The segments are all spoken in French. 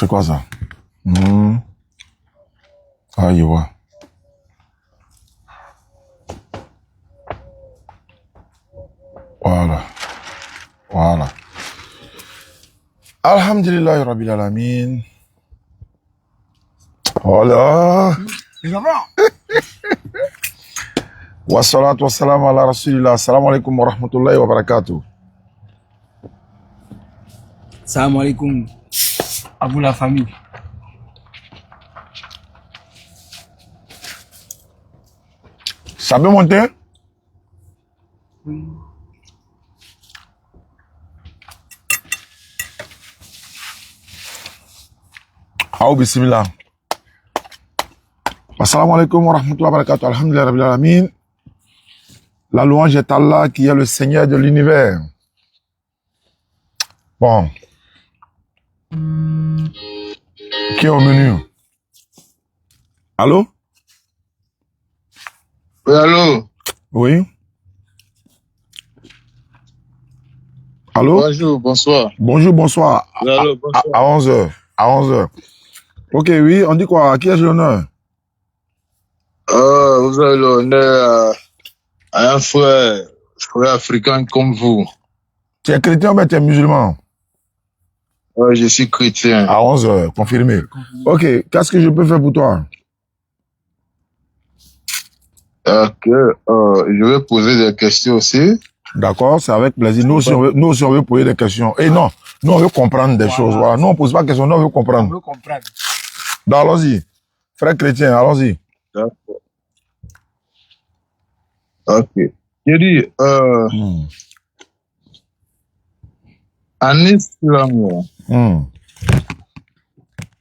C'est quoi ça? Ah, je vois. Voilà. Voilà. Alhamdulillah, Rabbil Alamin. Voilà. Wassalatu wassalamu ala rasulillah. Assalamu alaikum wa rahmatullahi wa barakatuh. Salam alaikum. À vous la famille. Ça peut monter? Oui. Ah, bismillah. Assalamu alaikum wa rahmatullahi wa barakatuh. Alhamdulillah Rabbil Alamin. La louange est Allah qui est le Seigneur de l'univers. Bon. Qui est au menu? Allô? Oui, allô? Oui? Allô? Bonjour, bonsoir. Bonjour, bonsoir. Oui, allô, bonsoir. À 11h. À 11h. Ok, oui, on dit quoi? À qui ai-je l'honneur? Vous avez l'honneur à un frère africain comme vous. Tu es chrétien ou bien tu es musulman? Je suis chrétien. À 11h, confirmé. Ok, qu'est-ce que je peux faire pour toi? Je vais poser des questions aussi. D'accord, c'est avec plaisir. Nous aussi, on veut poser des questions. Et non, nous, on veut comprendre des choses. Voilà. Nous, on ne pose pas de questions, nous, on veut comprendre. On veut comprendre. Donc, allons-y. Frère chrétien, allons-y. D'accord. Ok. Je dis, en islam,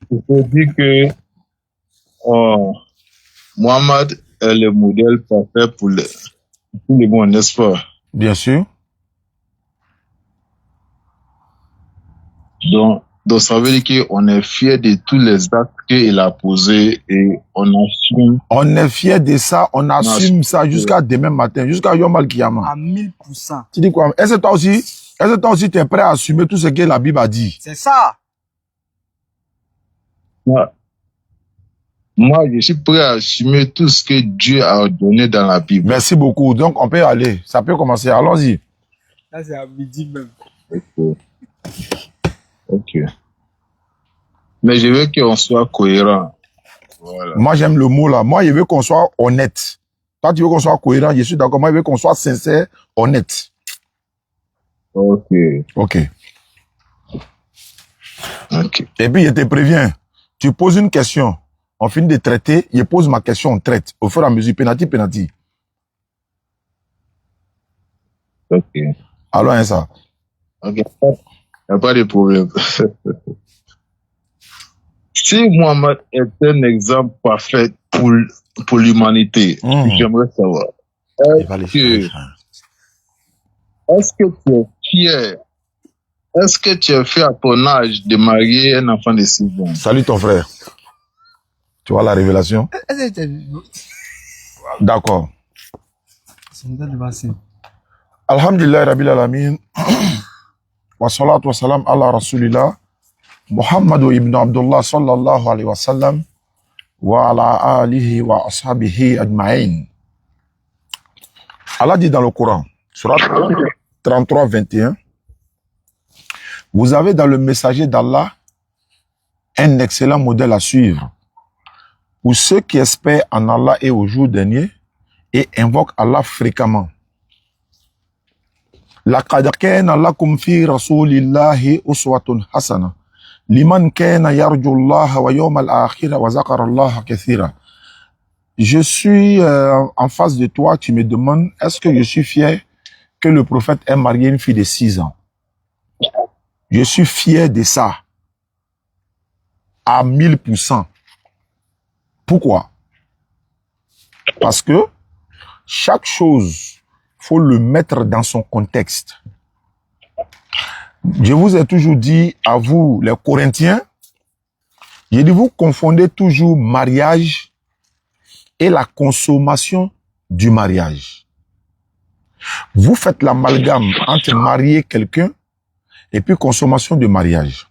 il faut dire que Mohammed est le modèle parfait pour tout le monde, n'est-ce pas? Bien sûr. Donc, ça veut dire qu'on est fier de tous les actes qu'il a posés et on assume. On est fier de ça, on assume ça jusqu'à demain matin, jusqu'à Yom Al-Kiyama. À 1000%. Tu dis quoi? Est-ce que toi aussi, tu es prêt à assumer tout ce que la Bible a dit? C'est ça. Moi, je suis prêt à assumer tout ce que Dieu a ordonné dans la Bible. Merci beaucoup. Donc, on peut aller. Ça peut commencer. Allons-y. Là, c'est à midi même. Ok. Mais je veux qu'on soit cohérent. Voilà. Moi, j'aime le mot là. Moi, je veux qu'on soit honnête. Toi, tu veux qu'on soit cohérent. Je suis d'accord. Moi, je veux qu'on soit sincère, honnête. Ok. Ok. Ok. Et puis, je te préviens. Tu poses une question. On finit de traiter. Je pose ma question, on traite. Au fur et à mesure, penalty. Ok. Alors, hein, ça. Ok. Il n'y a pas de problème. Si Mohammed est un exemple parfait pour l'humanité, j'aimerais savoir, est-ce que tu es fier, est-ce que tu es fier à ton âge de marier un enfant de 6 ans? Salut ton frère. Tu vois la révélation? D'accord. Alhamdulillah Rabbil Alamin. Wa salatu wa salam ala Rasulillah. Muhammadu ibn Abdullah sallallahu alayhi wa sallam. Wa ala alihi wa ashabihi ajma'in. Allah dit dans le Coran, surat 33, 21, vous avez dans le messager d'Allah un excellent modèle à suivre pour ceux qui espèrent en Allah et au jour dernier et invoquent Allah fréquemment. لقد كان لكم في رسول الله أسوة حسنة لمن كان يرجو الله ويوم الآخرة وذكر الله كثيرا. Je suis en face de toi, tu me demandes, est-ce que je suis fier que le prophète ait marié une fille de 6 ans? Je suis fier de ça. À 1000%. Pourquoi? Parce que chaque chose, faut le mettre dans son contexte. Je vous ai toujours dit, à vous, les Corinthiens, j'ai dit, vous confondez toujours mariage et la consommation du mariage. Vous faites l'amalgame entre marier quelqu'un et puis consommation de mariage.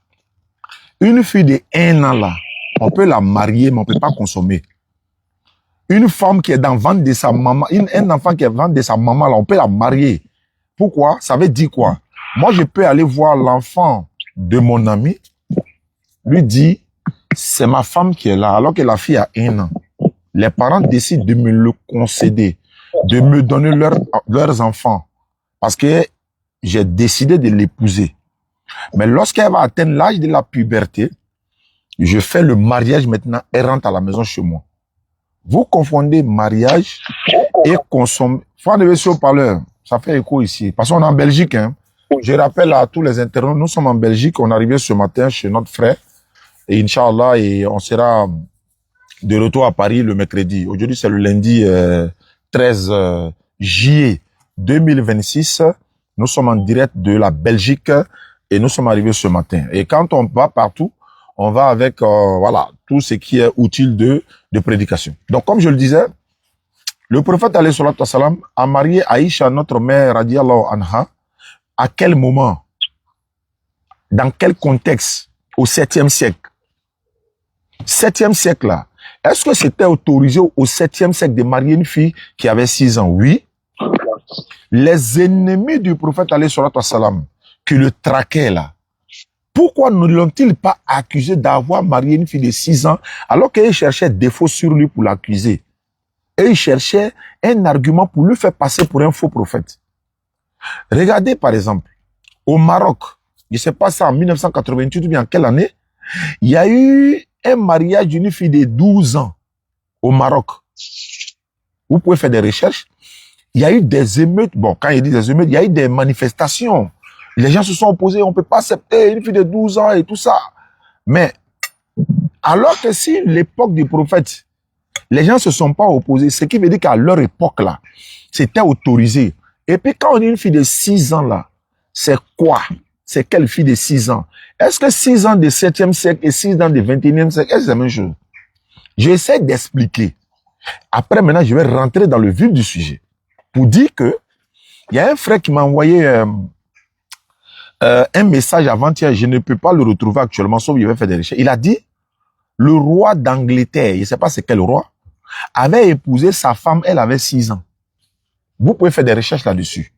Une fille de 1 an là, on peut la marier, mais on peut pas consommer. Une femme qui est dans le ventre de sa maman, un enfant qui est dans le ventre de sa maman là, on peut la marier. Pourquoi? Ça veut dire quoi? Moi, je peux aller voir l'enfant de mon ami, lui dire, c'est ma femme qui est là, alors que la fille a 1 an. Les parents décident de me le concéder, de me donner leurs enfants, parce que j'ai décidé de l'épouser. Mais lorsqu'elle va atteindre l'âge de la puberté, je fais le mariage maintenant, elle rentre à la maison chez moi. Vous confondez mariage et consommer. Faut enlever ce haut-parleur. Ça fait écho ici. Parce qu'on est en Belgique, hein. Je rappelle à tous les internautes, nous sommes en Belgique. On est arrivé ce matin chez notre frère. Et Inch'Allah, et on sera de retour à Paris le mercredi. Aujourd'hui, c'est le lundi 13 juillet 2026. Nous sommes en direct de la Belgique et nous sommes arrivés ce matin. Et quand on va partout, on va avec voilà tout ce qui est utile de prédication. Donc, comme je le disais, le prophète alayhi salatu wassalam a marié Aïcha, notre mère, radiallahu anha. À quel moment? Dans quel contexte? Au 7e siècle. 7e siècle là. Est-ce que c'était autorisé au 7e siècle de marier une fille qui avait 6 ans? Oui. Les ennemis du prophète alayhi salatu wassalam, qui le traquaient là, pourquoi ne l'ont-ils pas accusé d'avoir marié une fille de 6 ans alors qu'ils cherchaient défaut sur lui pour l'accuser? Et ils cherchaient un argument pour lui faire passer pour un faux prophète. Regardez par exemple, au Maroc, je ne sais pas ça en 1988 ou bien en quelle année, il y a eu un mariage d'une fille de 12 ans au Maroc. Vous pouvez faire des recherches. Il y a eu des émeutes. Bon, quand il dit des émeutes, il y a eu des manifestations. Les gens se sont opposés, on ne peut pas accepter une fille de 12 ans et tout ça. Mais, alors que si l'époque du prophète, les gens ne se sont pas opposés, ce qui veut dire qu'à leur époque là, c'était autorisé. Et puis quand on dit une fille de 6 ans là, c'est quoi? C'est quelle fille de 6 ans? Est-ce que 6 ans du 7e siècle et 6 ans du 21e siècle, est-ce la même chose? J'essaie d'expliquer. Après, maintenant, je vais rentrer dans le vif du sujet. Pour dire que, il y a un frère qui m'a envoyé un message avant-hier, je ne peux pas le retrouver actuellement, sauf qu'il va faire des recherches. Il a dit, le roi d'Angleterre, je ne sais pas c'est quel roi, avait épousé sa femme, elle avait 6 ans. Vous pouvez faire des recherches là-dessus.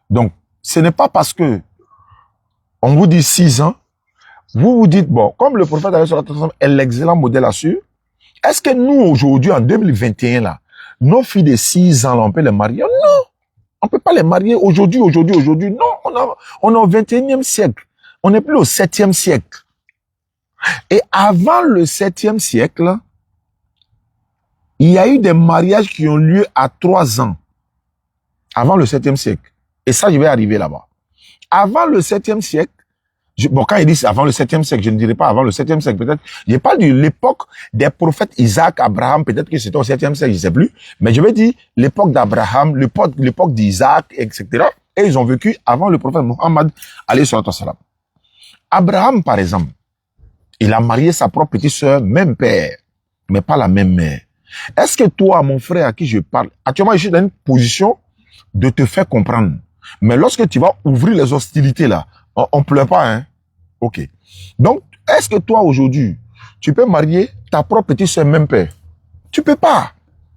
Donc, ce n'est pas parce que on vous dit 6 ans, vous vous dites, bon, comme le prophète est l'excellent modèle là-dessus, est-ce que nous, aujourd'hui, en 2021, là, nos filles de 6 ans, là, on peut les marier? Non! On peut pas les marier aujourd'hui. Non, on est au 21e siècle. On n'est plus au 7e siècle. Et avant le 7e siècle, il y a eu des mariages qui ont lieu à 3 ans. Avant le 7e siècle. Et ça, je vais arriver là-bas. Avant le 7e siècle, bon, quand il dit avant le 7e siècle, je ne dirais pas avant le 7e siècle, peut-être. Je parle de l'époque des prophètes Isaac, Abraham, peut-être que c'était au 7e siècle, je ne sais plus. Mais je vais dire l'époque d'Abraham, l'époque d'Isaac, etc. Et ils ont vécu avant le prophète Mohammed, alayhi salatu wassalam. Abraham, par exemple, il a marié sa propre petite sœur, même père, mais pas la même mère. Est-ce que toi, mon frère à qui je parle, actuellement, je suis dans une position de te faire comprendre. Mais lorsque tu vas ouvrir les hostilités là, on pleure pas, hein. Ok. Donc, est-ce que toi, aujourd'hui, tu peux marier ta propre petite sœur, même père? Tu peux pas.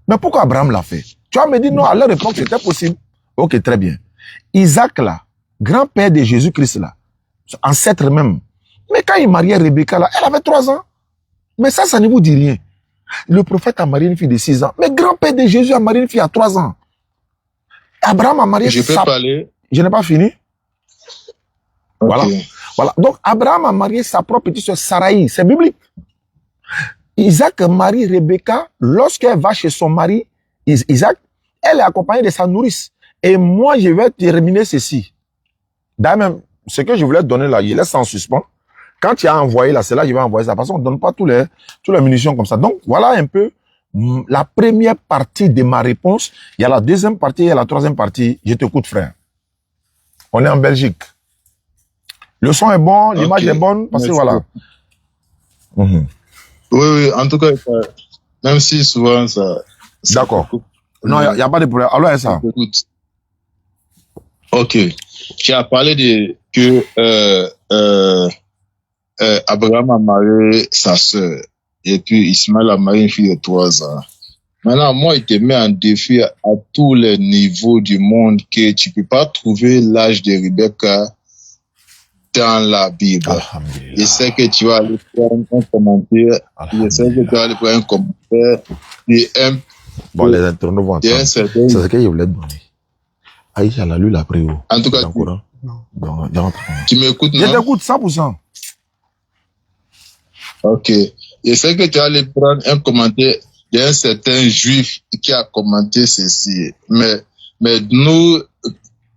Mais pourquoi Abraham l'a fait? Tu vas me dire, non, à leur époque, c'était possible. Ok, très bien. Isaac, là, grand-père de Jésus-Christ, là, ancêtre même. Mais quand il mariait Rebecca, là, elle avait 3 ans. Mais ça ne vous dit rien. Le prophète a marié une fille de 6 ans. Mais grand-père de Jésus a marié une fille à 3 ans. Abraham a marié... Je peux parler? Je n'ai pas fini. Okay. Voilà. Donc, Abraham a marié sa propre petite sœur Saraï. C'est biblique. Isaac marie Rebecca. Lorsqu'elle va chez son mari, Isaac, elle est accompagnée de sa nourrice. Et moi, je vais terminer ceci. D'ailleurs, même, ce que je voulais te donner là, il laisse en suspens. Quand tu as envoyé là, c'est là que je vais envoyer ça. Parce qu'on ne donne pas toutes les munitions comme ça. Donc, voilà un peu la première partie de ma réponse. Il y a la deuxième partie et la troisième partie. Je t'écoute, frère. On est en Belgique. Le son est bon, l'image est bonne, parce que voilà. Oui, en tout cas, même si souvent ça... D'accord. Non, il n'y a pas de problème. Alors, ça. Ok. Tu as parlé de que Abraham a marié sa sœur. Et puis Ismaël a marié une fille de 3 ans. Maintenant, moi, il te met en défi à tous les niveaux du monde que tu peux pas trouver l'âge de Rebecca dans la Bible. Je sais que tu vas aller prendre un commentaire. Je sais que tu vas aller prendre un commentaire. Et bon, les internautes vont entendre. C'est ce que je voulais te donner. Aïcha l'a lu la préo. En tout cas, tu m'écoutes, non? Je t'écoute 100%. Ok. Je sais que tu vas aller prendre un commentaire d'un certain juif qui a commenté ceci. Mais nous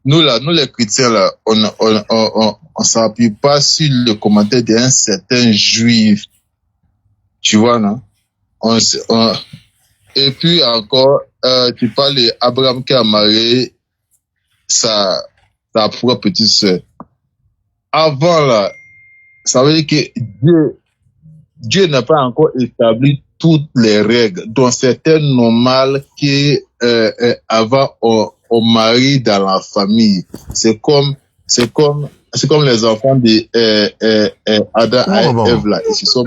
les chrétiens, là, on s'appuie pas sur le commentaire d'un certain juif. Tu vois, non? Et puis encore, tu parles d'Abraham qui a marié sa propre petite sœur. Avant, là, ça veut dire que Dieu n'a pas encore établi toutes les règles, dont certaines normales qui avant on marie dans la famille. C'est comme les enfants de Adam et Ève là, ils se sont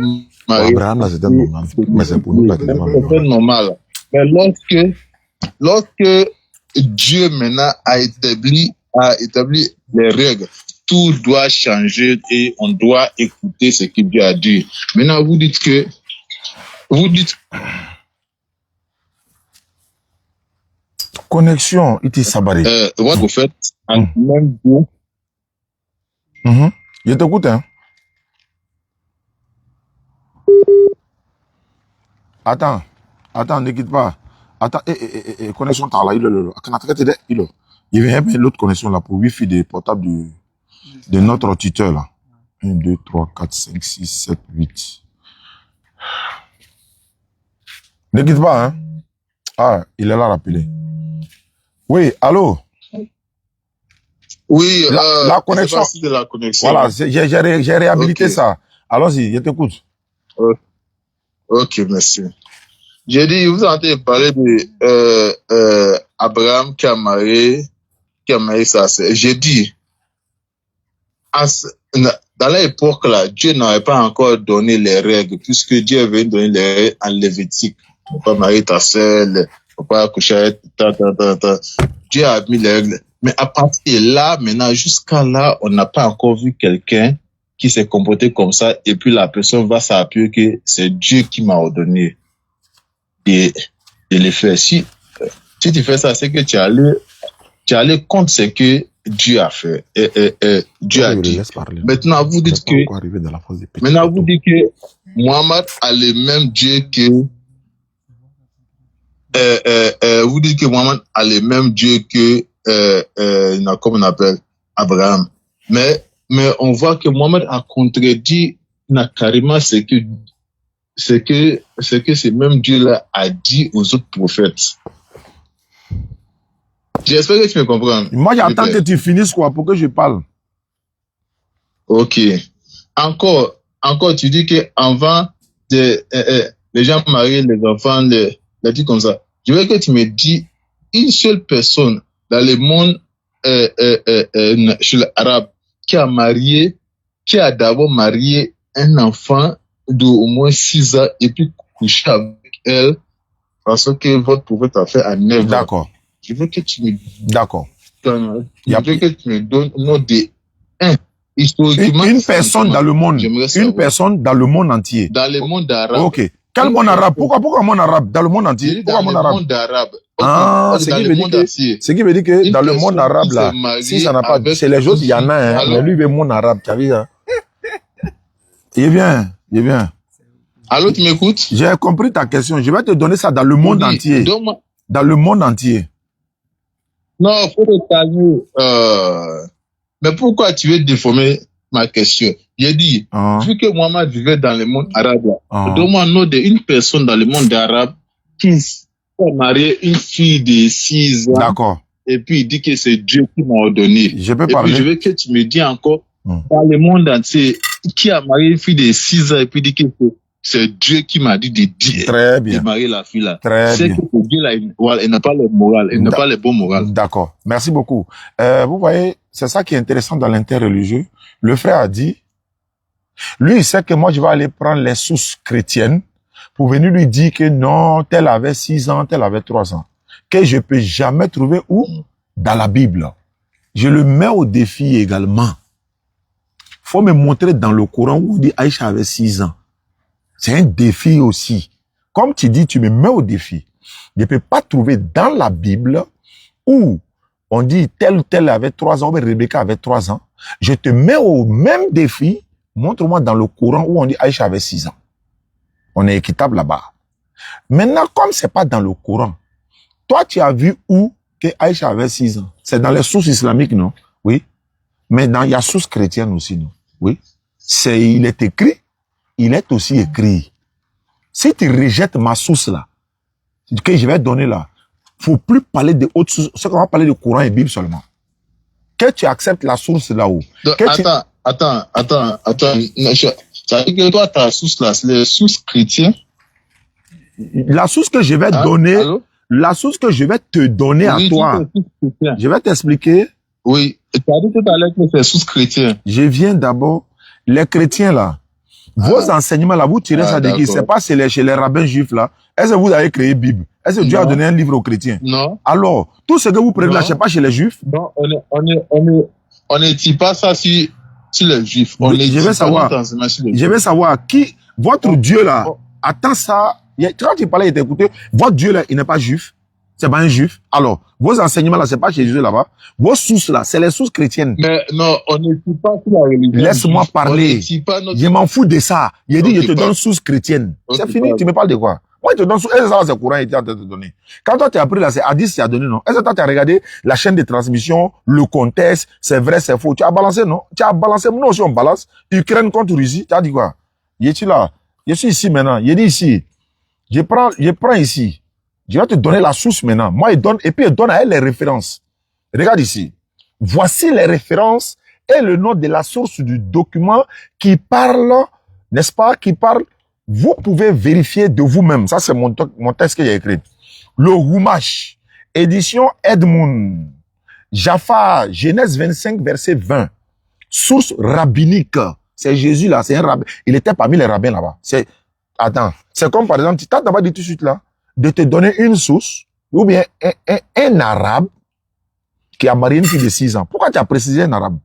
mariés. Abraham là c'était normal, mais c'est pour nous là c'est normal. Mais lorsque Dieu maintenant a établi les règles, tout doit changer et on doit écouter ce que Dieu a dit. Maintenant, vous dites connexion, it is sabari. Votre prophète, en même Dieu. Je t'écoute, hein. Attends, ne quitte pas. Attends, connexion, t'as là, il y avait l'autre connexion là pour Wi-Fi des portables de notre tuteur là. 1, 2, 3, 4, 5, 6, 7, 8. Ne quitte pas, hein. Ah, il est là rappelé. Oui, allô? Oui, la connexion. De la connexion. Voilà, j'ai réhabilité ça. Allons-y, je t'écoute. Ok, merci. J'ai dit, vous entendez parler de Abraham qui a marié sa sœur. J'ai dit, dans l'époque là, Dieu n'avait pas encore donné les règles, puisque Dieu avait donné les règles en Lévitique. Ne pas marier ta sœur, ne pas coucher avec Dieu a mis les règles. Mais à partir de là, maintenant, jusqu'à là, on n'a pas encore vu quelqu'un qui s'est comporté comme ça, et puis la personne va s'appuyer que c'est Dieu qui m'a ordonné de le faire. Si tu fais ça, c'est que tu es allé contre ce que Dieu a fait. Dieu a dit. Maintenant, vous dites que Mohammed a le même Dieu que vous dites que Mohammed a le même Dieu que comme on appelle Abraham. Mais on voit que Mohammed a contredit carrément ce que ce même Dieu-là a dit aux autres prophètes. J'espère que tu me comprends. Moi, j'attends que tu finisses quoi pour que je parle. Ok. Encore, tu dis que avant les gens mariaient les enfants, les trucs comme ça. Je veux que tu me dis une seule personne dans le monde chez l'arabe qui a d'abord marié un enfant d'au moins 6 ans et puis couché avec elle parce que votre prophète a fait à 9 ans. D'accord. Je veux que tu me D'accord. Je veux que tu me donnes nom de historiquement. Une personne dans le monde. Une personne dans le monde entier. Dans le monde arabe. Ok. Quel monde arabe? Pourquoi monde arabe? Dans le monde entier? Pourquoi monde arabe? Dans le monde arabe. Ah, ce qui veut dire que dans le monde arabe là, si ça n'a pas, c'est les autres, il y en a, hein. Mais lui, il est monde arabe, tu as vu, hein? Il est bien. Allô, tu m'écoutes? J'ai compris ta question. Je vais te donner ça dans le monde entier. Dans le monde entier. Non, faut te calmer. Mais pourquoi tu veux déformer ma question? J'ai dit, vu que Mohamed vivait dans le monde arabe, donne-moi un nom d'une personne dans le monde arabe qui a marié une fille de 6 ans. D'accord. Et puis il dit que c'est Dieu qui m'a ordonné. Je peux parler. Et puis je veux que tu me dis encore, dans le monde entier, qui a marié une fille de 6 ans et puis dit que c'est Dieu qui m'a dit de dire. Très bien. De marier la fille là. Très bien. C'est que Dieu là, il n'a pas le moral, il n'a pas le bon moral. D'accord. Merci beaucoup. Vous voyez, c'est ça qui est intéressant dans l'interreligieux. Le frère a dit, Lui, il sait que moi, je vais aller prendre les sources chrétiennes pour venir lui dire que non, tel avait 6 ans, tel avait 3 ans. Que je peux jamais trouver où? Dans la Bible. Je le mets au défi également. Faut me montrer dans le Coran où on dit Aïcha avait 6 ans. C'est un défi aussi. Comme tu dis, tu me mets au défi. Je ne peux pas trouver dans la Bible où on dit tel ou tel avait 3 ans, ou Rebecca avait 3 ans. Je te mets au même défi. Montre-moi dans le Coran où on dit Aïcha avait 6 ans. On est équitable là-bas. Maintenant, comme c'est pas dans le Coran, toi, tu as vu où que Aïcha avait 6 ans? C'est dans les sources islamiques, non? Oui. Mais il y a sources chrétiennes aussi, non? Oui. Il est écrit, il est aussi écrit. Si tu rejettes ma source là, que je vais donner là, faut plus parler de autres sources, c'est qu'on va parler de Coran et Bible seulement. Que tu acceptes la source là-haut. Attends. Ça veut dire que toi, ta source là, c'est les sources chrétiennes. La source que je vais donner, la source que je vais te donner à toi, je vais t'expliquer. Oui, tu as dit tout à l'heure que c'est sources chrétiennes. Je viens d'abord, les chrétiens là, vos enseignements là, vous tirez ça de qui? C'est pas chez les rabbins juifs là. Est-ce que vous avez créé Bible? Est-ce que Dieu a donné un livre aux chrétiens? Non. Alors, tout ce que vous prenez là, c'est pas chez les juifs? Non, on ne dit pas ça sur les juifs. Je vais savoir qui, votre Dieu là, attends ça. Quand tu parlais, il t'écoutait, votre Dieu là, il n'est pas juif. C'est pas un juif. Alors, vos enseignements là, c'est pas chez Jésus là-bas. Vos sources là, c'est les sources chrétiennes. Mais non, on ne dit pas sur la religion. Laisse-moi parler. Je m'en fous de ça. Il a dit, je te donne source chrétienne. C'est fini, tu me parles de quoi? Moi, je te donne source. Est-ce que ça, c'est Coran, il t'a donné? Quand toi, tu as appris là, c'est Hadith, tu as donné, non? Est-ce que toi, tu as regardé la chaîne de transmission, le contexte, c'est vrai, c'est faux? Tu as balancé, non? Tu as balancé, nous aussi, on balance. Ukraine contre Russie, tu as dit quoi? Es-tu là? Je suis ici maintenant. Il dit ici. Je prends ici. Je vais te donner la source maintenant. Moi, il donne, et puis il donne à elle les références. Regarde ici. Voici les références et le nom de la source du document qui parle, n'est-ce pas, qui parle. Vous pouvez vérifier de vous-même. Ça, c'est mon texte que j'ai écrit. Le Humash, édition Edmund, Jafar, Genèse 25, verset 20. Source rabbinique. C'est Jésus là, c'est un rabbin. Il était parmi les rabbins là-bas. Attends, c'est comme par exemple, tu t'as d'abord dit tout de suite là, de te donner une source, ou bien un arabe qui a marié une fille de 6 ans. Pourquoi tu as précisé un arabe?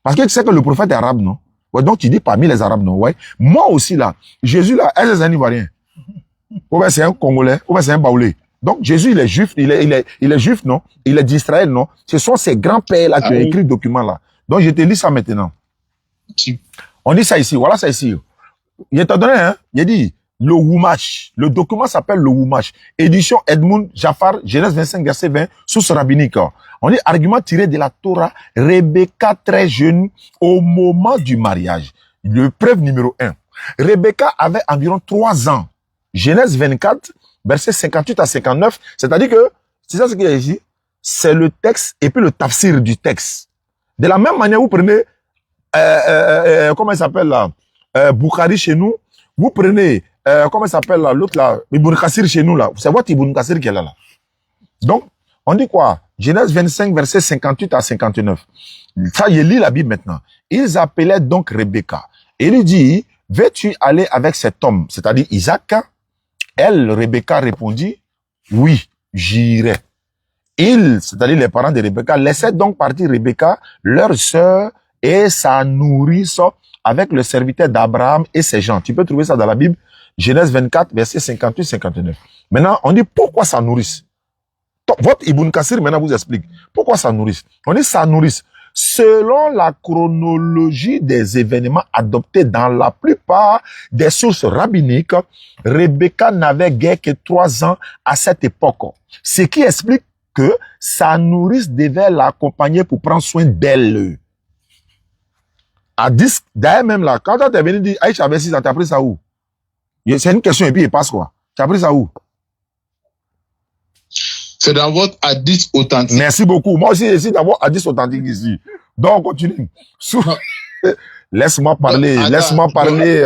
Parce que tu sais que le prophète est arabe, non? Ouais, donc tu dis parmi les arabes, non? Ouais. Moi aussi là, Jésus là, est-ce que c'est un Ivoirien? Ou bien c'est un Congolais? Ou bien c'est un Baoulé? Donc Jésus, il est juif, il est juif, non? Il est d'Israël, non? Ce sont ces grands-pères là qui ont écrit le document là. Donc je te lis ça maintenant. On dit ça ici, voilà ça ici. Il t'a donné, hein? Il dit, le Humash. Le document s'appelle le Humash. Édition Edmund Jafar, Genèse 25, verset 20, source rabbinique. On dit, argument tiré de la Torah, Rebecca très jeune au moment du mariage. Le preuve numéro 1. Rebecca avait environ 3 ans. Genèse 24, verset 58 à 59. C'est-à-dire que, c'est ça ce qu'il y a ici? C'est le texte et puis le tafsir du texte. De la même manière, vous prenez, comment il s'appelle là? Bukhari chez nous, vous prenez, comment il s'appelle là, l'autre là, Ibn Kassir chez nous là, c'est votre Ibn Kassir qui est là. Donc, on dit quoi? Genèse 25, verset 58 à 59. Ça, je lis la Bible maintenant. Ils appelaient donc Rebecca. Et il lui dit, veux-tu aller avec cet homme, c'est-à-dire Isaac? Elle, Rebecca, répondit, oui, j'irai. Ils, c'est-à-dire les parents de Rebecca, laissaient donc partir Rebecca, leur sœur et sa nourrice, avec le serviteur d'Abraham et ses gens. Tu peux trouver ça dans la Bible, Genèse 24, verset 58-59. Maintenant, on dit pourquoi ça nourrisse. Votre Ibn Kassir maintenant vous explique. Pourquoi ça nourrisse? On dit ça nourrisse. Selon la chronologie des événements adoptés dans la plupart des sources rabbiniques, Rebecca n'avait guère que 3 ans à cette époque. Ce qui explique que sa nourrice devait l'accompagner pour prendre soin d'elle. À 10, d'ailleurs même là, quand tu es venu dire, Aïcha avait 6 ans, tu as pris ça où? C'est une question et puis il passe quoi? Tu as pris ça où? C'est dans votre hadith authentique. Merci beaucoup. Moi aussi, j'essaie d'avoir hadith authentique ici. Donc, on continue. Laisse-moi parler, laisse-moi parler.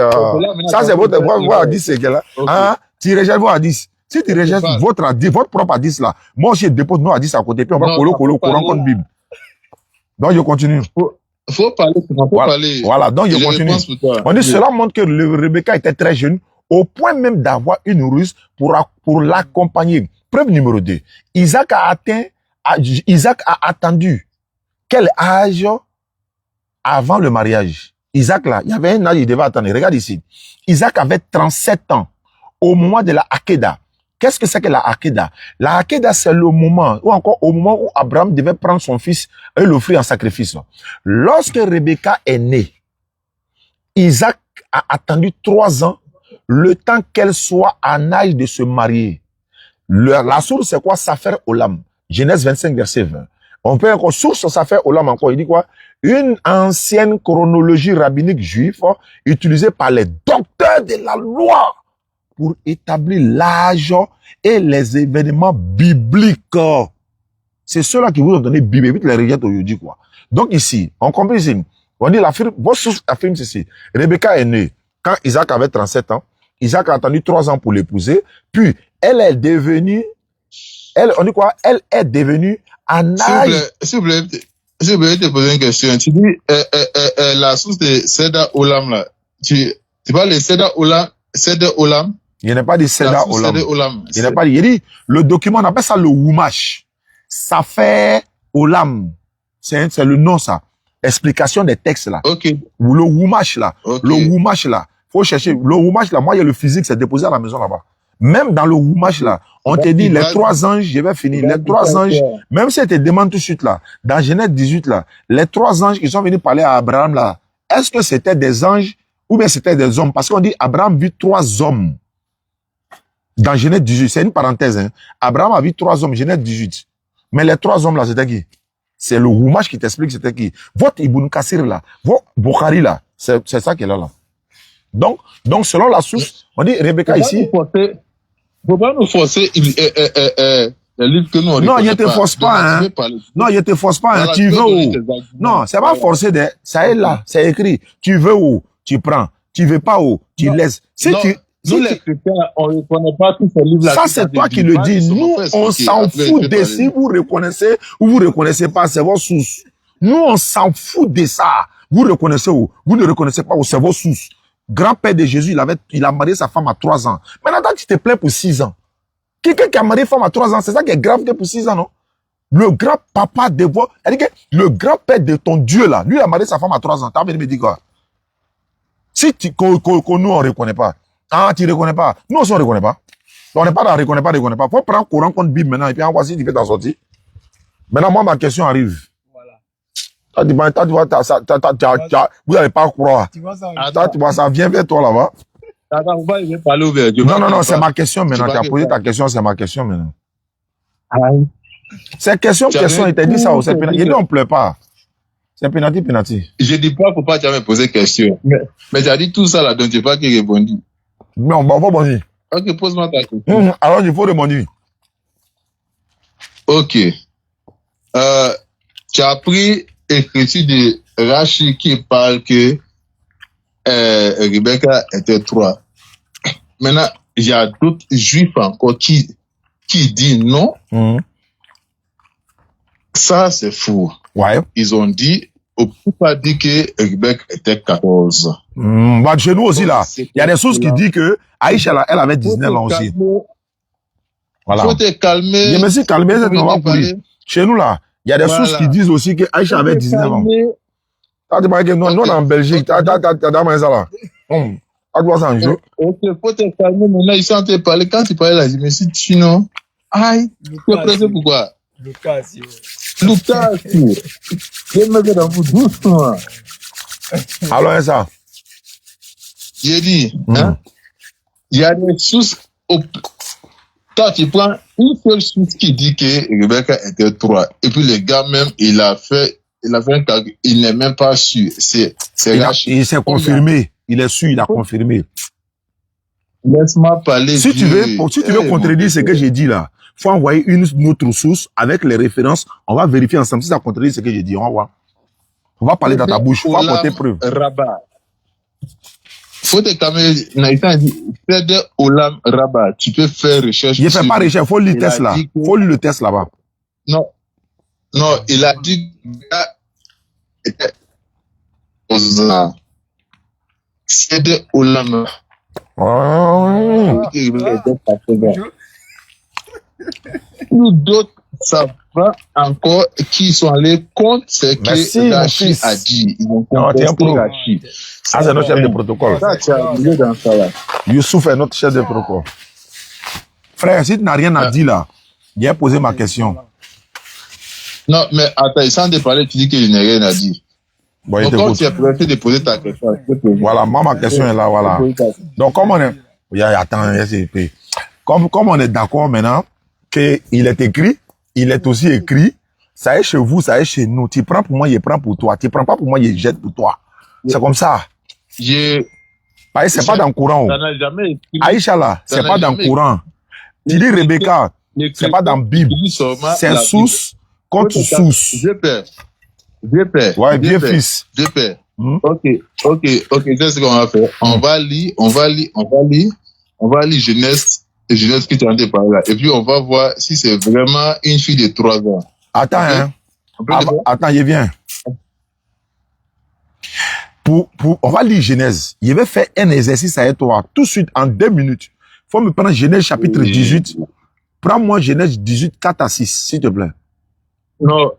Ça, c'est votre hadith, c'est quel là? Hein? Tu rejettes vos hadith. Si tu rejettes votre hadith, votre propre hadith là, moi aussi, je dépose nos hadith à côté, puis on va coller au Coran contre Bible. Donc, je continue. Faut parler, faut Voilà, parler. voilà. Donc, je Je continue. réponds pour toi. On dit, cela montre que Rebecca était très jeune, au point même d'avoir une ruse pour l'accompagner. Preuve numéro 2. Isaac a attendu quel âge avant le mariage? Isaac, là, il y avait un âge, il devait attendre. Regarde ici. Isaac avait 37 ans au moment de la Hakeda. Qu'est-ce que c'est que la Hakeda? La Hakeda, c'est le moment, ou encore au moment où Abraham devait prendre son fils et l'offrir en sacrifice. Lorsque Rebecca est née, Isaac a attendu 3 ans, le temps qu'elle soit en âge de se marier. La source, c'est quoi? Safer Olam. Genèse 25, verset 20. On peut encore, source Safer Olam encore, il dit quoi? Une ancienne chronologie rabbinique juive utilisée par les docteurs de la loi pour établir l'âge et les événements bibliques. C'est ceux-là qui vous ont donné Bible, vite les rejettent aujourd'hui, quoi. Donc ici, on comprend ici, on dit, votre source affirme ceci. Rebecca est née quand Isaac avait 37 ans. Isaac a attendu 3 ans pour l'épouser. Puis, elle est devenue, on dit quoi? Elle est devenue en âge. S'il vous plaît, je vais te poser une question. Tu dis, la source de Seda Olam, là. Tu parles de Seda Olam? Il n'est pas dit Seda Olam. Olam. Il n'est pas dit. Il dit, le document, on appelle ça le Wumash. Ça fait Olam. C'est le nom, ça. Explication des textes, là. Ok. Ou le Wumash, là. Okay. Le Wumash, là. Faut chercher. Le Wumash, là, moi, il y a le physique, c'est déposé à la maison, là-bas. Même dans le Wumash, là, on te dit, les 3 anges, je vais finir, les 3 anges, même si elle te demande tout de suite, là, dans Genèse 18, là, les 3 anges qui sont venus parler à Abraham, là, est-ce que c'était des anges ou bien c'était des hommes? Parce qu'on dit, Abraham vit 3 hommes. Dans Genèse 18, c'est une parenthèse, hein. Abraham a vu 3 hommes, Genèse 18. Mais les 3 hommes, là, c'était qui? C'est le Wumash qui t'explique c'était qui. Votre Ibn Kassir, là, votre Bukhari, là, c'est ça qui est là, là. Donc, selon la source, on dit, Rebecca ici. Faut pas nous forcer les livres que nous on non, je te force pas, hein. Non, je te force pas, hein. Tu veux où? Non, c'est pas forcer de, ça est là, c'est écrit. Tu veux où? Tu prends. Tu veux pas où? Tu laisses. Si non, tu, nous, les chrétiens, on ne reconnaît pas tous ces livres-là. Ça, c'est toi qui le dis. Nous, on s'en fout de si vous reconnaissez ou vous reconnaissez pas, c'est vos sources. Nous, on s'en fout de ça. Vous reconnaissez où? Vous ne reconnaissez pas où, c'est vos sources. Grand-père de Jésus, il a marié sa femme à 3 ans. Maintenant, tu te plains pour 6 ans. Quelqu'un qui a marié femme à 3 ans, c'est ça qui est grave pour 6 ans, non? Le grand-papa de vos, le grand-père de ton Dieu, là, lui, il a marié sa femme à 3 ans. T'as envie de me dire quoi? Si nous, on reconnaît pas. Ah, tu reconnais pas. Nous aussi, on reconnaît pas. On n'est pas dans reconnaît pas. Faut prendre courant contre Bible maintenant et puis voici, tu fais ta sortie. Maintenant, moi, ma question arrive. Vous n'allez pas croire. Tu vois ça? Tu vois, ça vient vers toi là-bas. Attends, pas parler au verre. Non, c'est ma question maintenant. Tu as posé ta question, c'est ma question maintenant. C'est question, il t'a dit ça au penalty. Il dit on ne pleure pas. C'est penalty. Je dis pas, faut pas jamais poser question. Mais tu as dit tout ça là, donc tu n'as pas qui répondit. Non, bon, faut bondir. Ok, pose-moi ta question. Alors, il faut demander. Ok. Tu as pris l'écriture de Rachi qui parle que Rebecca était 3. Maintenant, il y a d'autres juifs encore qui disent non. Ça, c'est faux. Ouais. Ils ont dit, on ne peut pas dire que Rebecca était 14. Bah, chez nous aussi, là, il y a des sources qui disent que Aïcha, là, elle avait 19 ans aussi. Voilà. Faut te calmer. Je me suis calmé, c'est normal pour lui. Chez nous, là, il y a des sources qui disent aussi que Aïcha avait 19 ans. Nous, on est en Belgique. T'as ça là. À quoi ça en jeu? Ok, faut te calmer. Maintenant, ils sont en train de parler. Quand tu parlais là, je me suis dit, sinon, aïe, tu es pressé pourquoi? Lucas, je me mets dans vous doucement. Alors, ça. J'ai dit, hein, il y a des sources. Toi, tu prends une seule source qui dit que Rebecca était 3. Et puis, le gars même, il a fait un calcul. Il n'est même pas sûr. Il s'est confirmé. Il est sûr, il a confirmé. Laisse-moi parler. Si tu veux contredire ce que j'ai dit là, faut envoyer une autre source avec les références. On va vérifier ensemble si ça contredit ce que j'ai dit. On va voir. On va parler dans ta bouche. On va porter preuve. Rabat. Faut te calmer. Naïtan dit, c'est de Olam Rabat. Tu peux faire recherche. Je ne fais pas recherche. Faut lire le test là. Faut lire le test là-bas. Non, il a dit ans. C'est Olam. Oh. Nous d'autres, ça va encore, qui sont allés contre ce Merci, que mon Rachid fils. a dit. Ils ont Non, tiens, contesté pro. Rachid. Ah, c'est notre chef de protocole. Ça, tu as oublié dans ça là. Youssouf est notre chef de protocole. Frère, si tu n'as rien à dire là, viens poser ma question. Non, mais attends, sans te parler, tu dis qu'il n'a rien à dire. Bon, il Donc, quand t'écoute. tu as préféré de poser ta question, je peux poser. Voilà, moi, ma question est là, voilà. Donc, comme on est... Oui, attends, comme on est d'accord maintenant qu'il est écrit, il est aussi écrit, ça est chez vous, ça est chez nous. Tu prends pour moi, il prend pour toi. Tu prends pas pour moi, il jette pour toi. C'est comme ça. C'est pas dans le courant. Ça n'a jamais écrit. Aïcha là, c'est pas dans le courant. Tu dis Rebecca, c'est pas dans la Bible. C'est source contre source. Vieux père. Ouais, vieux fils. Vieux père. Ok, c'est ce qu'on va faire. On va lire Genèse que tu es en train de parler là. Et puis on va voir si c'est vraiment une fille de 3 ans. Attends, hein. Attends, je viens. On va lire Genèse. Je vais faire un exercice avec toi tout de suite en 2 minutes. Faut me prendre Genèse chapitre 18. Prends-moi Genèse 18, 4 à 6, s'il te plaît. Non,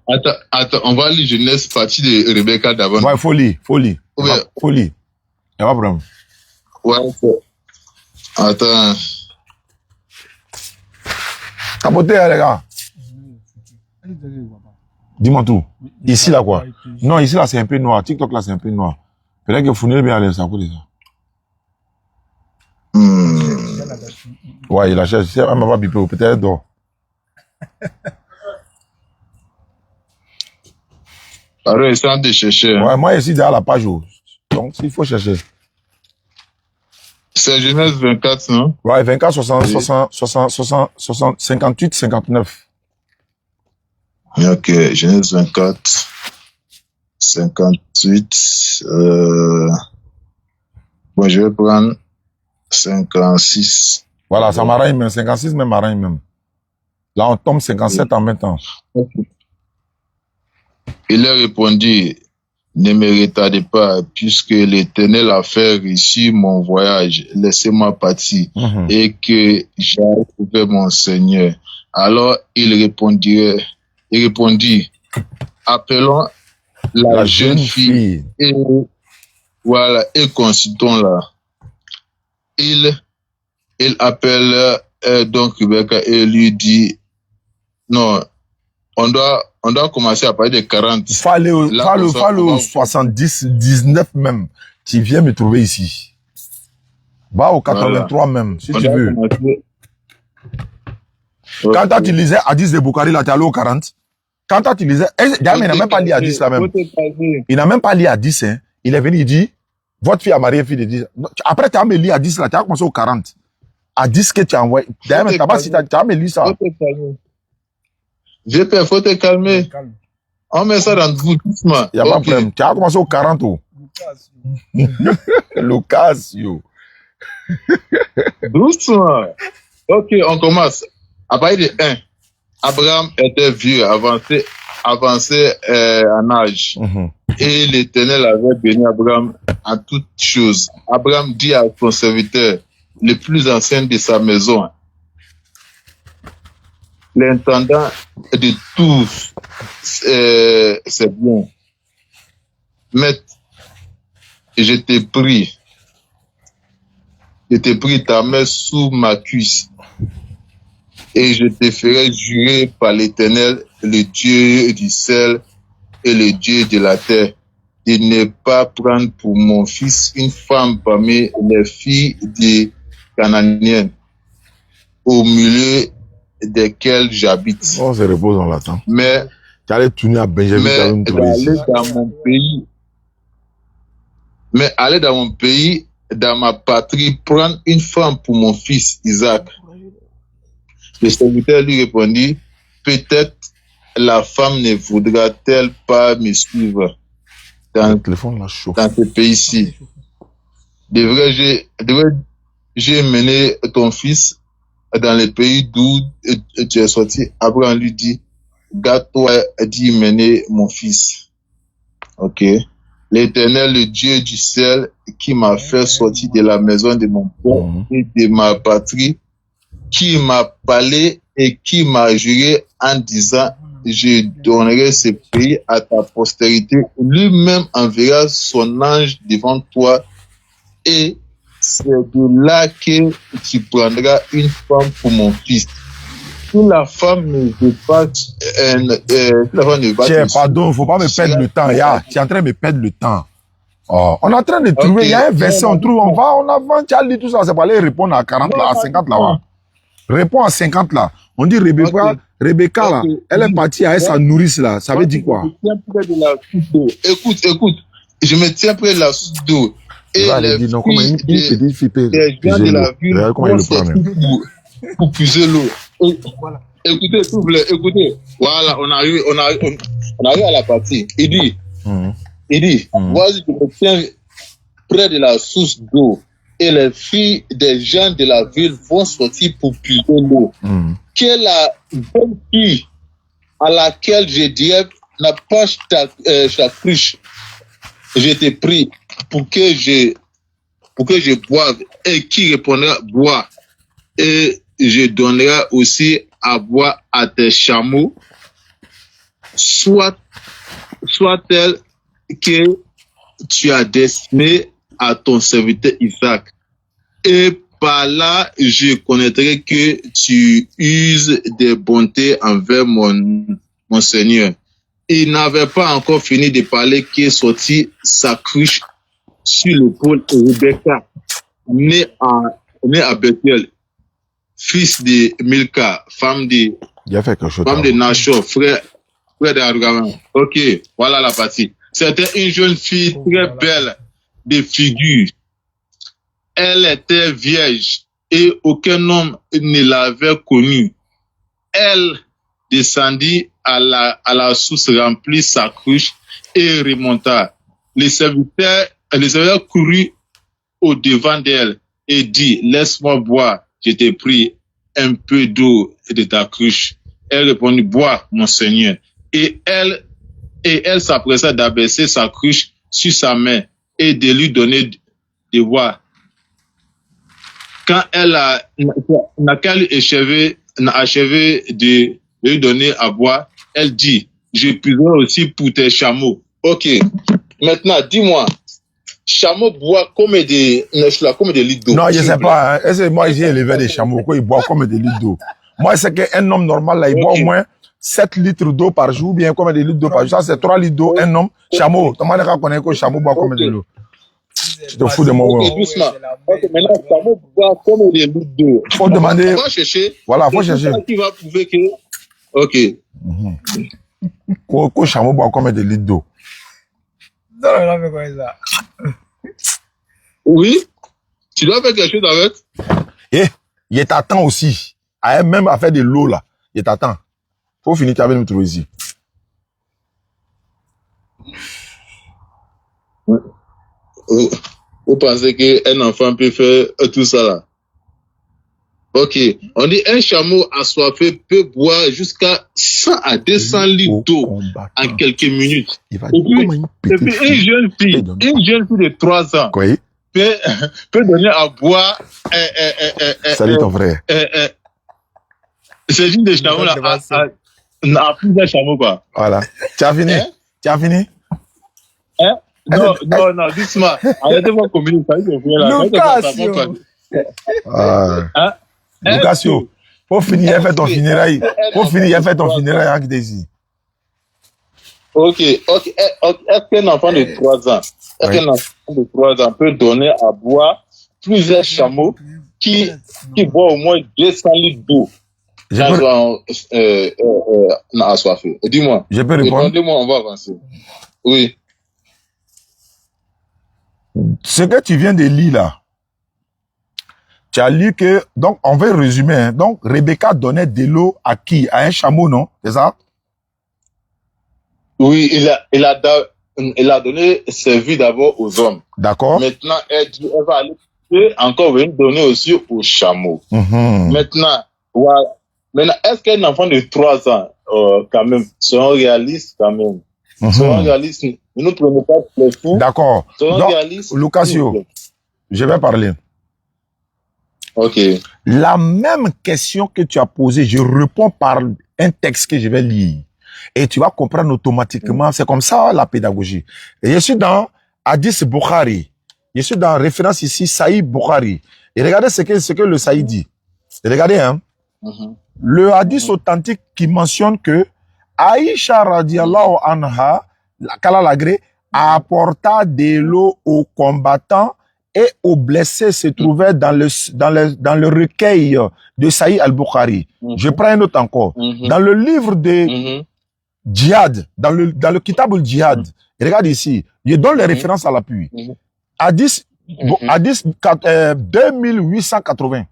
attends, on va lire Genèse partie de Rebecca d'avant. Ouais, faut lire. Il n'y a pas de problème. Ouais, attends. Capoté, les gars. Dis-moi tout. Ici, là, quoi? Non, ici, là, c'est un peu noir. TikTok, là, c'est un peu noir. Peut-être que Founir bien aller, ça coûte ça. Ouais, il a cherché. Elle m'a pas bipé, peut-être d'or. Alors, il s'en de chercher. Ouais, moi, ici, derrière la page. Donc, il faut chercher. C'est Genèse 24, non? Ouais, 24, 60, 58, 59. Ok, Genèse 24, 58, bon, je vais prendre 56. Voilà, ça m'arrange même, 56 même m'arrange même. Là, on tombe 57 en même temps. Okay. Il leur répondit, ne me retardez pas, puisque l'Éternel a fait réussir mon voyage, laissez-moi partir, et que j'aille trouver mon Seigneur. Alors, il répondit, appelons la jeune fille, et voilà, et consultons-la. Il appelle donc Rebecca et lui dit, non, on doit commencer à parler de 40. Fallait au 70, 19 même. Tu viens me trouver ici. Va au 83 même, si tu veux. Quand tu as lisé Hadith de Bukhari, là, tu es allé au 40. Quand tu as lisé, il n'a même pas lu Hadith là même. Il n'a même pas lu Hadith, hein. Il est venu, il dit, votre fille a marié fille de 10. Après, tu as lu Hadith là, tu as commencé au 40. Hadith que tu as envoyé. D'ailleurs, tu as lu ça. J'ai peur, faut te calmer. On met ça dans vous doucement. Il n'y a pas de problème. Tu as commencé au 40. Lucasio. Doucement. Ok, on commence. À partir de 1. Abraham était vieux, avancé en âge. Et l'Éternel avait béni Abraham en toutes choses. Abraham dit à son serviteur, le plus ancien de sa maison, l'intendant de tous, c'est bien. Maître, je t'ai pris ta main sous ma cuisse et je te ferai jurer par l'Éternel, le Dieu du ciel et le Dieu de la terre, de ne pas prendre pour mon fils une femme parmi les filles des Cananéennes, au milieu desquelles j'habite. On se repose, on l'attend. Mais d'aller tourner à Benjamin, aller dans mon pays, dans ma patrie, prendre une femme pour mon fils Isaac. Le serviteur lui répondit, peut-être la femme ne voudra-t-elle pas me suivre dans ce pays-ci. Devrais-je mener ton fils dans le pays d'où tu es sorti? Abraham lui dit, garde-toi d'y mener mon fils. Ok. l'Éternel, le Dieu du ciel, qui m'a fait sortir de la maison de mon père et de ma patrie, qui m'a parlé et qui m'a juré en disant, je donnerai ce pays à ta postérité. Lui-même enverra son ange devant toi et c'est de là que tu prendras une femme pour mon fils. Si la femme ne veut pas, Tiens, pardon, faut pas me perdre le temps. Ya, tu es en train de me perdre le temps. Oh, on est en train de trouver, il y a un verset, on trouve, on avance, tu as lu tout ça, c'est pas aller répondre à 40 là, à 50 là. Ouais. Réponds à 50 là. On dit Rebecca là, elle est partie avec sa nourrice là, ça veut dire quoi? Écoute, je me tiens près de la source d'eau. Et les filles gens de la ville vont pour puiser l'eau. Écoutez, s'il vous plaît, écoutez. Voilà, on arrive à la partie. Il dit, voici, je me tiens près de la source d'eau. Et les filles des gens de la ville vont sortir pour puiser l'eau. Quelle est la bonne fille à laquelle je dirais, n'a pas ta cruche, je te prie pour que je boive, et qui répondra bois, et je donnerai aussi à boire à tes chameaux, soit telle que tu as destiné à ton serviteur Isaac. Et par là, je connaîtrai que tu uses de bonté envers mon Seigneur. Il n'avait pas encore fini de parler qu'il sortit sa cruche sur l'épaule de Rebecca, née à Bethel, fils de Milka, femme de Nashor, frère d'Abraham. Ok, voilà la partie. C'était une jeune fille très belle de figure. Elle était vierge et aucun homme ne l'avait connue. Elle descendit à la source, remplit sa cruche et remonta. Le serviteur courut au devant d'elle et dit, laisse-moi boire, je te prie, un peu d'eau de ta cruche. Elle répondit, bois, mon Seigneur. Et elle s'appressa d'abaisser sa cruche sur sa main et de lui donner de boire. Quand elle n'a qu'à achevé de lui donner à boire, elle dit, je puiserai aussi pour tes chameaux. Ok. Maintenant, dis-moi, chameau boit combien de litres d'eau? Non, je ne sais pas. Hein. Est-ce que moi, j'ai élevé des chameaux, quoi, ils boivent combien de litres d'eau? Moi, c'est qu'un homme normal, là, il boit au moins 7 litres d'eau par jour, bien combien de litres d'eau par jour. Ça, c'est 3 litres d'eau, un homme. Chameau, tu m'as connaît que chameau boit combien de l'eau? Tu te fous de mon Ok, doucement. Ok, maintenant, chameau boit combien de litres d'eau? Faut demander. On va chercher. Voilà, faut chercher. Qui va prouver que. Ok. Quoi, chameau boit combien de litres d'eau? Oui. Tu dois faire quelque chose avec. Eh, il t'attend aussi. Même à faire de l'eau là. Il t'attend. Faut finir, tu vas nous trouver ici. Vous pensez qu'un enfant peut faire tout ça là? Ok. On dit un chameau assoiffé peut boire jusqu'à 100 à 200 litres d'eau en quelques minutes. Et puis une jeune fille de 3 ans peut donner à boire. Salut ton frère. C'est juste des chameaux là. À plusieurs chameaux quoi. Voilà. Tu as fini? Tu as fini? Non, doucement. Arrêtez-moi de communiquer. Lucasio, faut finir, il fait ton funérail. Faut finir, il fait ton funérail avec Daisy. Ok. Est-ce qu'un enfant de 3 ans, peut donner à boire plusieurs chameaux qui boivent au moins 200 litres d'eau? Assoiffé. Dis-moi. Je peux répondre? Répondez-moi, on va avancer. Oui. Ce que tu viens de lire là, tu as lu que, donc on va résumer, hein. Donc Rebecca donnait de l'eau à qui? À un chameau, non? C'est ça? Oui, il a donné service d'abord aux hommes. D'accord. Maintenant, elle va aller et encore venir donner aussi aux chameaux. Maintenant, voilà. Maintenant, est-ce qu'un enfant de 3 ans, quand même, sont réalistes quand même? Soyons réalistes. Ne nous prenons pas pour les fous. D'accord. Soyons Donc, réalistes. Lucasio, je vais parler. Ok. La même question que tu as posée, je réponds par un texte que je vais lire. Et tu vas comprendre automatiquement. C'est comme ça la pédagogie. Et je suis dans Hadith Bukhari. Je suis dans référence ici, Saïd Bukhari. Et regardez ce que le Saïd dit. Et regardez, hein. Le hadith authentique qui mentionne que Aïcha radiallahu anha, qu'Allah l'agrée, apporta de l'eau aux combattants et aux blessés se trouvaient dans le recueil de Saïd al-Bukhari. Je prends un autre encore. Dans le livre de Djihad, dans le Kitab al-Djihad, regarde ici, je donne les références à l'appui. Hadith 2880.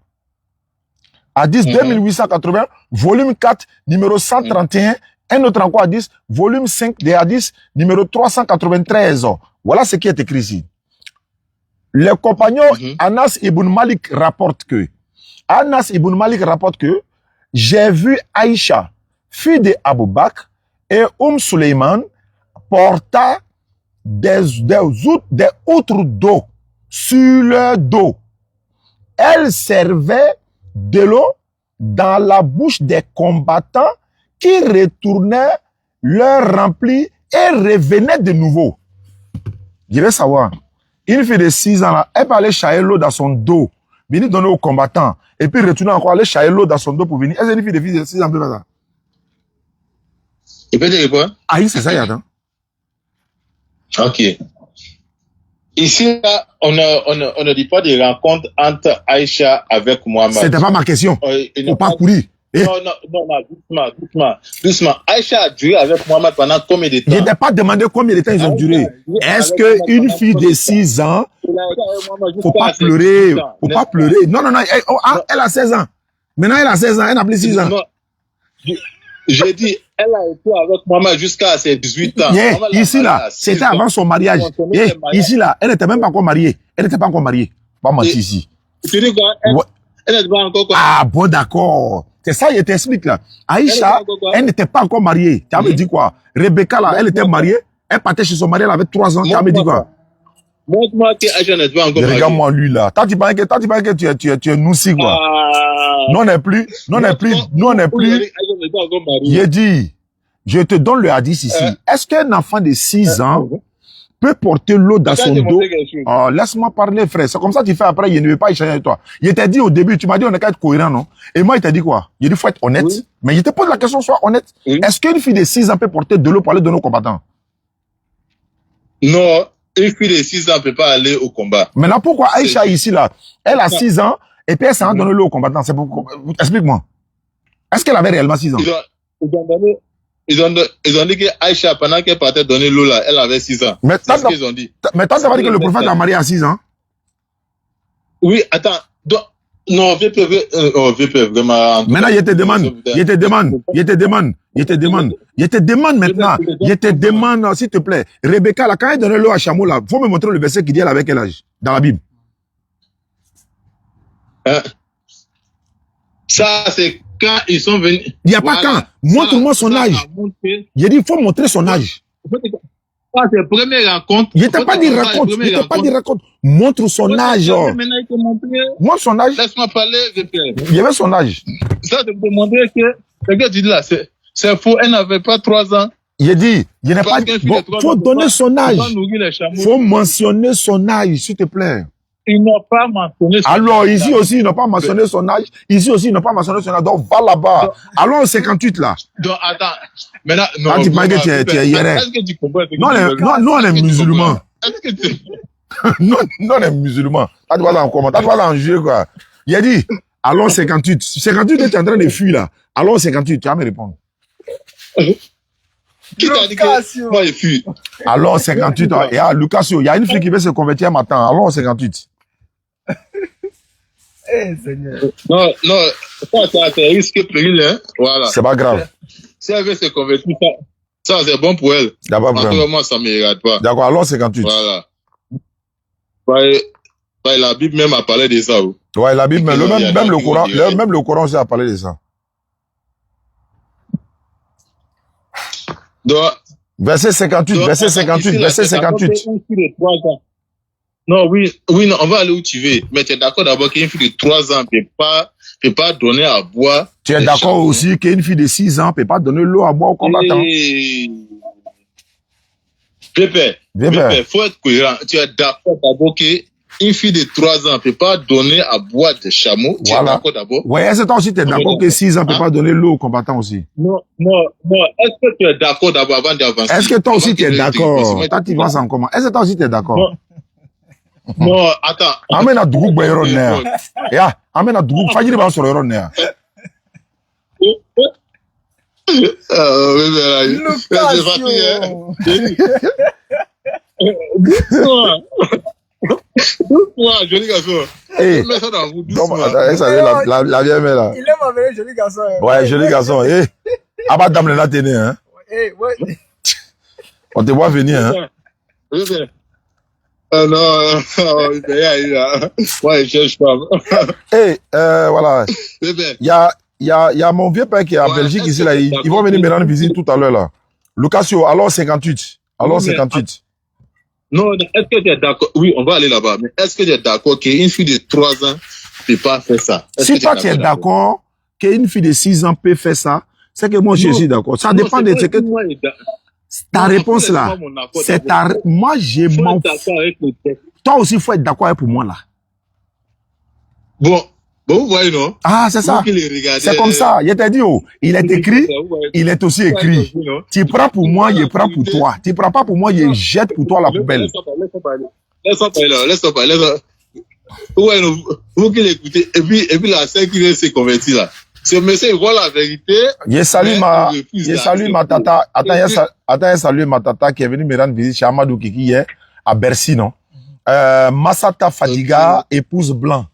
Hadith 2880, volume 4, numéro 131. Un autre encore hadith, volume 5 des hadiths, numéro 393. Voilà ce qui est écrit ici. Le compagnon Anas ibn Malik rapporte que j'ai vu Aïcha, fille de Abu Bakr, et Suleiman porta des outres d'eau sur leur dos. Elle servait de l'eau dans la bouche des combattants qui retournaient leur rempli et revenaient de nouveau. Je veux savoir, une fille de 6 ans, là, elle peut aller chailler l'eau dans son dos, venir donner aux combattants, et puis retourner encore aller chailler l'eau dans son dos pour venir. Est-ce une fille de 6 ans peut faire ça? Il peut dire quoi? Ah, c'est ça, Yad. Ok. Ici, là, on ne dit pas de rencontre entre Aïcha avec Mohamed. C'était pas ma question. Faut pas courir. Doucement. Aïcha a duré avec Mohamed pendant combien de temps? Je n'ai pas demandé combien de temps ils ont duré. Est-ce qu'une fille de 6 ans, faut pas pleurer, faut pas pleurer. Non, elle a 16 ans. Maintenant, elle a 16 ans, elle n'a plus 6 ans. J'ai dit, elle a été avec Mohamed jusqu'à ses 18 ans. Ici, là, c'était avant son mariage. Ici, là, elle n'était même pas encore mariée. Elle n'était pas encore mariée. Pas mentir ici. Tu dis quoi? Elle n'était pas encore quoi? Ah, bon, d'accord. C'est ça, je t'explique, là. Aïcha, elle n'était pas encore mariée. Tu avais dit quoi? Rebecca, là, elle était mariée. Elle partait chez son mari, elle avait 3 ans. Tu avais dit quoi? Montre-moi que Aïcha n'était pas encore mariée. Regarde-moi lui, là. Toi, tu penses que tu es noussi, quoi. Non, n'est plus. J'ai dit, je te donne le hadith ici. Est-ce qu'un enfant de 6 ans peut porter l'eau dans son dos? Oh, laisse-moi parler, frère. C'est comme ça que tu fais après, il ne veut pas échanger avec toi. Il t'a dit au début, tu m'as dit on est qu'à être cohérent, non? Et moi, il t'a dit quoi? Il dit, faut être honnête. Oui. Mais je te pose la question, sois honnête. Oui. Est-ce qu'une fille de 6 ans peut porter de l'eau pour aller donner aux combattants? Non, une fille de 6 ans ne peut pas aller au combat. Maintenant, pourquoi Aïcha ici, là, elle a 6 ans, et puis elle s'en donne l'eau aux combattants? C'est pourquoi? Explique-moi. Est-ce qu'elle avait réellement 6 ans? Ils ont dit que Aïcha, pendant qu'elle partait donner l'eau là, elle avait 6 ans. Mais tant ça veut dire que le prophète a marié à 6 ans? Oui, attends. Non, VP, vraiment. Maintenant, je te demande maintenant. Je te demande, s'il te plaît. Rebecca, là, quand elle donnait l'eau à Chameau, là, faut me montrer le verset qui dit elle avait quel âge? Dans la Bible. Ça, c'est quand ils sont venus. Il n'y a pas quand. Montre-moi son âge. J'ai dit, il faut montrer son âge. Ah, c'est la première rencontre. Il n'était pas dit raconte. Montre son âge. Montre son âge. Laisse-moi parler, VP. Il y avait son âge. Ça, de me demander que, ce que tu dis là, c'est faux. Elle n'avait pas 3 ans. Il dit, il n'est pas. Bon, faut donner son âge. Faut mentionner son âge, s'il te plaît. Ils n'ont pas mentionné son âge. Alors, ici aussi, ils n'ont pas mentionné son âge. Ici aussi, ils n'ont pas mentionné son âge. Donc, va là-bas. Allons au 58, là. Donc, attends. Maintenant, non. Quand tu parles que tu es hier. Est-ce que tu comprends? Non, on est musulmans. Est-ce que tu. Non, on est musulmans. T'as pas dans comment? T'as pas dans le jeu, quoi. Il a dit, allons 58. 58, tu es en train de fuir, là. Allons 58, tu vas me répondre. Qui t'a dit que moi, je fuis? Allons 58. Il y a Lucasio. Il y a une fille qui veut se convertir matin. Allons 58. Eh, Seigneur. Non, ça, c'est risque péril, hein. Voilà. C'est pas grave. Si elle veut se convertir, ça c'est bon pour elle. D'abord, moi, ça ne me regarde pas. D'accord, alors 58. Voilà. La Bible même a parlé de ça. Ouais, la Bible, même le Coran aussi a parlé de ça. Donc, Verset 58, Donc, verset attends, 58, ici, là, verset t'es d'accord 58. qu'une fille de 3 ans. Non, oui, non, on va aller où tu veux. Mais tu es d'accord d'abord qu'une fille de 3 ans ne peut pas donner à boire. Tu es des d'accord chameaux. aussi qu'une fille de 6 ans ne peut pas donner l'eau à boire au combattant. Pépé, Pépé. faut être cohérent. Tu es d'accord d'abord qu'une fille de 3 ans ne peut pas donner à boire des chameaux. Tu es Voilà. d'accord d'abord? Ouais, est-ce que toi aussi tu es d'accord que 6 ans ne peut Hein? pas donner l'eau au combattant aussi? Non. Est-ce que tu es d'accord d'abord avant d'avancer? Est-ce que toi aussi tu es d'accord? Toi, Tu vois ça en comment? Est-ce que toi aussi tu es d'accord? Non, attends. Amena Dougou Bayron Nea. Ya, Amena Dougou Fajiri va sur le Nea. Doucement, joli garçon. Eh, Mets ça dans vous, non, doucement. attends, la vieille mère là. Il aime appeler joli garçon. Ouais, joli garçon. Eh, Abba Dame la télé, hein. Eh, ouais. On te voit venir, hein. Non, ouais, je cherche pas. Eh, voilà. Bébé. Il y a mon vieux père qui est en Ouais, Belgique est-ce ici que là. t'es Ils d'accord vont venir me rendre que- visite tout à l'heure là. Lucasio, alors 58. Alors Oui, mais 58. Non, est-ce que tu es d'accord? Oui, on va aller là-bas. Mais est-ce que tu es d'accord qu'une fille de 3 ans ne peut pas faire ça? Est-ce Si que toi tu es d'accord qu'une fille de 6 ans peut faire ça, c'est que moi je Non. suis d'accord. Ça Non, dépend c'est de pas ce que moi, ta Non, réponse faut là. laisser moi mon accord C'est d'abord. ta. Moi je Faut m'en être d'accord avec le texte. Toi aussi, il faut être d'accord pour moi là. Bon, vous voyez, non? Ah, c'est ça. Vous qui les regardez, C'est comme ça. Je t'ai dit, oh, il est écrit, vous voyez. il est aussi Vous voyez, écrit. non? Tu prends pour moi, je prends pour vérité. toi. Tu prends pas pour moi, je jette pour toi à la poubelle. Laisse-moi parler. Vous voyez, non? Vous qui l'écoutez, et puis la sœur qui vient se convertir là. Ce monsieur, il voit la vérité. Je salue mais ma, il refuse je là. salue ma tata. Attends, je salue ma tata qui est venue me rendre visite chez Amadou Kiki hier, à Bercy, non? Massata Fadiga, épouse blanc.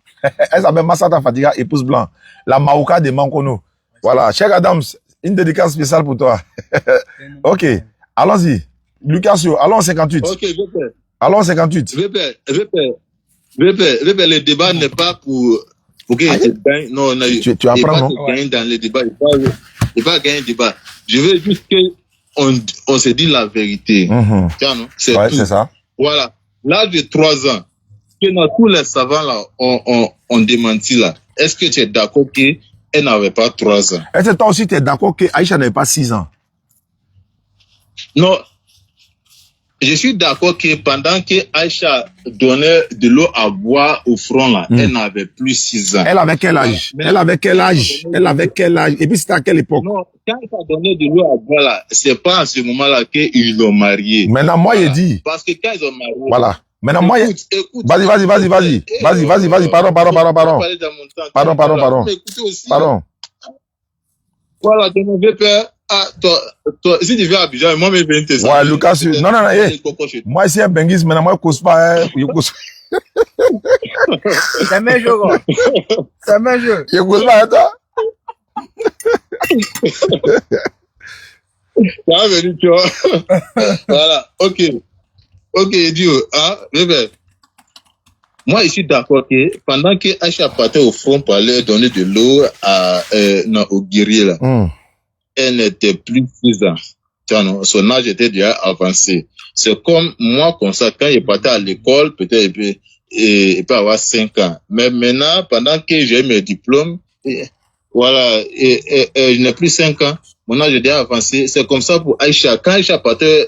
Elle s'appelle Massata Fadiga, épouse blanc. La Maouka de Mankono. Voilà. Cheikh Adams, une dédicace spéciale pour toi. Ok. Allons-y. Lucasio, allons 58. Ok, Allons 58. le débat n'est pas pour que Aïe. je gagne. Non, Tu apprends, non? pour gagner dans le débat. Il va gagner le débat. Je veux juste qu'on se dit la vérité. Mhm. Tiens, non? C'est Ouais, tout. c'est ça. Voilà. L'âge de 3 ans, que dans tous les savants là, on démentit là. Est-ce que tu es d'accord qu'elle n'avait pas 3 ans? Est-ce que toi aussi, tu es d'accord que Aïcha n'avait pas 6 ans? Non. Je suis d'accord que pendant que Aïcha donnait de l'eau à boire au front là, elle n'avait plus 6 ans. Elle avait quel âge? Mais- Elle avait quel âge? Elle avait quel âge? Et puis, c'était à quelle époque? Non, quand il a donné de l'eau à boire là, c'est pas à ce moment-là qu'ils l'ont marié. Maintenant, moi, Voilà. je dis, Parce que quand ils ont marié. voilà. Maintenant, moi, Écoute. vas-y. Pardon. Pardon. Écoutez aussi. Pardon. Voilà, ton mauvais père. Ah, toi, si tu viens à Abidjan, moi, je vais te Ouais, Lucas, non, moi, c'est un benguis, maintenant, moi, je cause pas, hein. Je cause C'est même jeu, quoi. C'est même jeu. pas, hein, toi. Ça va venir, tu vois. Voilà, ok, Dieu, hein, bébé. Moi, je suis d'accord que pendant que Aïcha partait au front pour aller donner de l'eau au guerrier, là, elle n'était plus 6 ans. Tu vois, non, son âge était déjà avancé. C'est comme moi, comme ça, quand il partait à l'école, peut-être il peut avoir 5 ans. Mais maintenant, pendant que j'ai mes diplômes, voilà, je n'ai plus 5 ans. Mon âge est déjà avancé. C'est comme ça pour Aïcha. Quand Aïcha partait,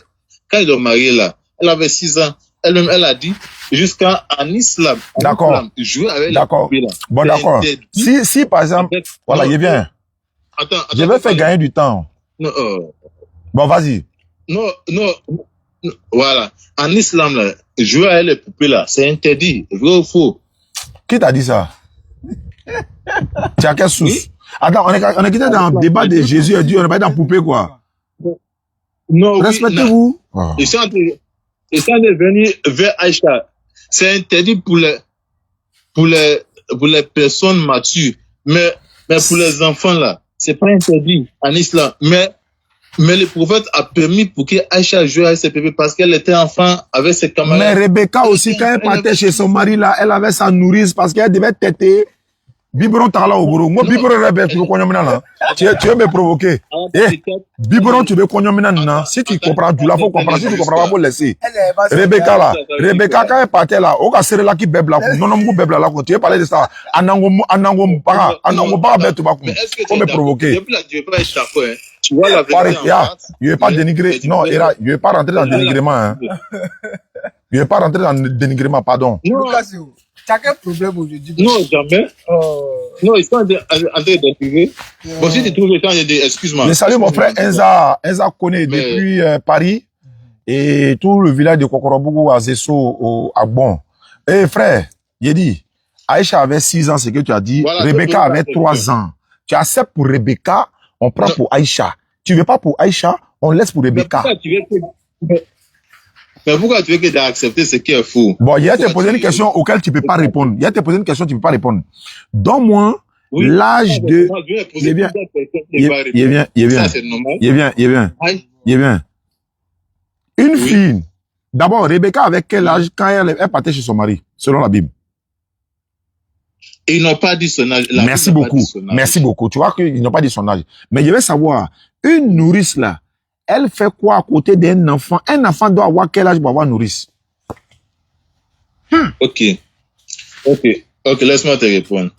quand ils ont marié là, elle avait 6 ans. Elle-même, elle a dit, jusqu'à en islam. D'accord. Jouer avec D'accord. les là. Bon, d'accord. Si, par exemple, voilà, je viens. Attends, Je vais faire gagner du temps. Non, Bon, vas-y. non, voilà. En islam, là, jouer avec les poupées, là, c'est interdit. Vrai ou faux? Qui t'a dit ça? Tu as quelle source? Oui. Attends, on est quitté dans le débat de Jésus et Dieu, on n'est pas dans poupée, quoi. Non, oui, Respectez-vous. non. Ils sont en train de venir vers Aïcha. C'est interdit pour les personnes matures. Mais pour les enfants, là, c'est pas interdit en islam. Mais le prophète a permis pour que Aïcha joue avec ses bébés parce qu'elle était enfant avec ses Mais camarades. Rebecca aussi, quand elle partait chez son mari, là, elle avait sa nourrice parce qu'elle devait téter. Biberon t'as là au bourreau. Moi, biberon rebelle, tu veux qu'on y là. Tu veux me provoquer. Eh, biberon, tu veux qu'on y là. Si tu comprends, tu la faut comprendre. Si tu comprends pas, faut laisser. Rebecca là. Rebecca, quand elle partait là, au cas serré là qui bèble là, non, non, bèble là, tu veux parler de ça. Anango pas, bête, tu vas faut me provoquer. Je vais pas être d'accord, hein. Tu vois la vérité en face. Je vais pas dénigrer. Non, je vais pas rentrer dans le dénigrement, hein. Je vais pas rentrer dans le dénigrement, pardon. Lucas, tu as quel problème aujourd'hui? Non, jamais. Non, ils sont en train d'intégrer. Bon, si tu trouves le temps, excuse-moi. Je salue mon frère Enza Kone depuis Paris et tout le village de Kokorobougou à Zesso, à Bon. Eh frère, j'ai dit, Aïcha avait 6 ans, c'est que tu as dit. Voilà, Rebecca avait 3 ans. Tu acceptes pour Rebecca, on prend pour Aïcha. Tu veux pas pour Aïcha, on laisse pour Rebecca. Mais pourquoi tu veux que tu as accepté ce qui est faux? Bon, il y a te posé une question auquel tu peux pas répondre. Il y a te posé une question, tu peux pas répondre. Donne-moi l'âge de... Il vient. Ça, c'est normal. Il vient. Une fille. D'abord, Rebecca, avec quel âge quand elle partait chez son mari, selon la Bible? Ils n'ont pas dit son âge. Merci beaucoup. Merci beaucoup. Tu vois qu'ils n'ont pas dit son âge. Mais je veux savoir, une nourrice là, elle fait quoi à côté d'un enfant? Un enfant doit avoir quel âge pour avoir nourrice? Ok, laisse-moi te répondre.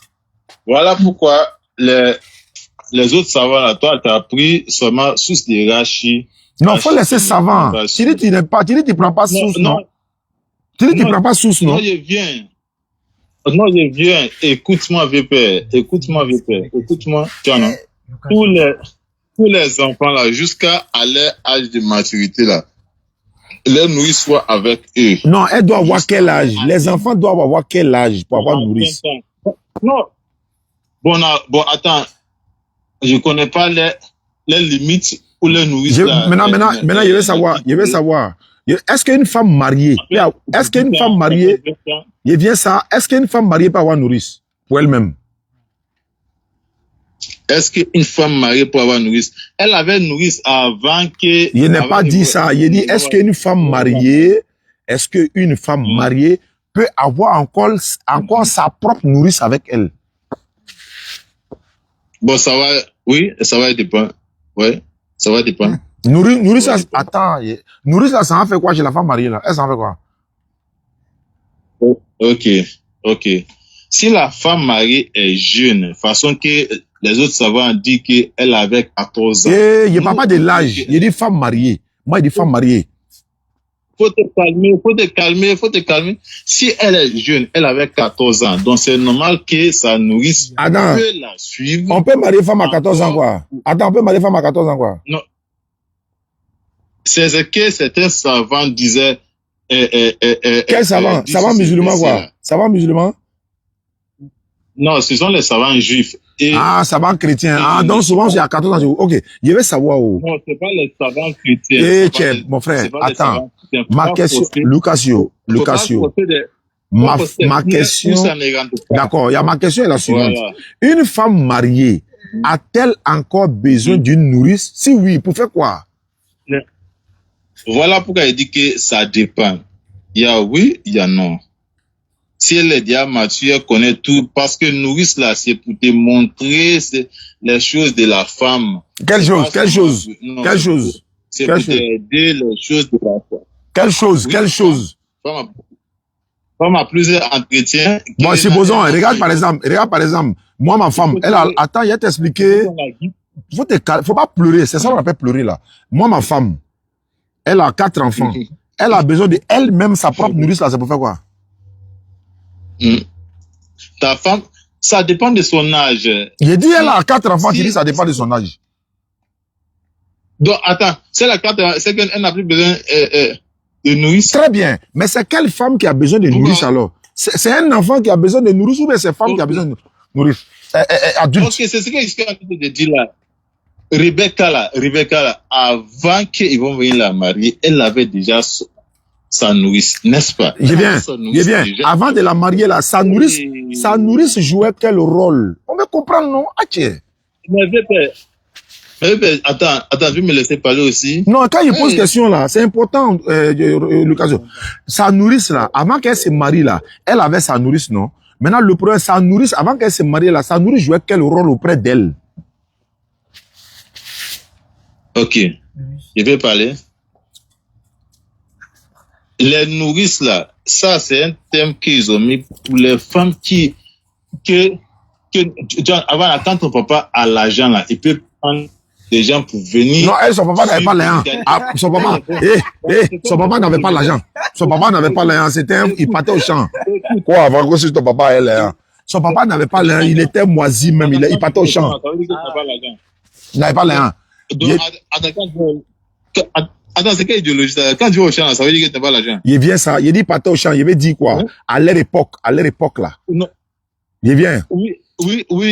Voilà pourquoi les autres savants là, toi, tu as pris seulement sous des rachis. Non, faut laisser savant. Tu dis tu n'es pas, tu dis tu prends pas sous, non? Tu dis tu prends pas sous, non? Non, je viens. Écoute-moi, VP. Écoute-moi. Tu vois, non? Tous les enfants là, jusqu'à leur âge de maturité là, leur nourrice soit avec eux. Non, elle doit avoir quel âge? Les enfants doivent avoir quel âge pour avoir nourrice? Non. Bon, attends. Je connais pas les limites ou les nourrices là. Maintenant, je veux savoir. Est-ce qu'une femme mariée, est-ce qu'une femme mariée peut avoir nourrice pour elle-même? Est-ce qu'une femme mariée peut avoir nourrice? Elle avait nourrice avant que... Je n'ai pas dit ça. Je dis, est-ce qu'une femme mariée peut avoir encore sa propre nourrice avec elle? Bon, ça va dépendre. Ouais, ça va dépendre. Nourrice, attends. Nourrice, là, ça en fait quoi chez la femme mariée, là? Elle s'en fait quoi? Ok. Si la femme mariée est jeune, façon que les autres savants disent qu'elle avait 14 ans. Il n'y a pas de l'âge. Il dit femme mariée. Moi, il dit femme mariée. Faut te calmer. Si elle est jeune, elle avait 14 ans. Donc, c'est normal que sa nourrice peut la suivre. On peut marier femme à 14 ans, quoi. Attends, on peut marier femme à 14 ans, quoi. Non. C'est ce que certains savants disaient. Quel savant? Savant musulman, quoi. Savant musulman? Non, ce sont les savants juifs. Savant chrétien. Donc souvent, c'est à 14 ans. Ok, je vais savoir où. Non, c'est pas les savants chrétiens. Mon frère, attends. Ma question, Lucasio. Ma question. D'accord, il y a ma question est la suivante. Voilà. Une femme mariée a-t-elle encore besoin d'une nourrice? Si oui, pour faire quoi? Voilà pourquoi il dit que ça dépend. Il y a oui, il y a non. Si elle est déjà mature, elle connaît tout, parce que nourrice là, c'est pour te montrer les choses de la femme. Quelle chose? C'est pour t'aider les choses de la femme. Quelle chose? Femme a plusieurs entretiens. Bon, supposons, regarde par exemple, moi, ma femme, attends, il a t'expliqué. Faut pas pleurer, c'est ça qu'on appelle pleurer là. Moi, ma femme, elle a 4 enfants. Elle a besoin de elle-même sa propre nourrice là, c'est pour faire quoi? Ta femme, ça dépend de son âge. J'ai dit elle a 4 enfants, tu dis ça dépend de son âge. Donc, attends, c'est qu'elle n'a plus besoin de nourrice. Très bien, mais c'est quelle femme qui a besoin de nourrice alors? C'est un enfant qui a besoin de nourrice ou bien c'est femme qui a besoin de nourrice? Adulte. Ok, c'est ce que je suis en train de dire là. Rebecca là, avant qu'ils vont venir la marier, elle avait déjà sa nourrice, n'est-ce pas? Je viens. Avant de la marier là, sa nourrice jouait quel rôle? On veut comprendre, non? Mais attends, tu veux me laisser parler aussi? Non, quand il pose question là, c'est important, Lucas. Sa nourrice là, avant qu'elle se marie là, elle avait sa nourrice, non? Maintenant, le problème, sa nourrice, avant qu'elle se marie là, sa nourrice jouait quel rôle auprès d'elle? Ok, je vais parler. Les nourrices là, ça c'est un thème qu'ils ont mis pour les femmes avant, quand ton papa a l'argent là, il peut prendre des gens pour venir. Non, elle, son papa n'avait pas l'argent. Ah, son papa n'avait pas l'argent. Son papa n'avait pas l'argent. Il partait au champ. Quoi, avant que c'est ton papa ait l'argent. Son papa n'avait pas l'argent. Il était moisi même. Il partait au champ. Il n'avait pas l'argent. Attends, c'est quelle idéologie ça? Quand tu vas au champ, ça veut dire que tu n'as pas l'argent. Il vient ça. Il dit partait au champ. Il veut dire quoi? À leur époque là. Non. Il vient. Oui,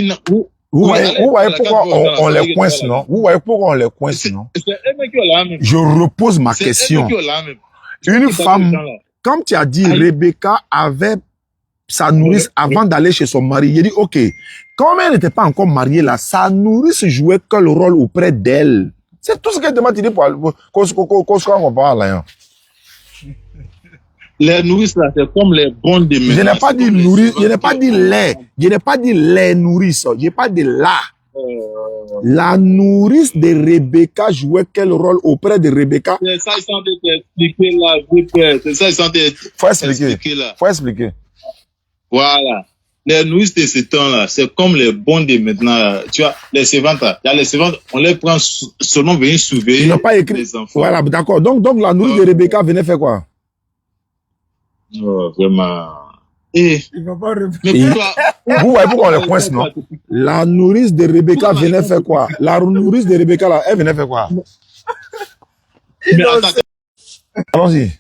non. Vous voyez pourquoi on les coince, non? Vous voyez pourquoi on les coince, non? Je repose ma question. Une femme, comme tu as dit, Rebecca avait sa nourrice avant d'aller chez son mari. Il dit, ok, comme elle n'était pas encore mariée là, sa nourrice jouait quel rôle auprès d'elle? C'est tout ce qu'elle demande pour qu'on se parle là. Les nourrices là, c'est comme les bonnes de Je n'ai pas dit nourrice, je n'ai pas dit lait, je n'ai pas dit les nourrices, je n'ai pas dit là. La nourrice de Rebecca jouait quel rôle auprès de Rebecca? C'est ça, ils sont expliquer là, c'est ça, ils sont expliquer là. Faut expliquer. Voilà. Les nourrices de ce temps-là, c'est comme les bons de maintenant. Là. Tu vois, les servantes, là. Les servantes, on les prend seulement venir surveiller. Ils n'ont pas écrit. Les enfants. Voilà, d'accord. Donc la nourrice de Rebecca venait faire quoi? Oh, vraiment. Et, Il va pas répondre. mais pourquoi, vous voyez pourquoi on les coince, non? La nourrice de Rebecca venait faire quoi? La nourrice de Rebecca, là, elle venait faire quoi? Mais attends. Allons-y.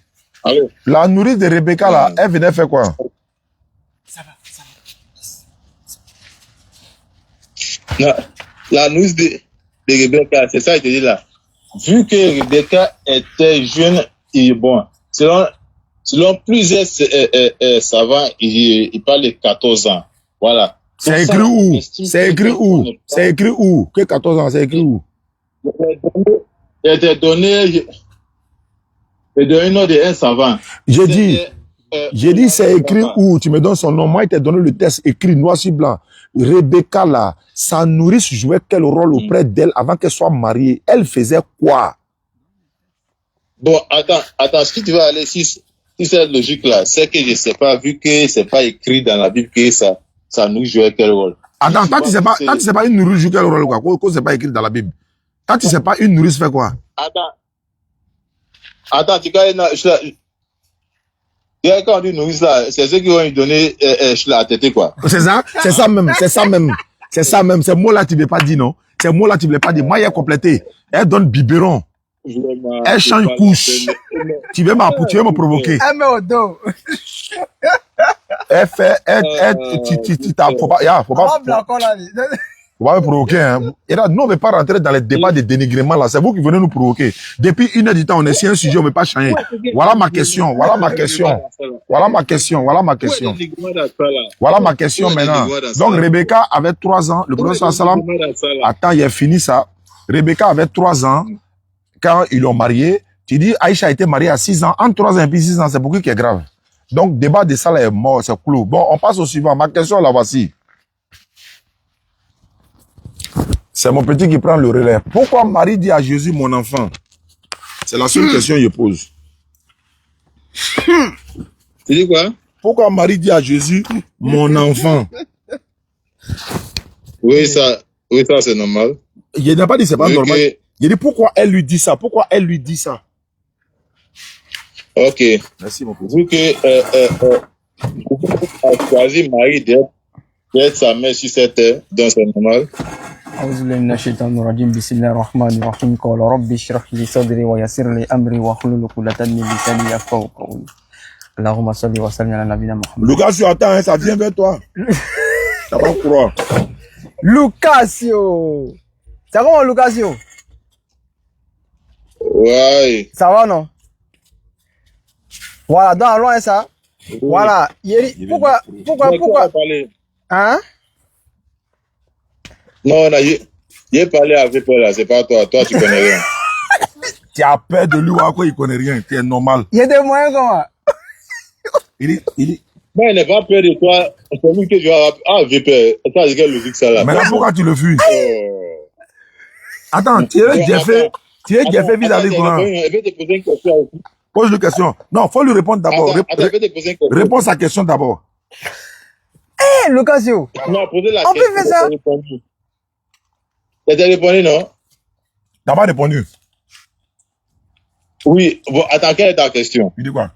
Allô? La nourrice de Rebecca, là, elle venait faire quoi? Ça va. La nourrice de Rebecca, c'est ça que je te dis là. Vu que Rebecca était jeune et bon, selon plusieurs savants, il parle de 14 ans. Voilà. C'est écrit où? C'est écrit où? C'est écrit où? Que 14 ans, c'est écrit où? Il était donné le nom d'un savant. J'ai dit c'est écrit où? Tu me donnes son nom. Moi, il t'a donné le texte écrit noir sur blanc. Rebecca, là, sa nourrice jouait quel rôle auprès d'elle avant qu'elle soit mariée? Elle faisait quoi? Bon, attends, si tu vas aller, si cette logique-là, c'est que je ne sais pas, vu que c'est pas écrit dans la Bible que ça nous jouait quel rôle. Attends, quand tu sais pas une nourrice joue quel rôle, quoi? Quand c'est pas écrit dans la Bible. Quand tu sais pas une nourrice fait quoi? Attends, tu connais, quand on dit nourrice là, c'est ceux qui vont lui donner, la tête, quoi. C'est ça même. Ces mots-là, tu ne veux pas dire, non? Ces mots-là, tu ne veux pas dire. Moi, il a complété. Elle donne biberon. Elle change couche. Tu veux me provoquer. Elle met au dos. Elle fait, faut pas me provoquer, hein. Et là, nous, on ne veut pas rentrer dans les débats de dénigrement, là. C'est vous qui venez nous provoquer. Depuis 1 heure du temps, on est sur un sujet, on ne veut pas changer. Voilà ma question maintenant. Donc, Rebecca avait 3 ans. Le prophète sallam, attends, il a fini ça. Rebecca avait 3 ans. Quand ils l'ont marié, tu dis Aïcha a été mariée à 6 ans. Entre 3 ans et puis 6 ans, c'est beaucoup qui est grave. Donc, débat de ça là est mort, c'est clou. Bon, on passe au suivant. Ma question, la voici. C'est mon petit qui prend le relais. Pourquoi Marie dit à Jésus, mon enfant? C'est la seule question que je pose. Tu dis quoi? Pourquoi Marie dit à Jésus, mon enfant? Oui, ça c'est normal. Je n'ai pas dit c'est pas normal. Je dis pourquoi elle lui dit ça? Ok. Merci mon petit. Vu que a choisi Marie d'être sa mère sur cette terre, donc c'est normal. أعوذ بالله من الشيطان الرجيم بسم الله الرحمن الرحيم قال ربي اشرح لي صدري ويسر لي أمري واحلل عقدة من لساني يفقهوا قولي اللهم صل وسلم على نبينا محمد. Lucasio, attends, ça vient vers toi. Ça va croire. Lucasio. Ça va, Lucasio? Ouais. Ça va, non? Voilà, dans loin ça. Oui. Voilà. Pourquoi? Hein? Non, j'ai parlé avec toi là, c'est pas toi. Toi, tu connais rien. Tu as peur de lui ou à quoi il connaît rien. Tu es normal. Il y a des moyens comment? Il dit, Moi, il n'est pas peur de toi. C'est lui que tu vas rappeler. Ah, j'ai peur. Attends, c'est quelle logique ça là? Mais là, pourquoi tu le fuis? Oh. Attends, tu es Attends, Jeffé attends, vis-à-vis de quoi? je vais te poser une question aussi. Pose une question. Non, faut lui répondre d'abord. Attends, je vais te poser une question. Réponds sa question d'abord. Eh, Lucasio, Non, poser la on question. peut faire ça? T'as répondu, non? T'as pas répondu. Oui. Bon, attends, quelle est ta question? Il dit quoi?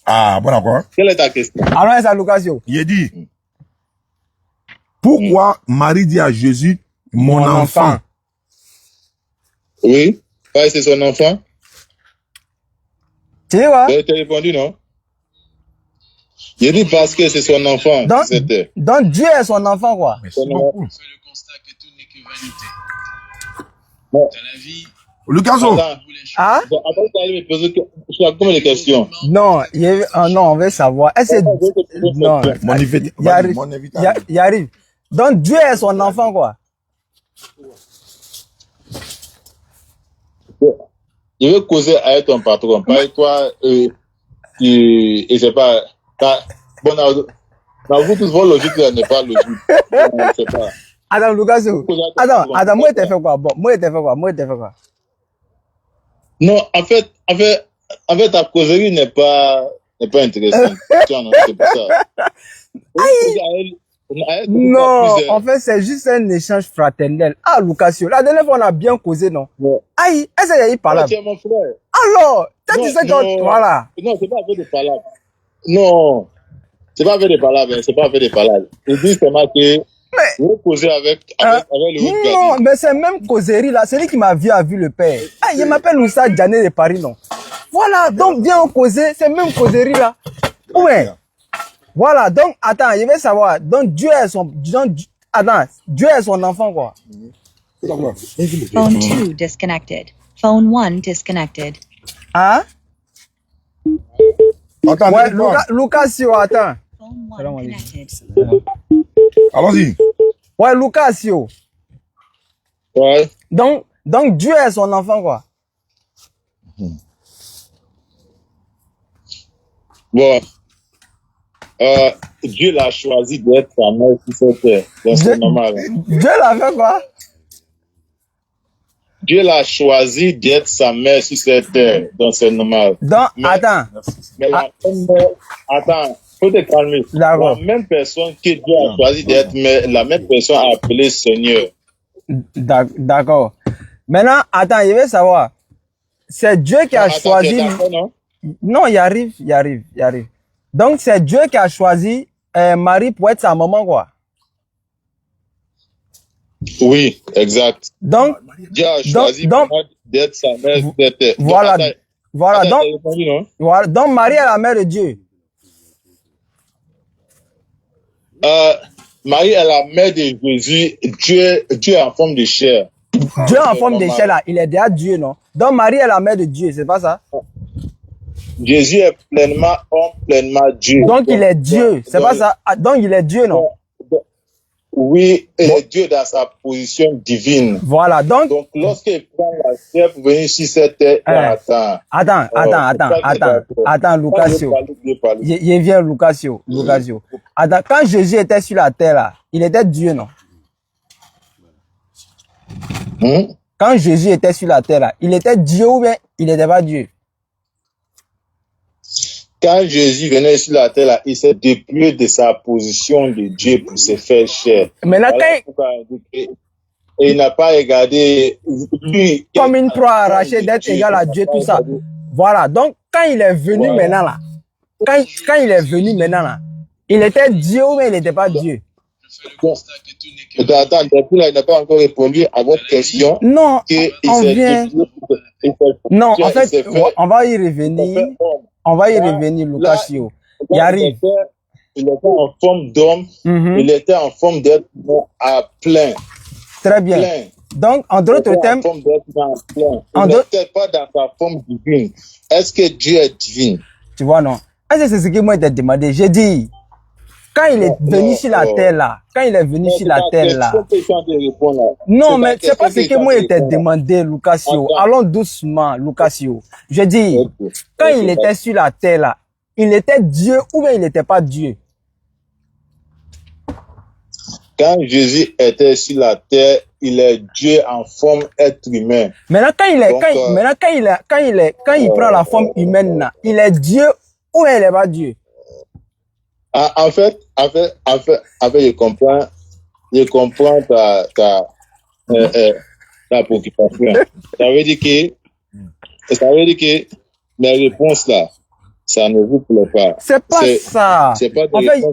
Ah, bon d'accord. Quelle est ta question? Alors, ça, Lucasio. Il a dit, pourquoi Marie dit à Jésus, mon enfant? Oui. Parce que c'est son enfant. Tu sais quoi? Tu as répondu, non? Il dit parce que c'est son enfant. Donc Dieu est son enfant, quoi. Merci beaucoup. On fait le constat que tout n'est que vanité. Bon. Dans la vie, Lucaso, Attends. Ah? Bon, après, tu allais me poser combien de questions? Non, non, on veut savoir. Est-ce que... Non, mon invité, il arrive. mon invité. Il arrive. Donc Dieu est son enfant, quoi. Je veux causer avec ton patron. Pas avec toi, et c'est pas. Bon, dans vous, tous vos logiques là n'est pas logique. Je sais pas. Attends, Lucasio. Attends, moi, t'ai fait quoi? Bon, moi, t'ai fait quoi? Non, en fait, ta causerie n'est pas intéressante. Tu vois, non, c'est pour ça. Non, en fait, c'est juste un échange fraternel. Ah, Lucasio, la dernière fois, on a bien causé, non? Ouais. Aïe, est-ce qu'il y a eu par là? Tu es mon frère. Alors, tu sais que, voilà. Non, c'est pas avec des palabres. Non, c'est pas avec des palabres. C'est pas avec des palabres. Je dis seulement que vous causez avec le haut de non, mais c'est même causerie là. C'est lui qui m'a vu le père. Ah, il m'appelle Moussa Djané de Paris, non? Voilà, donc viens causer, c'est même causerie là. Ouais. Voilà, donc attends, je vais savoir. Donc Dieu est son, Dieu est son enfant, quoi. Phone 2 disconnected. Phone 1 disconnected. Hein? Attends, Ouais, Lucasio, attends. Phone 1 Salam alaikum. connected. allons-y. Ouais, Lucasio. Ouais. Donc Dieu est son enfant, quoi. Bon. Dieu l'a choisi d'être sa mère sur cette terre. Donc c'est normal. Dieu l'a fait quoi? Dieu l'a choisi d'être sa mère sur cette terre. Donc c'est normal. Donc, Mais- attends. Mais la même mère, attends, faut te calmer. D'accord. La même personne que Dieu a choisi d'être mère, la même personne a appelé Seigneur. D'accord. Maintenant, attends, je vais savoir. C'est Dieu qui a Attends, choisi. tu es d'accord, non? Non, il arrive. Donc, c'est Dieu qui a choisi Marie pour être sa maman, quoi. Oui, exact. Donc, Dieu a choisi donc- d'être sa mère sur cette terre. voilà. Donc, attends, Voilà. attends, Donc, t'as répondu, non? voilà. Donc, Marie est la mère de Dieu. Marie est la mère de Jésus. Dieu est en forme de chair. Dieu en forme de chair, là, il est déjà Dieu, non? Donc, Marie est la mère de Dieu, c'est pas ça? Jésus est pleinement homme, pleinement Dieu. Donc, il est Dieu, c'est pas ça? Ah, donc, il est Dieu, non? Oui, il est Dieu dans sa position divine. Voilà. Donc, Lorsqu'il prend la chair pour venir sur cette terre, attends, Lucasio. Je viens, Lucasio. Attends, quand Jésus était sur la terre, là, il était Dieu, non? Quand Jésus était sur la terre, là, il était Dieu ou bien il n'était pas Dieu? Quand Jésus venait sur la terre, là, il s'est dépouillé de sa position de Dieu pour se faire chair. Maintenant, Et il n'a pas regardé lui, comme une proie arrachée d'être égal à Dieu, tout ça. Voilà. Donc, quand il est venu maintenant, là, quand il est venu maintenant, là, il était Dieu ou bien il n'était pas Dieu? on fait le constat que tout n'est que Attends, depuis là, il n'a pas encore répondu à votre question. Non, Il on s'est vient. dépouillé- Non, il en fait, s'est fait- on va y il s'est revenir. fait homme. On va y Là, revenir, là, Lucasio. Il arrive. Il était en forme d'homme. Mhm. Il était en forme d'être humain à plein. Très bien. Plein. Donc, en Il d'autres était en termes, forme d'être humain à plein. En Il d'autres- n'était pas dans sa forme divine. Est-ce que Dieu est divin? tu vois, non. Est-ce que c'est ce que moi t'ai demandé? J'ai dit, quand il est venu sur la terre, là, quand il est venu sur la terre, là. Non, mais c'est pas ce que moi t'ai demandé, Lucasio. Attends. Allons doucement, Lucasio. Je dis, quand il était sur la terre, là, il était Dieu ou bien il n'était pas Dieu? Quand Jésus était sur la terre, il est Dieu en forme être humain. Maintenant, Donc, quand il prend la forme humaine, là, il est Dieu ou bien il n'est pas Dieu? En fait, je comprends ta préoccupation. Ça veut dire que mes réponses là, ça ne vous plaît pas. C'est pas ça. C'est pas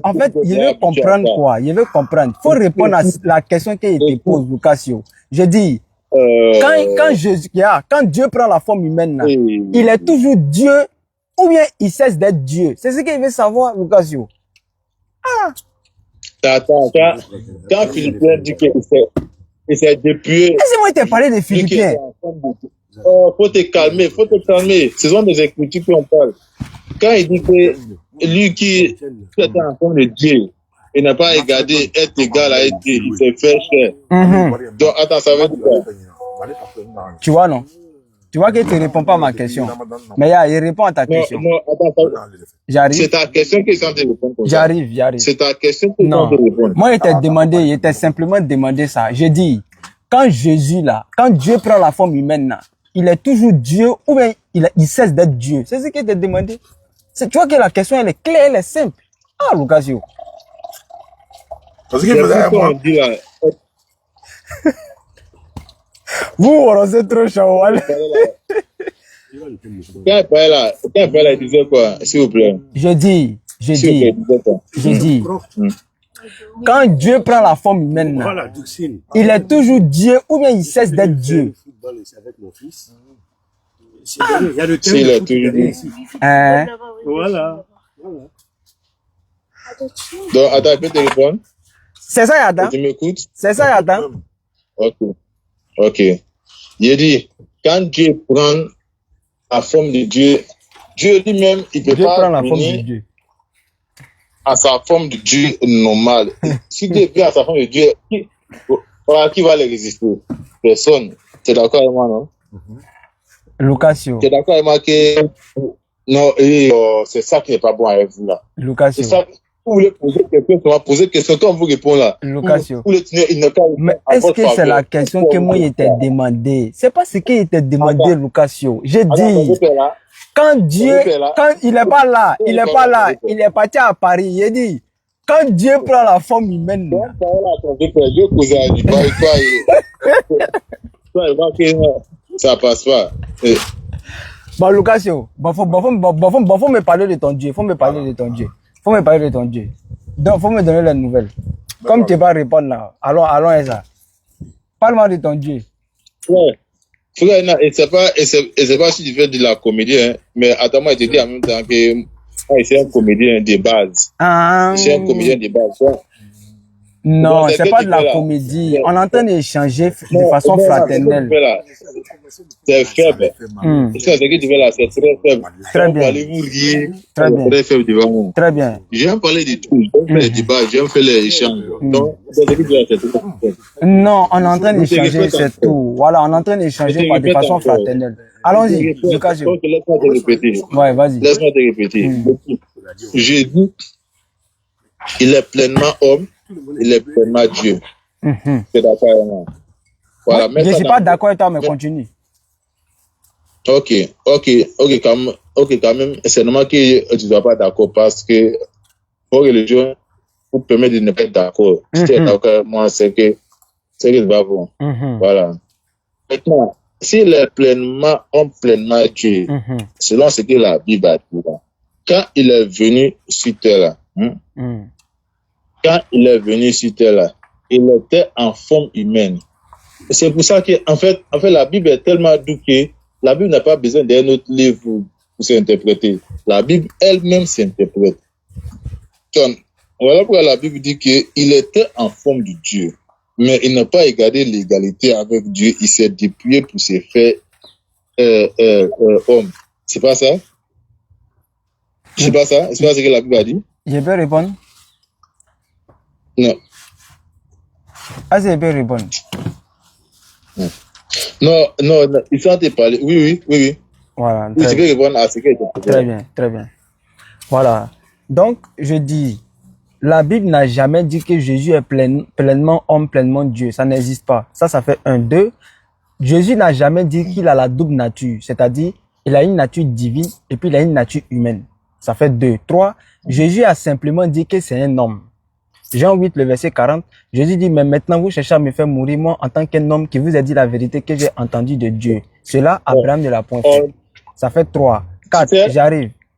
En fait, il veut comprendre quoi? Il veut comprendre. Il faut répondre à la question qu'il te pose, Lucasio. Je dis, quand Dieu prend la forme humaine, là, il est toujours Dieu ou bien il cesse d'être Dieu. C'est ce qu'il veut savoir, Lucasio. Attends, quand Philippiens dit qu'il s'est dépouillé. Est-ce que moi, t'ai parlé de Philippiens? Faut te calmer. Ce sont des écritures qu'on parle. Quand il dit que lui qui est en forme de Dieu, il n'a pas regardé être égal à être Dieu, il s'est fait cher. Donc, attends, ça veut dire quoi? Tu vois, non? Tu vois qu'il ne te répond pas à ma question. Mais il répond à ta question. Non, attends, J'arrive. c'est ta question qui est en train de répondre. J'arrive. C'est ta question qui est en Non. train de répondre. Moi, il t'a simplement demandé ça. J'ai dit, quand Dieu prend la forme humaine, là, il est toujours Dieu ou bien il cesse d'être Dieu. C'est ce qu'il t'a demandé. Tu vois que la question, elle est claire, elle est simple. Ah, Lucasio. Parce qu'il faisait à moi. Vous, c'est trop chaud. Quand il parlait là, il disait quoi, s'il vous plaît? Je dis, quand Dieu prend la forme humaine, là, il est toujours Dieu ou bien il cesse d'être Dieu. S'il est toujours Dieu. Hein? Voilà. Donc, attends, je peux te répondre? C'est ça, Yada? Tu m'écoutes? C'est ça, Yada? Ok. Il dit, quand Dieu prend la forme de Dieu, Dieu lui-même, il ne peut Dieu prend pas la forme de venir Dieu. à sa forme de Dieu normale. Si Dieu vient à sa forme de Dieu, qui va le résister? Personne. Tu es d'accord avec moi, non? Lucasio. Tu es d'accord avec moi que non, c'est ça qui n'est pas bon avec vous là. C'est Lucasio. ça. Vous voulez poser question, quand vous répondez là. Lucasio. Vous voulez tenir une carte. Mais est-ce que c'est la question que moi il t'a demandé? C'est pas ce qu'il t'a demandé, Lucasio. J'ai dit, quand Dieu, quand il n'est pas là, il est parti à Paris. Il dit, quand Dieu prend la forme humaine. Ça passe pas. Bon, Lucasio, faut me parler de ton Dieu. Faut me parler de ton Dieu. Donc, faut me donner les nouvelles. Comme tu vas répondre là, allons à ça. Parle-moi de ton Dieu. Ouais. Frère, et c'est pas si tu fais de la comédie, hein, mais attends-moi, je te dis en même temps que c'est un comédien de base. C'est un comédien de base. Ouais. Non, Bon, c'est pas de la comédie. On est en train d'échanger de façon fraternelle. C'est faible. Ce que tu fais là, c'est très faible. Très bien. Allez-vous rire. Très bien. Très faible devant moi. Très bien. J'aime parler de tout. J'aime faire les débats. J'aime faire les échanges. Donc, c'est ce que tu fais, c'est tout. Non, on est en train d'échanger, c'est tout. Voilà, on est en train d'échanger de façon fraternelle. Allons-y, Lucasio. Laisse-moi te répéter. Ouais, vas-y. Laisse-moi te répéter. J'ai dit, il est pleinement homme, il est pleinement Dieu. C'est d'accord avec moi. Voilà, Je ne suis pas d'accord avec toi, mais continue. Ok, quand même, c'est normal que tu ne sois pas d'accord parce que vos religions vous permettent de ne pas être d'accord. Si tu es d'accord avec moi, c'est que c'est pas bon. Voilà. Maintenant, s'il est pleinement homme, pleinement Dieu, selon ce que la Bible a dit, quand il est venu sur terre, quand il est venu sur terre, il était en forme humaine. C'est pour ça que, en fait, la Bible est tellement douce que la Bible n'a pas besoin d'un autre livre pour s'interpréter. La Bible elle-même s'interprète. Voilà pourquoi la Bible dit qu'il était en forme de Dieu, mais il n'a pas gardé l'égalité avec Dieu. Il s'est dépouillé pour se faire homme. C'est pas ça? C'est pas ça? C'est pas ce que la Bible a dit? Je peux répondre? Non. Ah, je peux répondre. Non, il faut te parler. Oui. Voilà. Oui, tu peux répondre à ce que tu Très bien. Voilà. Donc, je dis, la Bible n'a jamais dit que Jésus est pleinement homme, pleinement Dieu. Ça n'existe pas. Ça fait 1. 2. Jésus n'a jamais dit qu'il a la double nature. C'est-à-dire, il a une nature divine et puis il a une nature humaine. Ça fait 2. 3. Jésus a simplement dit que c'est un homme. Jean 8, le verset 40. Jésus dit, mais maintenant vous cherchez à me faire mourir, moi, en tant qu'un homme qui vous a dit la vérité que j'ai entendue de Dieu. Cela, Abraham ne l'a point fait. Ça fait 3. 4.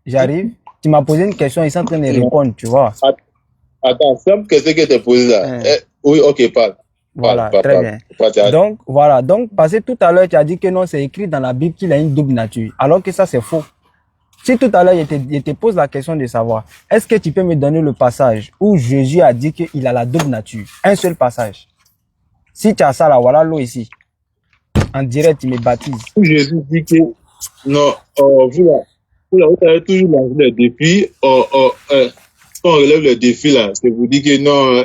J'arrive. Tu m'as posé une question, ils sont en train de répondre, tu vois. Attends, simple question que tu as posée là. Oui, ok, parle. Voilà, très bien. Donc, voilà. Donc, parce que tout à l'heure, tu as dit que non, c'est écrit dans la Bible qu'il a une double nature. Alors que ça, c'est faux. Si tout à l'heure, il te pose la question de savoir, est-ce que tu peux me donner le passage où Jésus a dit qu'il a la double nature? Un seul passage. Si tu as ça là, voilà l'eau ici. En direct, tu me baptises. Où Jésus dit que, non, vous avez toujours lancé le défi, quand on relève le défi là, c'est vous dire que non,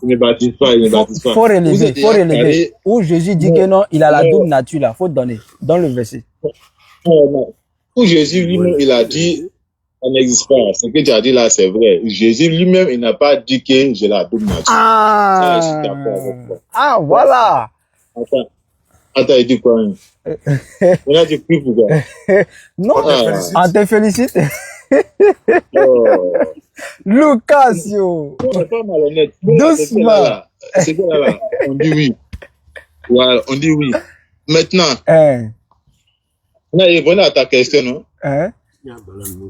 il ne baptise pas, il ne baptise pas. Faut relever. Où Jésus dit que non, il a la double nature là, faut donner. Dans le verset. Non. Où Jésus lui-même, il a dit, ça n'existe pas. Ce que tu as dit là, c'est vrai. Jésus lui-même, il n'a pas dit que j'ai la double nature. Ah, ça, je suis d'accord avec toi. Ah, voilà. Attends, il dit quoi? On a dit plus pourquoi? Non, on te félicite. Lucasio. On n'est pas malhonnête. Doucement. C'est quoi là? On dit oui. Voilà, on dit oui. Maintenant, on a répondu à ta question, non?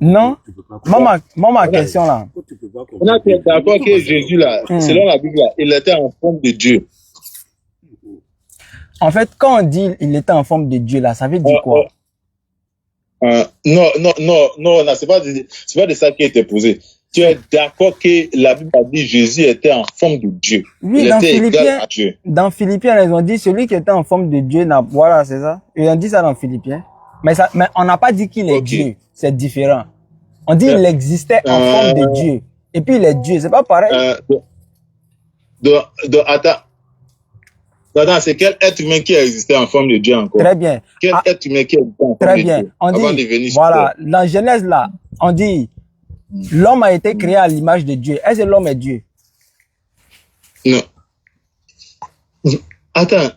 Non. Maman, question là. On a fait d'accord que Jésus là, selon la Bible là, il était en forme de Dieu. En fait, quand on dit il était en forme de Dieu là, ça veut dire quoi? Non, c'est pas de ça qui a été posé. Tu es d'accord que la Bible a dit Jésus était en forme de Dieu. Oui, il était égal à Dieu. Dans Philippiens, ils ont dit celui qui était en forme de Dieu, voilà, c'est ça. Ils ont dit ça dans Philippiens. Mais on n'a pas dit qu'il est Dieu. C'est différent. On dit il existait en forme de Dieu. Et puis il est Dieu. C'est pas pareil. Attends, c'est quel être humain qui a existé en forme de Dieu encore? Très bien. Quel être humain qui a existé en forme très de bien. Dieu? On dit, voilà, dans Genèse là, on dit, l'homme a été créé à l'image de Dieu. Est-ce que l'homme est Dieu? Non. Attends,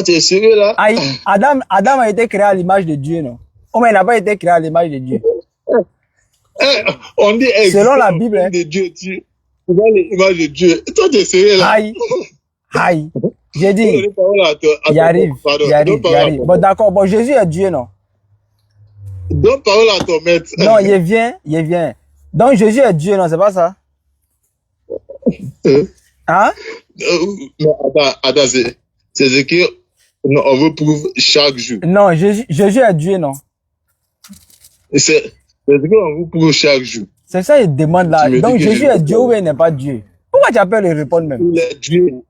tu es sérieux là? Aïe, Adam a été créé à l'image de Dieu, non? Oh, mais il n'a pas été créé à l'image de Dieu. On dit selon la Bible, de Dieu, tu vois l'image de Dieu. Toi, tu es sérieux là? Aïe. J'ai dit, il arrive. Bon, d'accord. Bon, Jésus est Dieu, non? Donne parole à ton maître. Non, il vient. Donc, Jésus est Dieu, non? C'est pas ça? Hein? Non, attends, c'est ce que on veut prouver chaque jour. Non, Jésus est Dieu, non? C'est ce qu'on vous prouve chaque jour. C'est ça, il demande là. Donc, Jésus est Dieu ou il n'est pas Dieu? Pourquoi tu appelles et répondre même? Il est Dieu.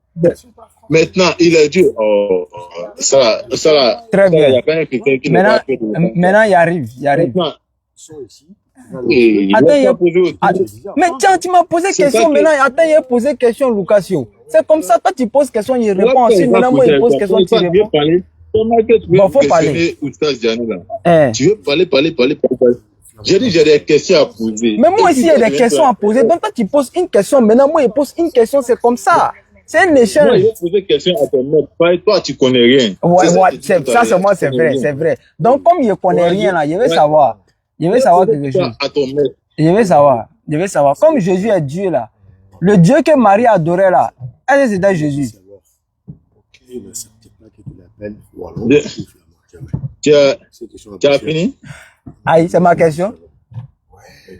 Maintenant, il est Dieu. Oh, ça là. Très bien. Il y a pas quelqu'un qui maintenant, il arrive. Maintenant, mais tiens, tu m'as posé question maintenant. Attends, il a posé question, Lucasio. C'est comme ça, toi tu poses question, il répond ensuite. Maintenant, moi, il pose question, tu réponds. Bon, faut parler. Tu veux parler. J'ai dit, j'ai des questions à poser. Mais moi aussi, il y a des questions à poser. Donc, toi, tu poses une question. Maintenant, moi, il pose une question. C'est comme ça. C'est un échange. Moi, je vais poser une question à ton maître. Toi, tu connais rien. Ouais, ça, c'est moi, c'est vrai. Donc, comme il ne connaît rien, là, il veut savoir. Il veut savoir quelque chose. Il veut savoir. Comme Jésus est Dieu, là. Le Dieu que Marie adorait, là. Est-ce que c'était Jésus? Tu as fini? Aïe, c'est ma question.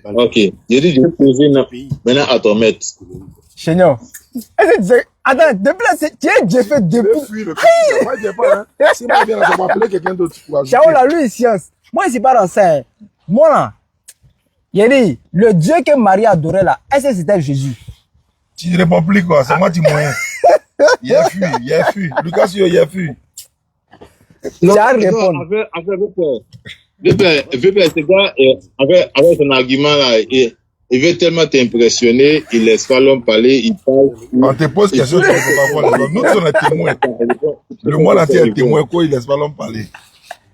Ok. J'ai dit, je vais poser maintenant à ton maître. Chénion. Attends, depuis là, tu es Dieu fait depuis. Si moi, bien, je vais appeler quelqu'un d'autre. Chao, là, lui, science. Moi, je suis pas dans ça. Moi, là, il dit, le Dieu que Marie adorait, là, est-ce que c'était Jésus? Tu réponds plus, quoi. C'est moi qui moyen. Il a fui. Lucas, il a fui. Tu as répondre. C'est quoi, avec son argument là, il veut tellement t'impressionner, il laisse pas l'homme parler, il parle. On te pose question, tu ne peux pas voir les hommes. Nous sommes les témoins. Le monde entier est témoin, quoi, il laisse pas l'homme parler.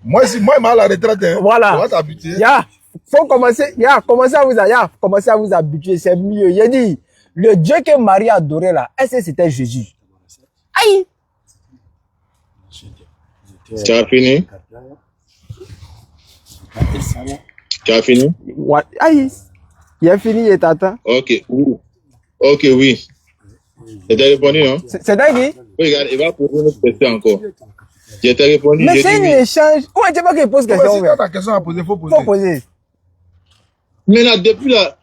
Moi, il m'a à la retraite, hein. Voilà. Tu vas t'habituer. faut commencer, commencer à vous habituer, c'est mieux. J'ai dit, le Dieu que Marie adorait là, est-ce que c'était Jésus? Aïe! Tu as fini? Tu as fini? Aïe! Il a fini, il t'attend. Ok, oui. Ok, oui. Je t'ai répondu, non? C'est dingue? Oui, regarde, il va poser une autre question encore. Je t'ai répondu, Mais j'ai c'est dit un oui. échange. Ouais, tu sais pas qu'il pose Ouais, question. si t'as ta question à poser, faut poser. Faut poser. Maintenant, depuis là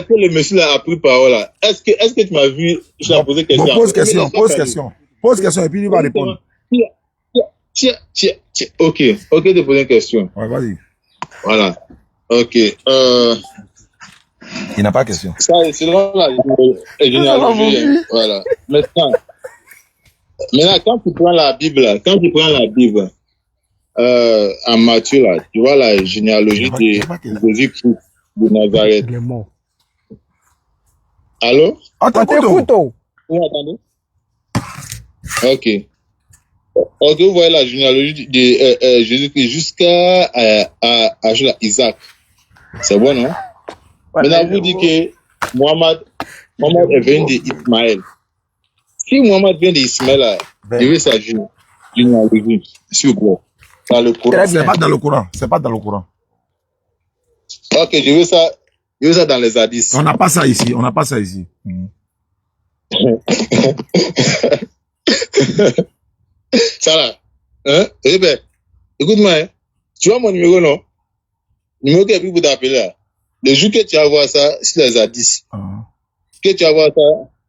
que le monsieur là a pris parole là, est-ce que tu m'as vu, je t'ai posé question. Bon, pose question, pose question. Pose question et puis il va répondre. Ok, de poser une question. Ouais, vas-y. Voilà. Ok. Il n'a pas de question. Ça, c'est selon la généalogie. Voilà. Maintenant, quand tu prends la Bible, en Matthieu, là, tu vois la généalogie de Jésus-Christ de Nazareth. Il est mort. Allô? Ah, On t'écoute. Vous m'entendez? Ok. Ok, vous voyez la généalogie de Jésus-Christ jusqu'à Isaac. C'est bon, non? Maintenant, vous dites que Mohamed est venu d'Ismaël. Si Mohamed vient d'Ismaël, je veux sa généalogie, s'il vous plaît. Dans le Coran. C'est pas dans le Coran. C'est pas dans le Coran. Ok, je veux ça dans les hadiths. On n'a pas ça ici. On n'a pas ça ici. Ça là. Hein? Eh ben, écoute-moi, hein. Tu vois mon numéro, non? Le numéro qui est pris pour t'appeler là. Le jour que tu vas voir ça sur les hadiths, que tu vas voir ça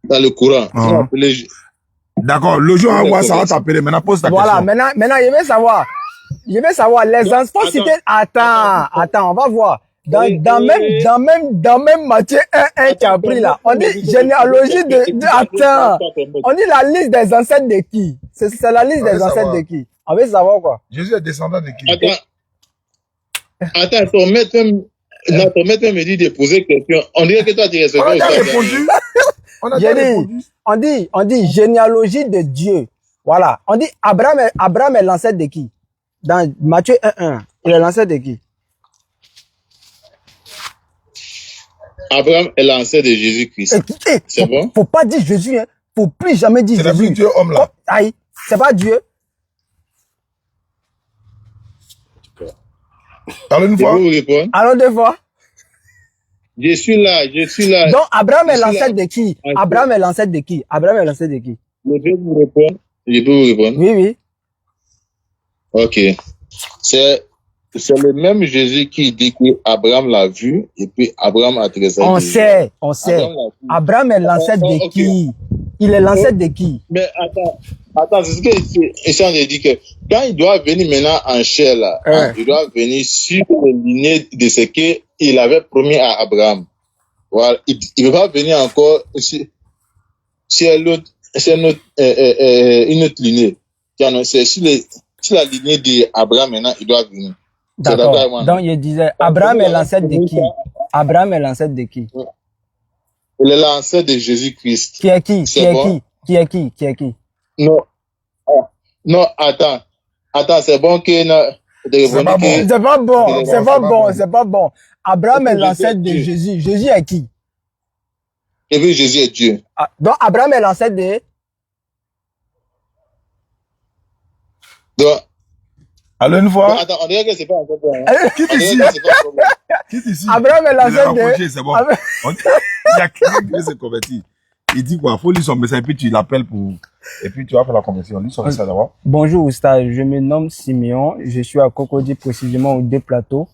dans le Coran, tu vas appeler. D'accord. Le jour où on va voir ça, on va t'appeler. Maintenant, pose ta question. Voilà, maintenant, je vais savoir. Les enfants, c'était. Attends, on va voir. Dans même Matthieu 1, tu as pris là. On dit généalogie attends. On dit la liste des ancêtres de qui? C'est la liste des ancêtres de qui? On veut savoir quoi? Jésus est descendant de qui? Attends, ton maître me dit de poser question. On dirait que toi, tu recevais On a aussi. répondu. On a répondu. On dit généalogie de Dieu. Voilà. On dit Abraham est l'ancêtre de qui? Dans Matthieu 1, il est l'ancêtre de qui? Abraham est l'ancêtre de Jésus-Christ. C'est bon? Faut pas dire Jésus, hein. Faut plus jamais dire C'est Jésus. le Dieu homme là. Aïe, c'est pas Dieu. Alors une Je fois. peux vous répondre? Alors deux fois. Je suis là. Donc Abraham est l'ancêtre de qui? Abraham est l'ancêtre de qui? Abraham est l'ancêtre de qui? Je peux vous répondre? Oui, oui. Ok. C'est le même Jésus qui dit que Abraham l'a vu et puis Abraham a traité. On sait. Abraham est l'ancêtre de qui? Il est l'ancêtre de qui? Mais attends, c'est ce que Etienne a dit que quand il doit venir maintenant en chair là, il doit venir sur les lignées de ce qu'il avait promis à Abraham. Voilà. Il ne va pas venir encore sur une autre lignée. C'est sur la lignée d'Abraham maintenant, il doit venir. D'accord. Donc, il disait, Abraham est l'ancêtre de qui? Abraham est l'ancêtre de qui? Il est l'ancêtre de Jésus-Christ. Qui est qui? Qui est qui? Non, attends, c'est bon que... C'est pas bon. Abraham est l'ancêtre de Jésus. Jésus est qui? Et puis Jésus est Dieu. Donc, Abraham est l'ancêtre de... Donc, alors une fois. Attends, on dirait que c'est pas un problème. Quitte ici. Abraham est l'ancêtre de... C'est bon. Il y a quelqu'un qui s'est converti. Il dit quoi? Faut lire son message et puis tu l'appelles pour... Et puis tu vas faire la conversion. Lis son message d'abord. Bonjour Oustaz, je me nomme Siméon. Je suis à Cocody, précisément au Déplateau.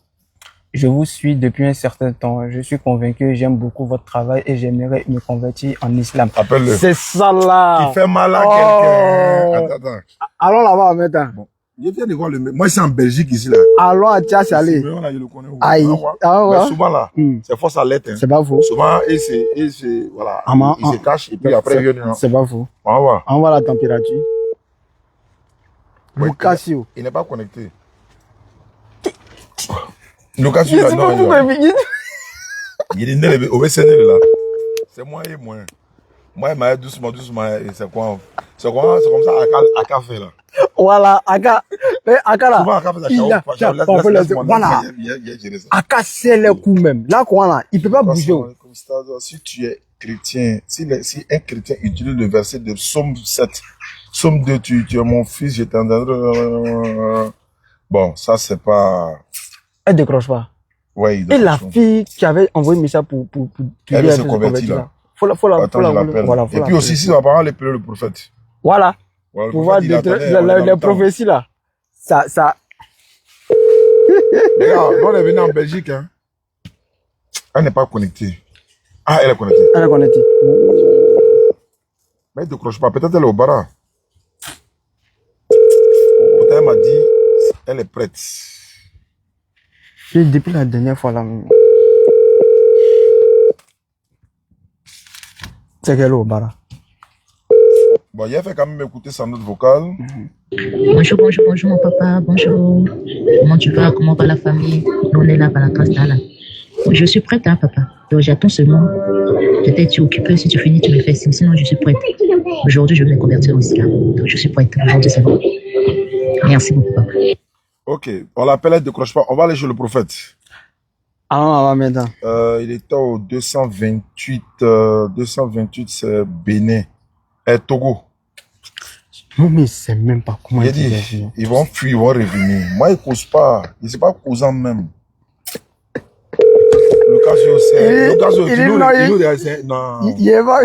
Je vous suis depuis un certain temps. Je suis convaincu, j'aime beaucoup votre travail et j'aimerais me convertir en islam. Appelle-le. C'est ça là. Il fait mal à quelqu'un. Attends. Allons là-bas maintenant. Bon. Je viens de voir le mec. Moi, c'est en Belgique ici là. Allons à Tchas aller. Siméon, là, je le connais. Aïe. Mais souvent là, c'est force à l'être. Hein. C'est pas faux. Souvent, il se cache et puis après, il vient. C'est pas faux. On va voir. On voit la température. Ouais, Lucasio. Il n'est pas connecté. Lucasio, là, non. Il est né au VCN là. C'est moi et moi. Moi, il m'a doucement. Et c'est quoi? C'est comme ça à café là. Voilà, Aka. Mais Aka là. Souvent, Aka fait ça, Il a, laisse-moi, voilà. j'ai géré ça. Aka c'est le coup même. Là, quoi, là, il peut pas bouger. Si tu es chrétien, si un chrétien utilise le verset de Psaume 7, Psaume 2, tu es mon fils, je t'entendrai. Bon, ça, c'est pas. Elle décroche pas. Ouais, Et la fille qui avait envoyé Micha pour elle se convertit là. Faut la, Attends, je l'appelle. voilà, et puis aussi, si on va parler le prophète. Voilà. Voilà, pour voir les prophéties là. Ça. Regarde, on est venu en Belgique, hein. Elle n'est pas connectée. Ah, elle est connectée. Elle est connectée. Mais elle ne décroche pas. Peut-être elle est au bara. Peut-être elle m'a dit, elle est prête. Et depuis la dernière fois là. C'est qu'elle est au bara. Bon, il a fait quand même écouter sa note vocale. Bonjour mon papa, bonjour. Comment tu vas, comment va la famille? On est là, par la grâce d'Allah. Je suis prête, hein, papa. Donc j'attends seulement. Peut-être tu es occupé, si tu finis, tu me fais signe. Sinon, je suis prête. Aujourd'hui, je vais me convertir au islam. Donc je suis prête. Aujourd'hui, c'est bon. Merci beaucoup, papa. Ok, on l'appelle, elle ne décroche pas. On va aller chez le prophète. Ah non, on va maintenant. Il était au 228. 228, c'est Bénin. Togo. Non, mais c'est même pas comment il dit, ils vont fuir, ils vont revenir. Moi, ils ne causent pas. Ils ne sont pas causants même. Le cas c'est... Le cas c'est... Non. Il est pas...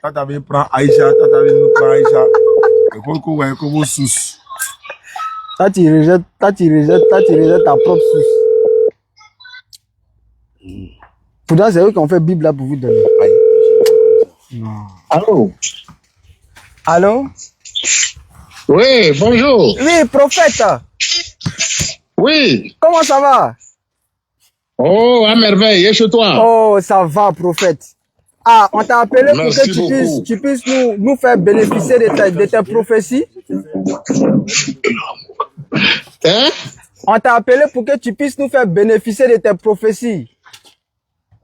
Quand t'avais pris Aïcha, quand t'avais pris Aïcha, et qu'on vous sous. Toi, tu rejettes ta propre source. Pourtant, c'est eux qui ont fait Bible là pour vous donner. Non. Allô? Allô? Oui, bonjour. Oui, prophète. Oui. Comment ça va? Oh, à merveille, et chez toi? Oh, ça va, prophète. Ah, on t'a appelé pour que tu puisses nous faire bénéficier de tes prophéties. Hein? On t'a appelé pour que tu puisses nous faire bénéficier de tes prophéties.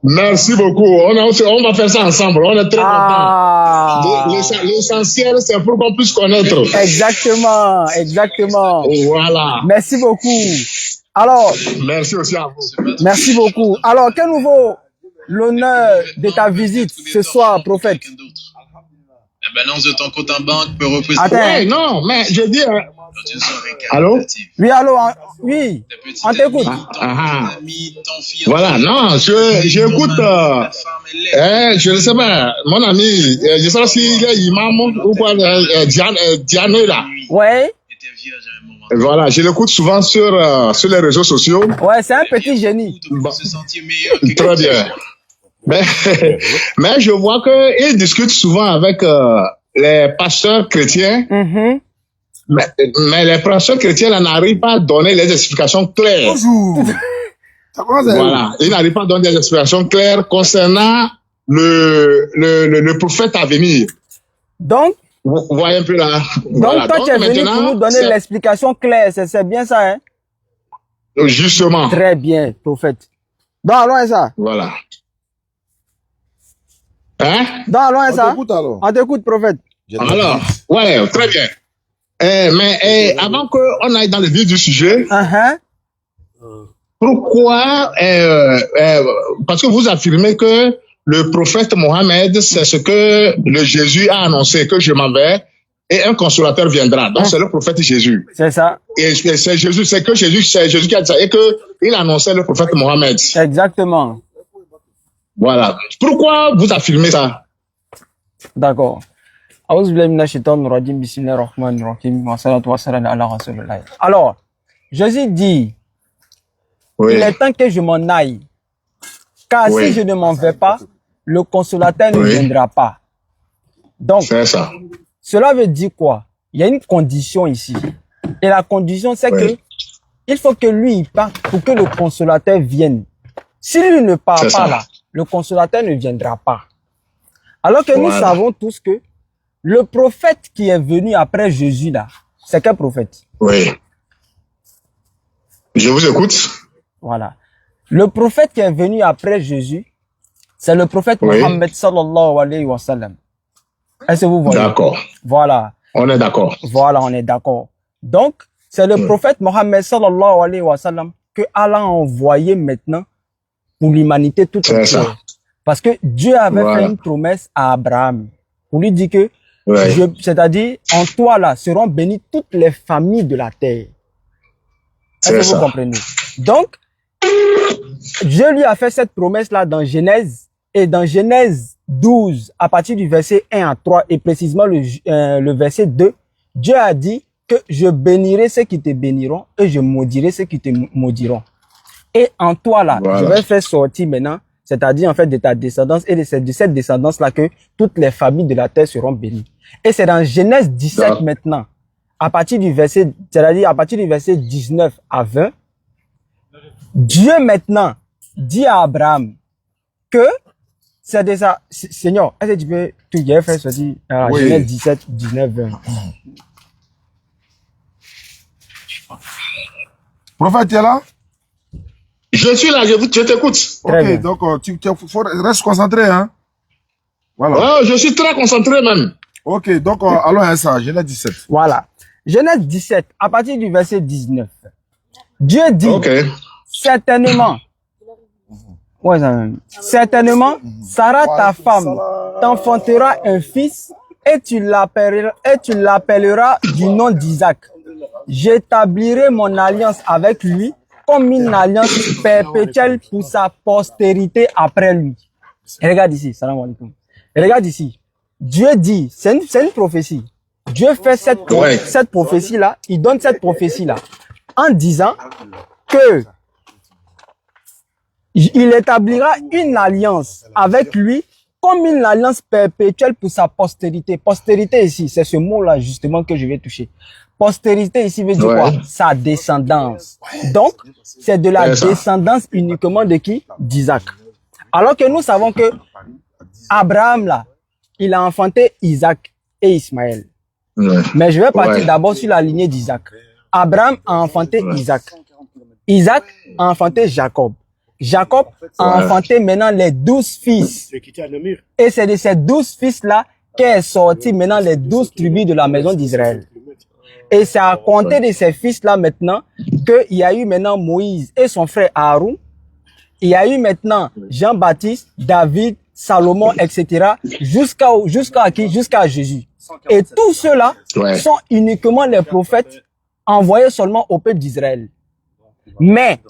Merci beaucoup. On va faire ça ensemble. On est très contents. L'essentiel, c'est pour qu'on puisse connaître. Exactement. Voilà. Merci beaucoup. Alors. Merci aussi à vous. Merci beaucoup. Alors, quel nouveau l'honneur de ta visite ce soir, prophète? La balance de ton compte en banque peut représenter... Ouais, non, mais je dis... Allô? Oui, allô? Oui, on t'écoute. Voilà, non, j'écoute... je ne sais pas, mon ami, je sais pas s'il est imam ou quoi, Diane là. Ouais. Voilà, je l'écoute souvent sur les réseaux sociaux. Ouais, c'est un petit génie. Bon, très bien. Mais je vois qu'il discute souvent avec les pasteurs chrétiens. Mm-hmm. Mais les pasteurs chrétiens n'arrivent pas à donner les explications claires. Bonjour. Voilà, ils n'arrivent pas à donner des explications claires concernant le prophète à venir. Donc, vous voyez un peu là. Donc, voilà. toi, tu es venu pour nous donner l'explication claire. C'est bien ça, hein? Justement. Très bien, prophète. Donc, allons ça. Voilà. Hein? Donc, allons ça. On t'écoute, prophète. Alors, ouais, très bien. Mais avant qu'on aille dans le vif du sujet, pourquoi, parce que vous affirmez que le prophète Mohammed, c'est ce que le Jésus a annoncé, que je m'en vais, et un consolateur viendra. Donc, c'est le prophète Jésus. C'est ça. Et c'est Jésus qui a dit ça, et qu'il annonçait le prophète Mohammed. Exactement. Voilà. Pourquoi vous affirmez ça? D'accord. Alors, Jésus dit, oui. Il est temps que je m'en aille. Car si je ne m'en vais pas, le consolateur ne viendra pas. Donc, ça. Cela veut dire quoi? Il y a une condition ici. Et la condition, c'est que il faut que lui parte pour que le consolateur vienne. Si lui ne part pas là, le consolateur ne viendra pas. Alors que nous savons tous que le prophète qui est venu après Jésus là, c'est quel prophète? Oui. Je vous écoute. Voilà. Le prophète qui est venu après Jésus, c'est le prophète Mohammed sallallahu alayhi wa sallam. Est-ce que vous voyez? D'accord. Voilà. On est d'accord. Voilà, on est d'accord. Donc, c'est le prophète Mohammed sallallahu alayhi wa sallam que Allah a envoyé maintenant pour l'humanité toute C'est ça. entière. Parce que Dieu avait Voilà. fait une promesse à Abraham pour lui dire que, Ouais. c'est-à-dire, en toi là seront bénies toutes les familles de la terre. Est-ce C'est que vous ça. comprenez? Donc, Dieu lui a fait cette promesse-là dans Genèse, et dans Genèse 12, à partir du verset 1 à 3, et précisément le verset 2, Dieu a dit que je bénirai ceux qui te béniront et je maudirai ceux qui te maudiront. Et en toi là, Voilà. je vais faire sortir maintenant, c'est-à-dire en fait de ta descendance et de cette descendance-là que toutes les familles de la terre seront bénies. Et c'est dans Genèse 17 D'accord. maintenant, à partir du verset, c'est-à-dire à partir du verset 19 à 20, Dieu maintenant dit à Abraham que c'est déjà, Seigneur, est-ce que tu peux tout bien faire sortir Oui. Genèse 17, 19, 20. Prophète, tu es là? Je suis là, je t'écoute. Très bien. Ok, donc reste concentré, hein? Voilà. Ouais, je suis très concentré même. Ok, donc allons à ça, Genèse 17. Voilà. Genèse 17, à partir du verset 19. Dieu dit, Ok. certainement, ouais, certainement, Sarah, ta femme, t'enfantera un fils et tu l'appelleras du nom d'Isaac. J'établirai mon alliance avec lui comme une alliance perpétuelle pour sa postérité après lui. Et regarde ici, salam alaikum. Et regarde ici. Dieu dit, c'est une prophétie. Dieu fait cette prophétie-là, il donne cette prophétie-là en disant que il établira une alliance avec lui comme une alliance perpétuelle pour sa postérité. Postérité ici, c'est ce mot-là justement que je vais toucher. Postérité ici veut dire quoi? Sa descendance. Donc, c'est de la descendance uniquement de qui? D'Isaac. Alors que nous savons que Abraham là, il a enfanté Isaac et Ismaël. Ouais. Mais je vais partir d'abord sur la lignée d'Isaac. Abraham a enfanté Isaac. Isaac a enfanté Jacob. Jacob a enfanté maintenant les 12 fils. Et c'est de ces 12 fils-là qu'est sorti maintenant les 12 tribus de la maison d'Israël. Et c'est à compter de ces fils-là maintenant qu'il y a eu maintenant Moïse et son frère Aaron. Il y a eu maintenant Jean-Baptiste, David, Salomon, etc. Jusqu'à qui? Jusqu'à Jésus. Et tous ceux-là sont uniquement les prophètes envoyés seulement au peuple d'Israël. Mais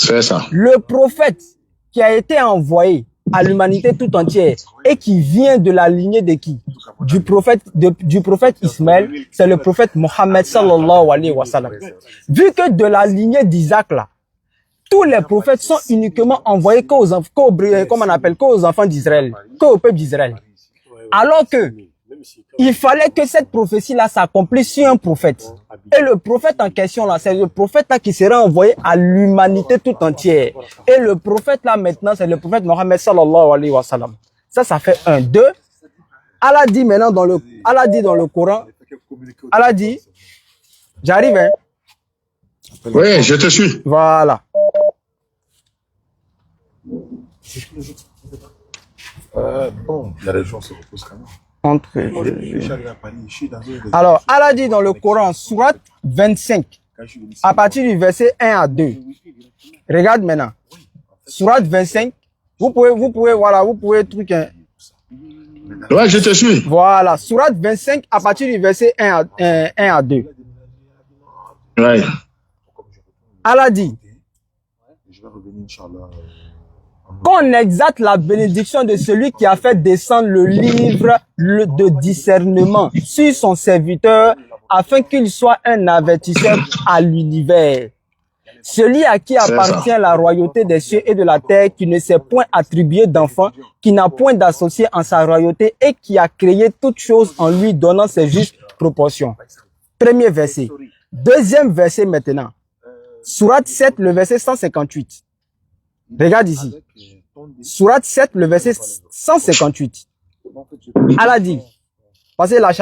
le prophète qui a été envoyé à l'humanité tout entière et qui vient de la lignée de qui? Du prophète Ismaël, c'est le prophète Mohammed sallallahu alayhi wa sallam. Vu que de la lignée d'Isaac là, tous les prophètes sont uniquement envoyés qu'aux enfants d'Israël, qu'au peuple d'Israël. Alors que il fallait que cette prophétie-là s'accomplisse sur un prophète. Et le prophète en question là, c'est le prophète là qui sera envoyé à l'humanité tout entière. Et le prophète là maintenant, c'est le prophète Mohammed sallallahu alayhi wa sallam. Ça fait 1. 2. Allah dit maintenant dans le Coran, Allah dit, j'arrive hein. Oui, je te suis. Voilà. Bon, la région se repose quand même. Alors, Allah dit dans le Coran, Surat 25, à partir du verset 1 à 2. Regarde maintenant. Surat 25, vous pouvez truc. Hein. Ouais, je te suis. Voilà, Surat 25, à partir du verset 1 à 2. Ouais. Allah dit, qu'on exalte la bénédiction de celui qui a fait descendre le livre de discernement sur son serviteur afin qu'il soit un avertisseur à l'univers. Celui à qui appartient la royauté des cieux et de la terre, qui ne s'est point attribué d'enfant, qui n'a point d'associé en sa royauté et qui a créé toutes choses en lui donnant ses justes proportions. Premier verset. Deuxième verset maintenant. Surat 7, le verset 158. Regarde ici. Surat 7, le verset 158. Allah dit, parce que la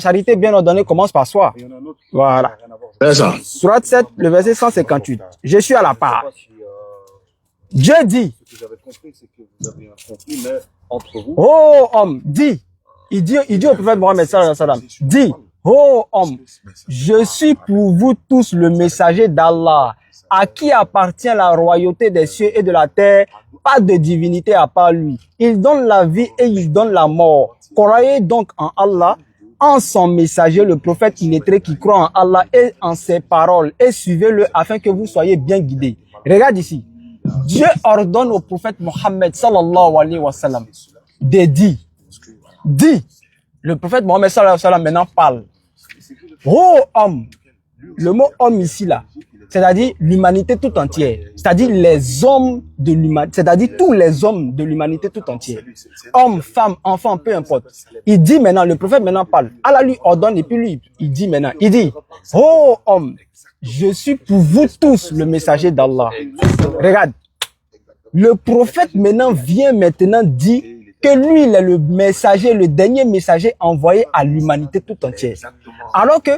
charité bien ordonnée commence par soi. Voilà. C'est ça. Surat 7, le verset 158. Je suis à la part. Dieu dit, oh homme, dis, il dit au prophète Mohammed sallallahu alayhi wa sallam, dis, ô homme, je suis pour vous tous le messager d'Allah, à qui appartient la royauté des cieux et de la terre, pas de divinité à part lui. Il donne la vie et il donne la mort. Croyez donc en Allah, en son messager, le prophète illettré qui croit en Allah et en ses paroles, et suivez-le afin que vous soyez bien guidés. Regarde ici. Dieu ordonne au prophète Mohammed sallallahu alayhi wa sallam de dire, le prophète Mohammed sallallahu alayhi wa sallam maintenant parle. Oh homme, le mot homme ici là, c'est-à-dire l'humanité tout entière, c'est-à-dire les hommes de l'humanité, c'est-à-dire tous les hommes de l'humanité tout entière, hommes, femmes, enfants, peu importe. Il dit maintenant, le prophète maintenant parle, Allah lui ordonne et puis lui, il dit maintenant, il dit, oh homme, je suis pour vous tous le messager d'Allah. Regarde, le prophète maintenant vient maintenant dire que lui il est le messager, le dernier messager envoyé à l'humanité tout entière. Alors que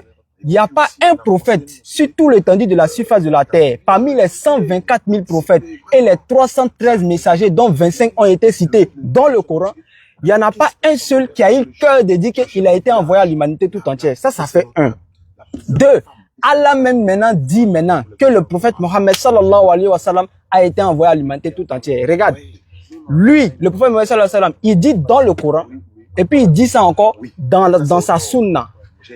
il n'y a pas un prophète sur tout l'étendue de la surface de la terre, parmi les 124 000 prophètes et les 313 messagers dont 25 ont été cités dans le Coran, il n'y en a pas un seul qui a eu le cœur de dire qu'il a été envoyé à l'humanité tout entière. Ça fait un. Deux, Allah même maintenant dit maintenant que le prophète Mohammed sallallahu alayhi wa sallam a été envoyé à l'humanité tout entière. Regarde, lui, le prophète Mohammed sallallahu alayhi wa sallam, il dit dans le Coran, et puis il dit ça encore dans sa sunna.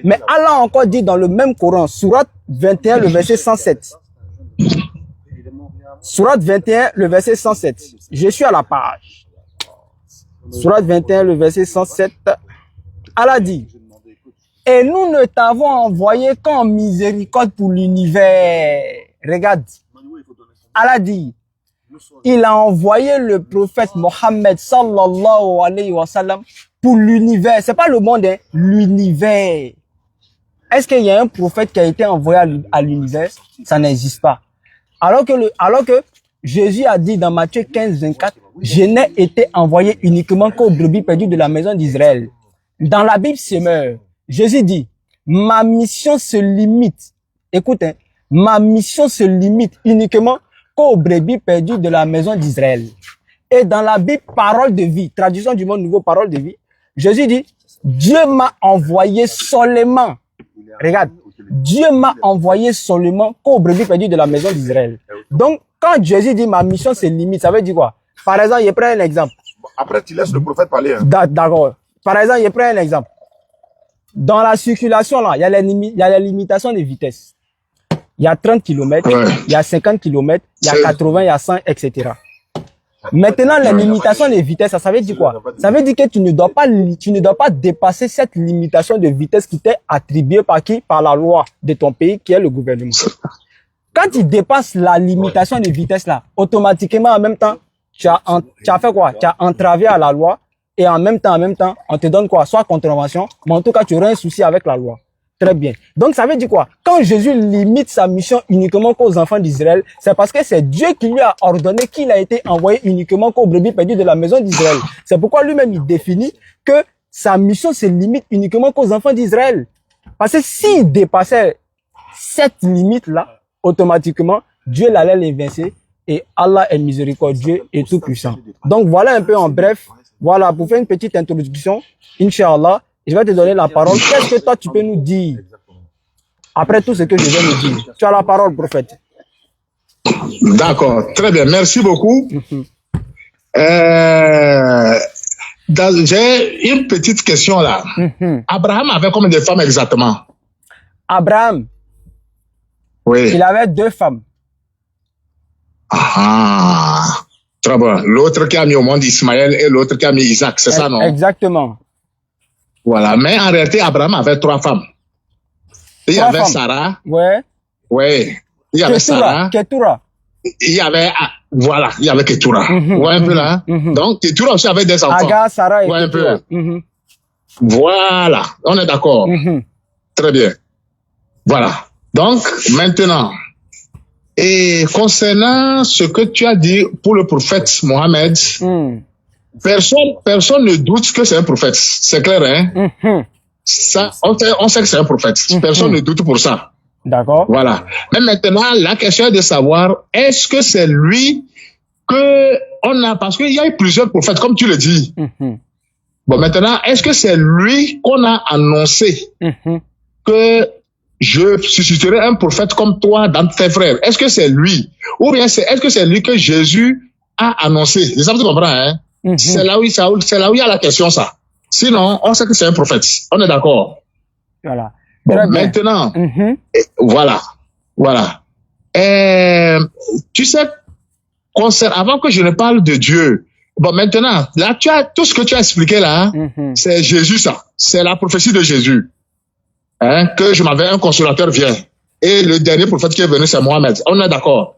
Mais Allah a encore dit dans le même Coran, Sourate 21, le verset 107. Sourate 21, le verset 107. Je suis à la page. Sourate 21, le verset 107. Allah dit, et nous ne t'avons envoyé qu'en miséricorde pour l'univers. Regarde. Allah dit, il a envoyé le prophète Mohammed sallallahu alayhi wa sallam pour l'univers. C'est pas le monde, hein, l'univers. Est-ce qu'il y a un prophète qui a été envoyé à l'univers? Ça n'existe pas. Alors que Jésus a dit dans Matthieu 15, 24, je n'ai été envoyé uniquement qu'aux brebis perdues de la maison d'Israël. Dans la Bible, c'est meurt. Jésus dit, ma mission se limite. Écoute, hein, ma mission se limite uniquement qu'aux brebis perdues de la maison d'Israël. Et dans la Bible, parole de vie, traduction du monde nouveau, parole de vie, Jésus dit, Dieu m'a envoyé seulement. Regarde, Dieu m'a envoyé seulement qu'aux brebis perdues de la maison d'Israël. Donc, quand Jésus dit ma mission c'est limite, ça veut dire quoi? Par exemple, je prends un exemple. Après, tu laisses le prophète parler. Hein. D'accord. Par exemple, je prends un exemple. Dans la circulation, là, il y a les limitations de vitesse. Il y a 30 km, il y a 50 km, il y a 80, il y a 100, etc. Maintenant, les limitations de vitesse, ça veut dire quoi? Ça veut dire que tu ne dois pas dépasser cette limitation de vitesse qui t'est attribuée par qui? Par la loi de ton pays, qui est le gouvernement. Quand tu dépasses la limitation de vitesse là, automatiquement, en même temps, tu as fait quoi? Tu as entravé à la loi et en même temps, on te donne quoi? Soit contravention, mais en tout cas, tu auras un souci avec la loi. Très bien. Donc, ça veut dire quoi? Quand Jésus limite sa mission uniquement qu'aux enfants d'Israël, c'est parce que c'est Dieu qui lui a ordonné qu'il a été envoyé uniquement qu'aux brebis perdues de la maison d'Israël. C'est pourquoi lui-même, il définit que sa mission se limite uniquement qu'aux enfants d'Israël. Parce que s'il dépassait cette limite-là, automatiquement, Dieu l'allait l'évincer et Allah est miséricordieux et tout puissant. Donc, voilà un peu en bref. Voilà, pour faire une petite introduction, Inch'Allah, je vais te donner la parole. Qu'est-ce que toi, tu peux nous dire après tout ce que je viens de dire? Tu as la parole, prophète. D'accord, très bien. Merci beaucoup. J'ai une petite question là. Abraham avait combien de femmes exactement? Abraham, oui. Il avait 2 femmes. Ah, très bien. L'autre qui a mis au monde Ismaël et l'autre qui a mis Isaac, c'est ça, non? Exactement. Voilà, mais en réalité, Abraham avait 3 femmes. Il y avait Sarah. Ouais. Ouais. Il y avait Sarah. Ketura. Il y avait, voilà, il y avait Ketura. Ouais, un peu là. Donc, Ketura aussi avait des enfants. Agar, Sarah et ouais, Ketura. un peu. Voilà, on est d'accord. Très bien. Voilà. Donc, maintenant, et concernant ce que tu as dit pour le prophète Mohammed, personne ne doute que c'est un prophète. C'est clair, hein? Ça, on sait que c'est un prophète. Personne ne doute pour ça. D'accord. Voilà. Mais maintenant, la question est de savoir, est-ce que c'est lui que on a, parce qu'il y a eu plusieurs prophètes, comme tu le dis. Bon, maintenant, est-ce que c'est lui qu'on a annoncé que je susciterai un prophète comme toi dans tes frères. Est-ce que c'est lui? Ou bien est-ce que c'est lui que Jésus a annoncé? C'est ça que tu comprends, hein? C'est là où il y a la question, ça. Sinon, on sait que c'est un prophète. On est d'accord. Voilà. Bon, Très bien. maintenant, voilà. Tu sais, avant que je ne parle de Dieu, bon, maintenant, là, tout ce que tu as expliqué là, c'est Jésus, ça. C'est la prophétie de Jésus. Hein, que je m'avais un consolateur vient. Et le dernier prophète qui est venu, c'est Mohamed. On est d'accord.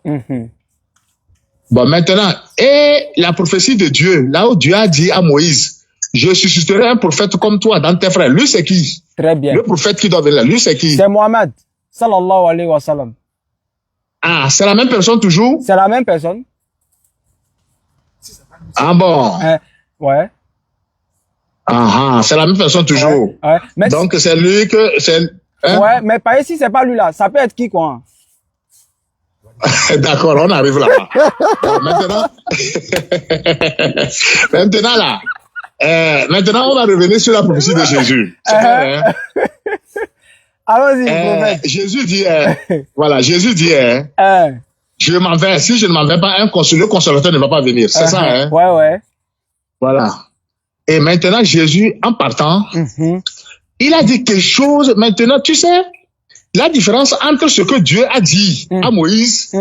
Bon, maintenant, et la prophétie de Dieu, là où Dieu a dit à Moïse, je susciterai un prophète comme toi dans tes frères. Lui, c'est qui? Très bien. Le prophète qui doit venir là, lui, c'est qui? C'est Mohamed. Sallallahu alayhi wa sallam. Ah, c'est la même personne toujours? C'est la même personne. Ah bon? Ouais. C'est la même personne toujours. Ouais. Mais donc, c'est lui que... Hein? Ouais, mais par ici, c'est pas lui là. Ça peut être qui, quoi? D'accord, on arrive là. Maintenant... maintenant, là... maintenant, on va revenir sur la prophétie de Jésus. C'est clair, hein? Allons-y, prophète. Jésus dit... voilà, Jésus dit... je m'en vais. Si je ne m'en vais pas, le consolateur ne va pas venir. C'est ça, hein? Ouais. Voilà. Et maintenant, Jésus, en partant, il a dit quelque chose. Maintenant, tu sais, la différence entre ce que Dieu a dit à Moïse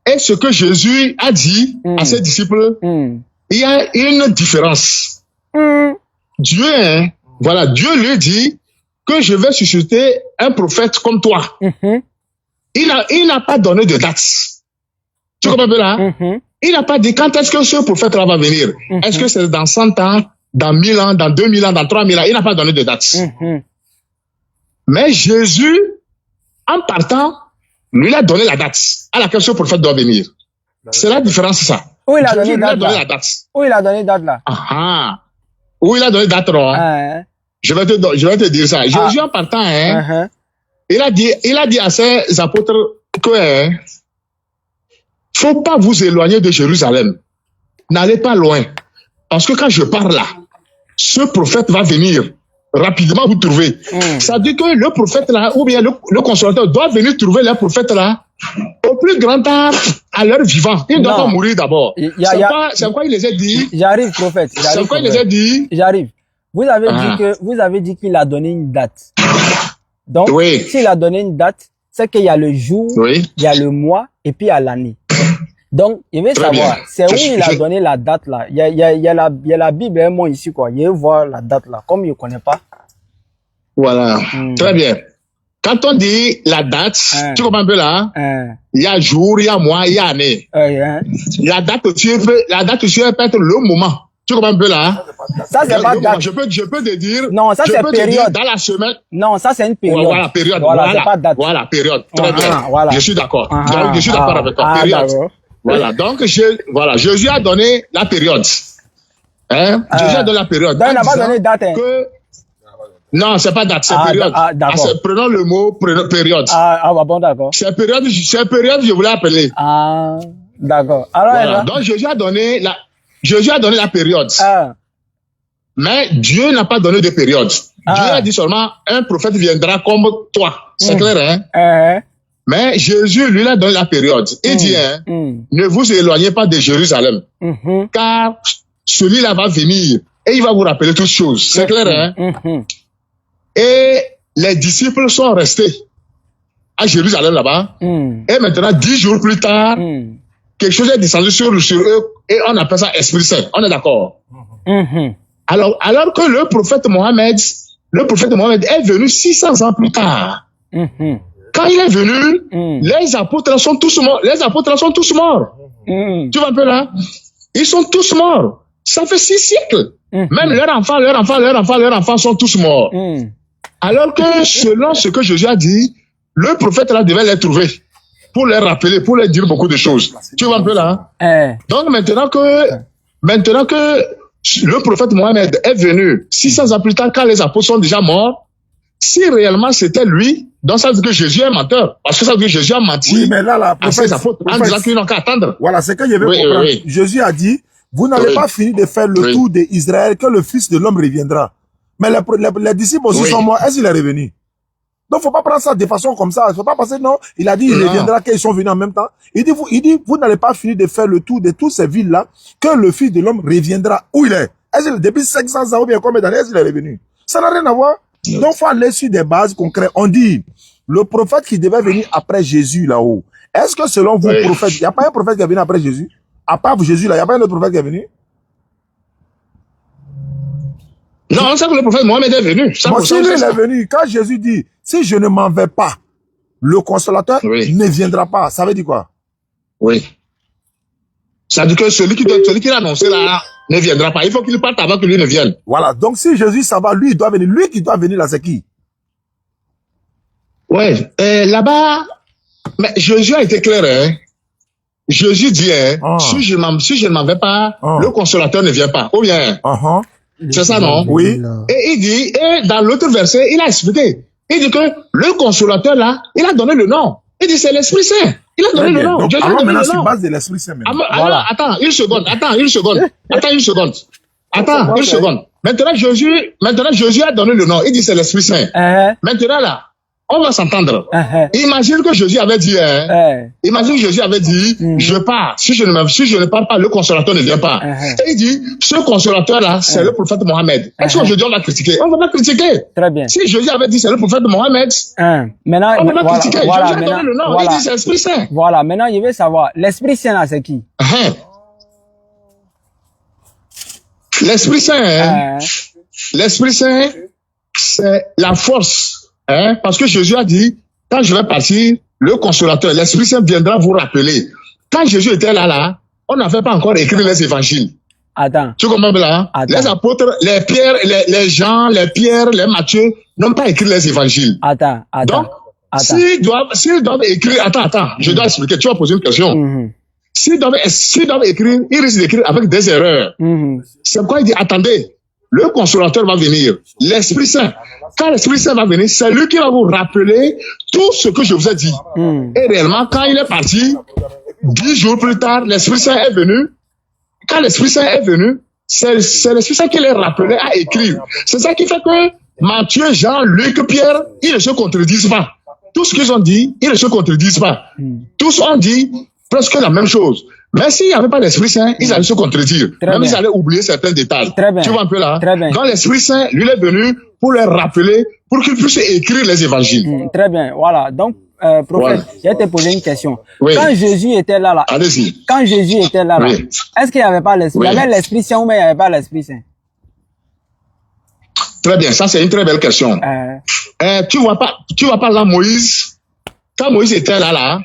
et ce que Jésus a dit à ses disciples, il y a une différence. Dieu, hein, voilà, Dieu lui dit que je vais susciter un prophète comme toi. Il n'a pas donné de date. Tu comprends bien là? Il n'a pas dit quand est-ce que ce prophète-là va venir. Est-ce que c'est dans 100 ans, dans 1000 ans, dans 2000 ans, dans 3000 ans? Il n'a pas donné de date. Mais Jésus, en partant, lui a donné la date à laquelle ce prophète doit venir. C'est la différence, ça. Où il a Jésus donné lui a date donné là? la date. Où il a donné date là? Où il a donné date, non? Je vais te dire ça. Jésus, en partant, hein, il a dit à ses apôtres que faut pas vous éloigner de Jérusalem. N'allez pas loin. Parce que quand je parle là, ce prophète va venir rapidement vous trouver. Ça dit que le prophète là, ou bien le consolateur doit venir trouver le prophète là au plus grand tard à leur vivant. Il ne doit pas mourir d'abord. C'est quoi il les a dit? J'arrive, prophète. C'est quoi il les a dit? J'arrive. Vous avez dit qu'il a donné une date. Donc, s'il a donné une date, c'est qu'il y a le jour, il y a le mois et puis il y a l'année. Donc, il veut savoir, c'est où il a donné la date là. Il y a la Bible et moi ici, quoi. Il veut voir la date là. Comme il ne connaît pas. Voilà. Très bien. Quand on dit la date, tu comprends un peu là? Il y a jour, il y a mois, il y a année. La date aussi peut être le moment. Tu comprends un peu là? Ça, c'est pas date. Je peux te dire. Non, ça, c'est période. Dans la semaine. Non, ça, c'est une période. Voilà, période. Voilà, c'est pas date. Voilà, période. Très bien. Voilà. Je suis d'accord. Donc, je suis d'accord avec toi. Période. Voilà. Donc, Jésus a donné la période. Hein? Jésus a donné la période. Donc, il n'a pas donné date, hein? Non, c'est pas date, c'est période. D'accord. Prenons le mot période. Bon, d'accord. C'est période, je voulais appeler. D'accord. Alors, voilà. Donc, Jésus a donné la période. Mais Dieu n'a pas donné de période. Dieu a dit seulement, un prophète viendra comme toi. C'est clair, hein? Mais Jésus, lui, a donné la période. Il dit, hein, ne vous éloignez pas de Jérusalem. Car celui-là va venir et il va vous rappeler toutes choses. C'est clair, hein? Et les disciples sont restés à Jérusalem là-bas. Et maintenant, 10 jours plus tard, quelque chose est descendu sur eux et on appelle ça Esprit Saint. On est d'accord? Alors que le prophète Mohamed est venu 600 ans plus tard. Quand il est venu, les apôtres sont tous morts. Tu vois un peu là? Ils sont tous morts. Ça fait 6 siècles. Même leurs enfants sont tous morts. Alors que selon ce que Jésus a dit, le prophète là devait les trouver pour les rappeler, pour les dire beaucoup de choses. Tu vois un peu là? Donc maintenant que le prophète Mohamed est venu 600 ans plus tard, quand les apôtres sont déjà morts, si réellement c'était lui, donc ça veut dire que Jésus est menteur. Parce que ça veut dire que Jésus a menti. Oui, mais là, à ses apôtres en disant qu'ils n'ont qu'à attendre. Voilà, c'est que je veux comprendre. Jésus a dit, vous n'avez pas fini de faire le tour d'Israël, que le Fils de l'homme reviendra. Mais les disciples aussi sont morts. Est-ce qu'il est revenu? Donc, faut pas prendre ça de façon comme ça. Faut pas penser, non, il a dit, il reviendra, qu'ils sont venus en même temps. Il dit, vous n'allez pas finir de faire le tour de toutes ces villes-là, que le Fils de l'homme reviendra. Où il est? Est-ce que depuis 500 ans ou bien combien d'années est-ce qu'il est revenu? Ça n'a rien à voir. Donc, faut aller sur des bases concrètes. On dit, le prophète qui devait venir après Jésus là-haut, est-ce que selon vous, prophète, il n'y a pas un prophète qui est venu après Jésus? À part Jésus là, il n'y a pas un autre prophète qui est venu? Non, on sait que le prophète Mohamed est venu. Ça, Moi, si lui, il est venu, quand Jésus dit, si je ne m'en vais pas, le consolateur ne viendra pas. Ça veut dire quoi? Oui. Ça veut dire que celui qui l'a annoncé là ne viendra pas. Il faut qu'il parte avant que lui ne vienne. Voilà. Donc, si Jésus s'en va, lui, il doit venir. Lui qui doit venir là, c'est qui? Ouais. Là-bas, mais Jésus a été clair, hein. Jésus dit, hein, si je ne m'en vais pas, le consolateur ne vient pas. Ou bien, c'est ça, non? Oui. Et il dit, et dans l'autre verset, il a expliqué. Il dit que le consolateur là, il a donné le nom. Il dit, c'est l'Esprit Saint. Il a donné le nom. Donc, alors maintenant, sur base de l'Esprit Saint. Voilà. Attends, une seconde. Maintenant, Jésus a donné le nom. Il dit, c'est l'Esprit Saint. Maintenant, là, on va s'entendre. Imagine que Jésus avait dit, je pars. Si je ne pars pas, le consolateur ne vient pas. Et il dit, ce consolateur-là, c'est le prophète Mohamed. Est-ce qu'aujourd'hui on va critiquer? On va pas critiquer. Très bien. Si Jésus avait dit, c'est le prophète Mohamed, maintenant, on va pas critiquer. Voilà, Jésus a donné le nom. Il dit, c'est l'Esprit Saint. Voilà, maintenant, je veux savoir, l'Esprit Saint là, c'est qui? L'Esprit Saint, l'Esprit Saint, c'est la force. Parce que Jésus a dit, quand je vais partir, le consolateur, l'Esprit Saint viendra vous rappeler. Quand Jésus était là, on n'avait pas encore écrit les évangiles. Attends. Tu comprends là? Les apôtres, les Pierre, les Jean, les Pierre, les Matthieu n'ont pas écrit les évangiles. Attends. Donc, s'ils doivent écrire, attends, je dois expliquer, tu vas poser une question. S'ils doivent écrire, ils risquent d'écrire avec des erreurs. C'est pourquoi il dit, attendez, le consolateur va venir, l'Esprit Saint. Quand l'Esprit Saint va venir, c'est lui qui va vous rappeler tout ce que je vous ai dit. Et réellement, quand il est parti, 10 jours plus tard, l'Esprit Saint est venu. Quand l'Esprit Saint est venu, c'est l'Esprit Saint qui les rappelait à écrire. C'est ça qui fait que Matthieu, Jean, Luc, Pierre, ils ne se contredisent pas. Tout ce qu'ils ont dit, ils ne se contredisent pas. Tous ont dit presque la même chose. Mais s'il n'y avait pas l'Esprit Saint, ils allaient se contredire. Même ils allaient oublier certains détails. Tu vois un peu là? Donc l'Esprit Saint, lui, est venu pour leur rappeler, pour qu'ils puissent écrire les évangiles. Très bien, voilà. Donc, prophète, je vais te poser une question. Oui. Quand Jésus était là, allez-y. Quand Jésus était là, est-ce qu'il n'y avait pas l'Esprit? Il y avait l'Esprit Saint ou mais il n'y avait pas l'Esprit Saint? Très bien, ça c'est une très belle question. Tu vois pas là Moïse, quand Moïse était là,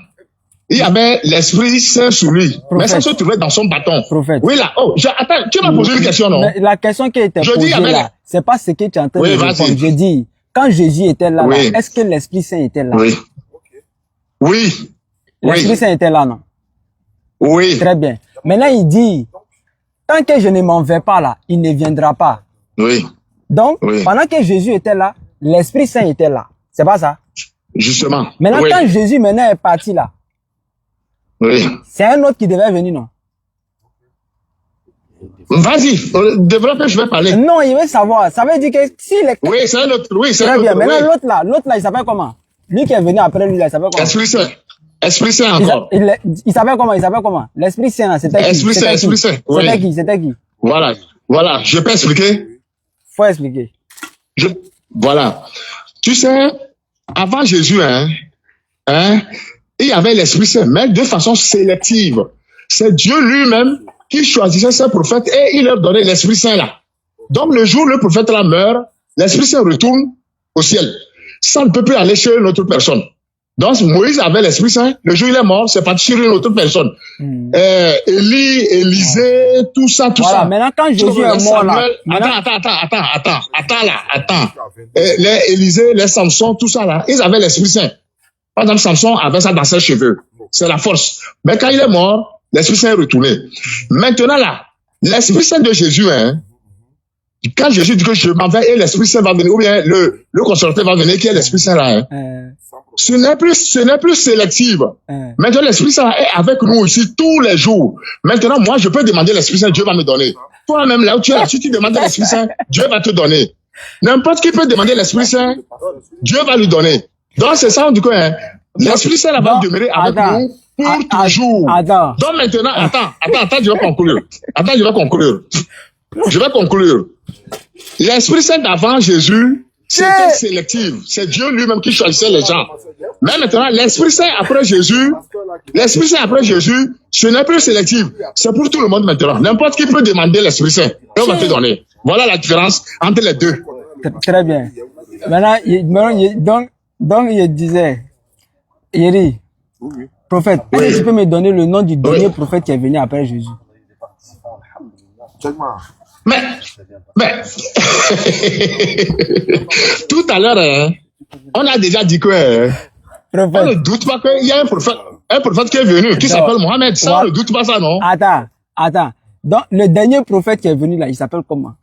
il y avait l'Esprit Saint sur lui. Prophète. Mais ça se trouvait dans son bâton. Prophète. Oui, là. Oh, attends, tu m'as posé une question, non? La question qui était posée là, c'est pas ce que tu es en train de répondre. Je dis, quand Jésus était là, est-ce que l'Esprit Saint était là? Oui. L'Esprit Saint était là, non? Oui. Très bien. Maintenant, il dit, tant que je ne m'en vais pas là, il ne viendra pas. Oui. Donc, pendant que Jésus était là, l'Esprit Saint était là. C'est pas ça? Justement. Maintenant, quand Jésus maintenant est parti là, c'est un autre qui devait venir, non? Vas-y, développe, je vais parler. Non, il veut savoir. Ça veut dire que si les... Oui, c'est un autre. Oui, c'est très bien. Maintenant, l'autre là, il s'appelle comment? Lui qui est venu après lui, là, il s'appelle comment? Esprit Saint encore. Il s'appelle comment? L'Esprit Saint, là, c'était qui? Esprit Saint. C'était qui? Voilà, je peux expliquer? Faut expliquer. Voilà. Tu sais, avant Jésus, il y avait l'Esprit Saint, mais de façon sélective. C'est Dieu lui-même qui choisissait ses prophètes et il leur donnait l'Esprit Saint là. Donc le jour où le prophète là meurt, l'Esprit Saint retourne au ciel. Ça ne peut plus aller chez une autre personne. Donc Moïse avait l'Esprit Saint, le jour où il est mort, c'est parti sur une autre personne. Élie, Élisée, tout ça. Voilà, maintenant quand Jésus est mort là... Attends. Les Élisée, les Samson, tout ça là, ils avaient l'Esprit Saint. Par exemple, Samson avait ça dans ses cheveux. C'est la force. Mais quand il est mort, l'Esprit Saint est retourné. Maintenant là, l'Esprit Saint de Jésus, quand Jésus dit que je m'en vais et l'Esprit Saint va venir, ou bien le consolateur va venir, qui est l'Esprit Saint là, ce n'est plus sélectif. Maintenant, l'Esprit Saint est avec nous ici tous les jours. Maintenant, moi, je peux demander l'Esprit Saint, Dieu va me donner. Toi-même, là où tu es, si tu demandes l'Esprit Saint, Dieu va te donner. N'importe qui peut demander l'Esprit Saint, Dieu va lui donner. Donc, c'est ça, du coup, hein. L'Esprit Saint va Donc, demeurer avec attends. nous pour toujours. Attends. Donc, maintenant, attends, je vais conclure. Attends, je vais conclure. Je vais conclure. L'Esprit Saint d'avant Jésus, c'était sélectif. C'est Dieu lui-même qui choisissait les gens. Mais maintenant, l'Esprit Saint après Jésus, ce n'est plus sélectif. C'est pour tout le monde maintenant. N'importe qui peut demander l'Esprit Saint. Et on va te donner. Voilà la différence entre les deux. Très bien. Donc, il disait, Yeri, prophète, est-ce que tu peux me donner le nom du dernier prophète qui est venu après Jésus? Mais, tout à l'heure, hein, on a déjà dit que, on ne doute pas qu'il y a un prophète qui est venu, qui s'appelle Mohamed. Ça, on ne doute pas ça, non? Attends. Donc, le dernier prophète qui est venu là, il s'appelle comment?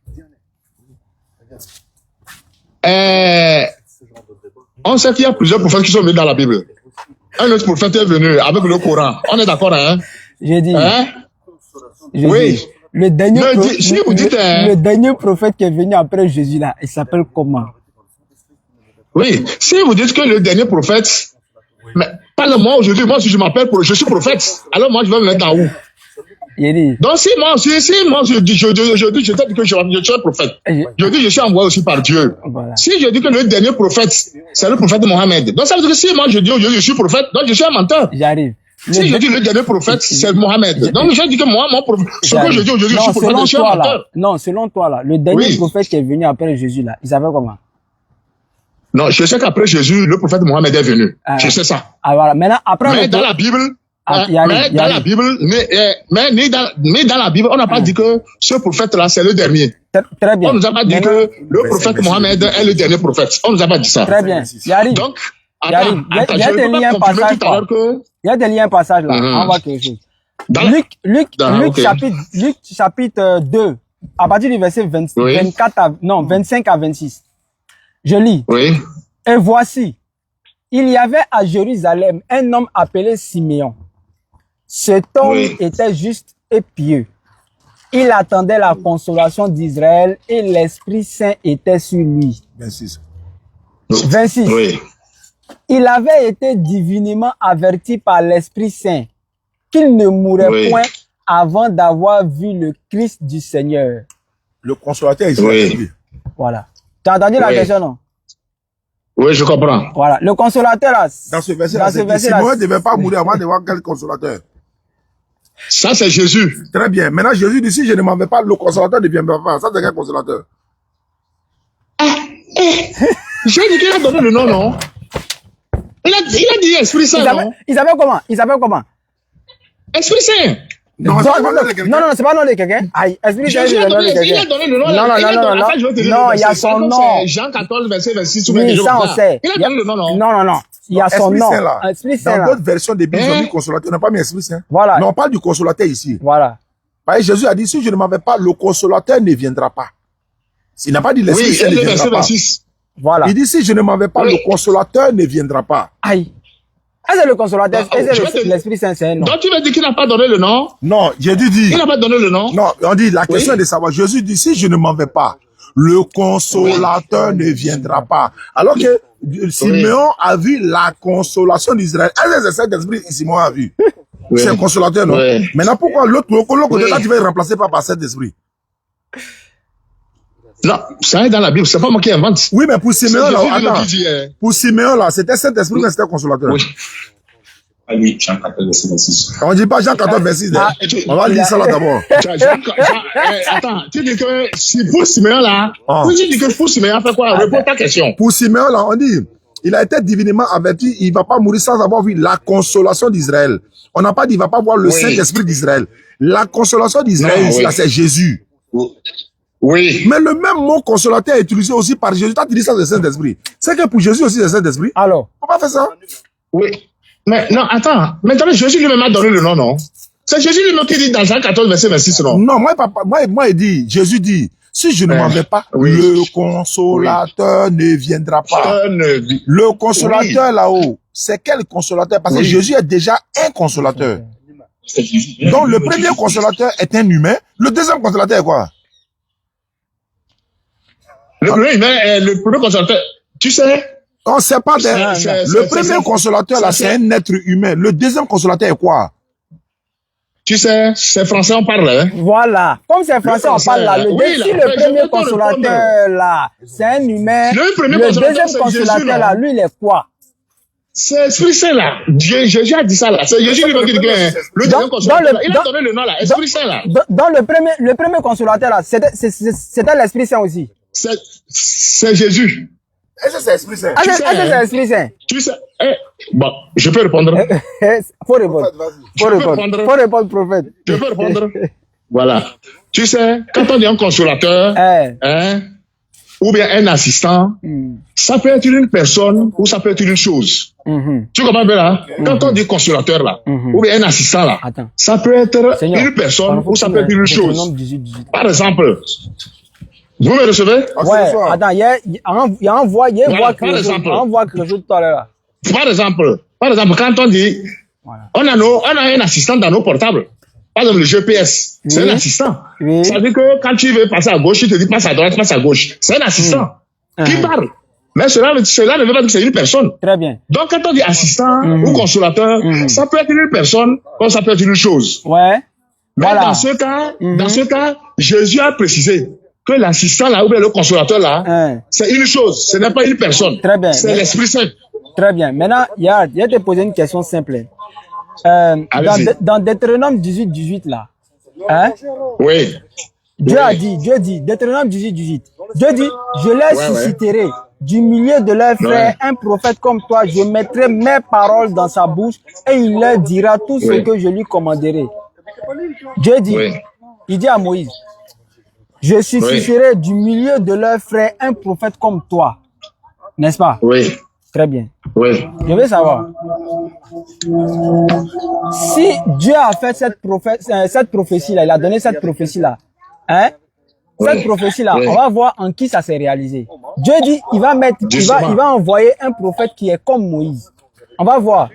On sait qu'il y a plusieurs prophètes qui sont venus dans la Bible. Un autre prophète est venu avec le Coran. On est d'accord, hein? J'ai dit. Hein? Oui. Dit, le dernier le dernier prophète qui est venu après Jésus là, il s'appelle comment? Oui. Si vous dites que le dernier prophète, mais parle-moi aujourd'hui, moi si je m'appelle, je suis prophète, alors moi je vais me mettre en où? Donc si moi je dis je t'ai dit que je suis prophète. Je dis je suis envoyé aussi par Dieu. Voilà. Si je dis que le dernier prophète, c'est le prophète Mohamed. Donc ça veut dire que si moi je dis aujourd'hui je suis prophète, donc je suis un menteur. J'arrive. Si je dis le dernier prophète, c'est Mohamed. Donc je dis que moi, mon prophète, ce que je dis aujourd'hui, je suis prophète, je suis un menteur. Non, selon toi là, le dernier prophète qui est venu après Jésus là, il s'appelle comment? Non, je sais qu'après Jésus, le prophète Mohamed est venu. Je sais ça. Ah voilà. Maintenant après. Mais dans la Bible. Mais dans la Bible, on n'a pas dit que ce prophète-là, c'est le dernier. Très bien. On nous a pas dit que le prophète Mohamed est le dernier prophète. On nous a pas dit ça. Très bien. Donc, il y a des liens passages. Il y a des liens passages là. On voit quelque chose. Luc chapitre 2, à partir du verset 25 à 26. Je lis. Oui. Et voici, il y avait à Jérusalem un homme appelé Siméon. Cet homme était juste et pieux. Il attendait la consolation d'Israël et l'Esprit Saint était sur lui. 26. Oui. Il avait été divinement averti par l'Esprit Saint qu'il ne mourrait point avant d'avoir vu le Christ du Seigneur. Le consolateur Israël. Voilà. Tu as entendu la question, non? Oui, je comprends. Voilà. Le consolateur là. Dans ce verset-là, Simon ne devait pas mourir avant de voir quel consolateur. Ça, c'est Jésus. Très bien. Maintenant, Jésus dit, si je ne m'en vais pas, le consolateur ne viendra pas. Ça, c'est quel consolateur? J'ai dit qu'il a donné le nom, non? Il a dit Esprit Saint, non? Il s'appelle comment? Esprit Saint. Non, c'est pas le nom de quelqu'un. Aïe, Esprit Saint, c'est le nom de quelqu'un. Il a donné le nom. Non, il y a son nom. Jean 14, verset 26. Oui, ça, on sait. Il a donné le nom, non? Non. Il y a son nom. Esprit Saint, dans d'autres versions des Bibles, ils ont dit consolateur. On n'a pas mis Esprit Saint. Voilà. Non, on parle du consolateur ici. Voilà. Jésus a dit, si je ne m'en vais pas, le consolateur ne viendra pas. Il n'a pas dit l'Esprit Saint ne viendra pas. Voilà. Il dit, si je ne m'en vais pas, le consolateur ne viendra pas. Aïe. Est-ce que le consolateur, est-ce que l'Esprit Saint, c'est un nom? Donc tu veux dire qu'il n'a pas donné le nom? Non, Jésus dit. Il n'a pas donné le nom? Non, on dit, la question est de savoir. Jésus dit, si je ne m'en vais pas, le consolateur ne viendra pas. Alors que Simeon a vu la consolation d'Israël. Est-ce que c'est cet esprit que Simeon a vu? C'est un consolateur, non? Maintenant, pourquoi l'autre côté là, tu vas le remplacer par cet esprit? Non, ça est dans la Bible, c'est pas moi qui invente. Oui, mais pour Siméon là, attends. Pour Siméon là, c'était cet esprit, mais c'était consolateur. Oui. Allez, Jean 14, verset 26. On dit pas Jean 14, verset 26. On va lire ça là d'abord. Attends, tu dis que si pour Siméon là, tu dis que pour Siméon, fait quoi? Réponds ta question. Pour Siméon là, on dit, il a été divinement averti, il va pas mourir sans avoir vu la consolation d'Israël. On n'a pas dit, il va pas voir le Saint-Esprit d'Israël. La consolation d'Israël, là, c'est Jésus. Oui. Mais le même mot consolateur est utilisé aussi par Jésus. Toi, tu dis ça, c'est le Saint-Esprit. C'est que pour Jésus aussi, c'est le Saint-Esprit. Alors. On va faire ça. Oui. Mais non, attends. Maintenant, Jésus lui-même a donné le nom, non? C'est Jésus lui-même qui dit dans Jean 14, verset 26, non? Non, moi, il dit, Jésus dit, si je ne m'en vais pas, le consolateur ne viendra pas. Le consolateur là-haut, c'est quel consolateur? Parce que Jésus est déjà un consolateur. Donc, le premier consolateur est un humain. Le deuxième consolateur est quoi? Le premier consolateur, tu sais, On sait pas le premier consolateur là, c'est un être humain. Le deuxième consolateur est quoi? Tu sais, c'est français, on parle. Hein? Voilà. Comme c'est français, on parle là. Le premier consolateur là, c'est un humain. Le deuxième consolateur là, lui, il est quoi? C'est Esprit Saint là. Jésus a dit ça là. C'est Jésus qui dit que le deuxième consolateur là. Il a donné le nom là. Esprit Saint là. Dans le premier consolateur là, c'était l'Esprit Saint aussi. C'est Jésus. Est-ce que c'est Esprit Saint? Est-ce que c'est l'Esprit Saint? Tu sais, bon, je peux répondre. Faut répondre. Faut répondre, prophète. Je peux répondre. Voilà. Tu sais, quand on dit un consolateur, ou bien un assistant, ça peut être une personne ou ça peut être une chose. Tu comprends bien là? Quand on dit consolateur là, ou bien un assistant là, ça peut être une personne ou ça peut être une chose. Par exemple, vous me recevez? Ouais, attends, il y a un voix que tout à l'heure. Par exemple, quand on dit, on a un assistant dans nos portables. Par exemple, le GPS, c'est un assistant. Ça veut dire que quand tu veux passer à gauche, il te dit passe à droite, passe à gauche. C'est un assistant qui parle. Mais cela ne veut pas dire que c'est une personne. Très bien. Donc, quand on dit assistant ou consolateur, ça peut être une personne comme ça peut être une chose. Ouais. Mais dans ce cas, Jésus a précisé que l'assistant là, ou bien le consolateur là, c'est une chose, ce n'est pas une personne. Très bien. C'est l'Esprit Saint. Très bien. Maintenant, il y a te poser une question simple. Dans Deutéronome 18 là, hein? Oui. Dieu dit, Deutéronome 18, Dieu dit, je les susciterai du milieu de leurs frères un prophète comme toi, je mettrai mes paroles dans sa bouche et il leur dira tout ce que je lui commanderai. Dieu dit, il dit à Moïse, je susciterai du milieu de leurs frères un prophète comme toi. N'est-ce pas? Oui. Très bien. Oui. Je veux savoir. Si Dieu a fait cette prophétie-là, il a donné cette prophétie-là, hein? Cette prophétie-là, on va voir en qui ça s'est réalisé. Dieu dit, il va envoyer un prophète qui est comme Moïse. On va voir.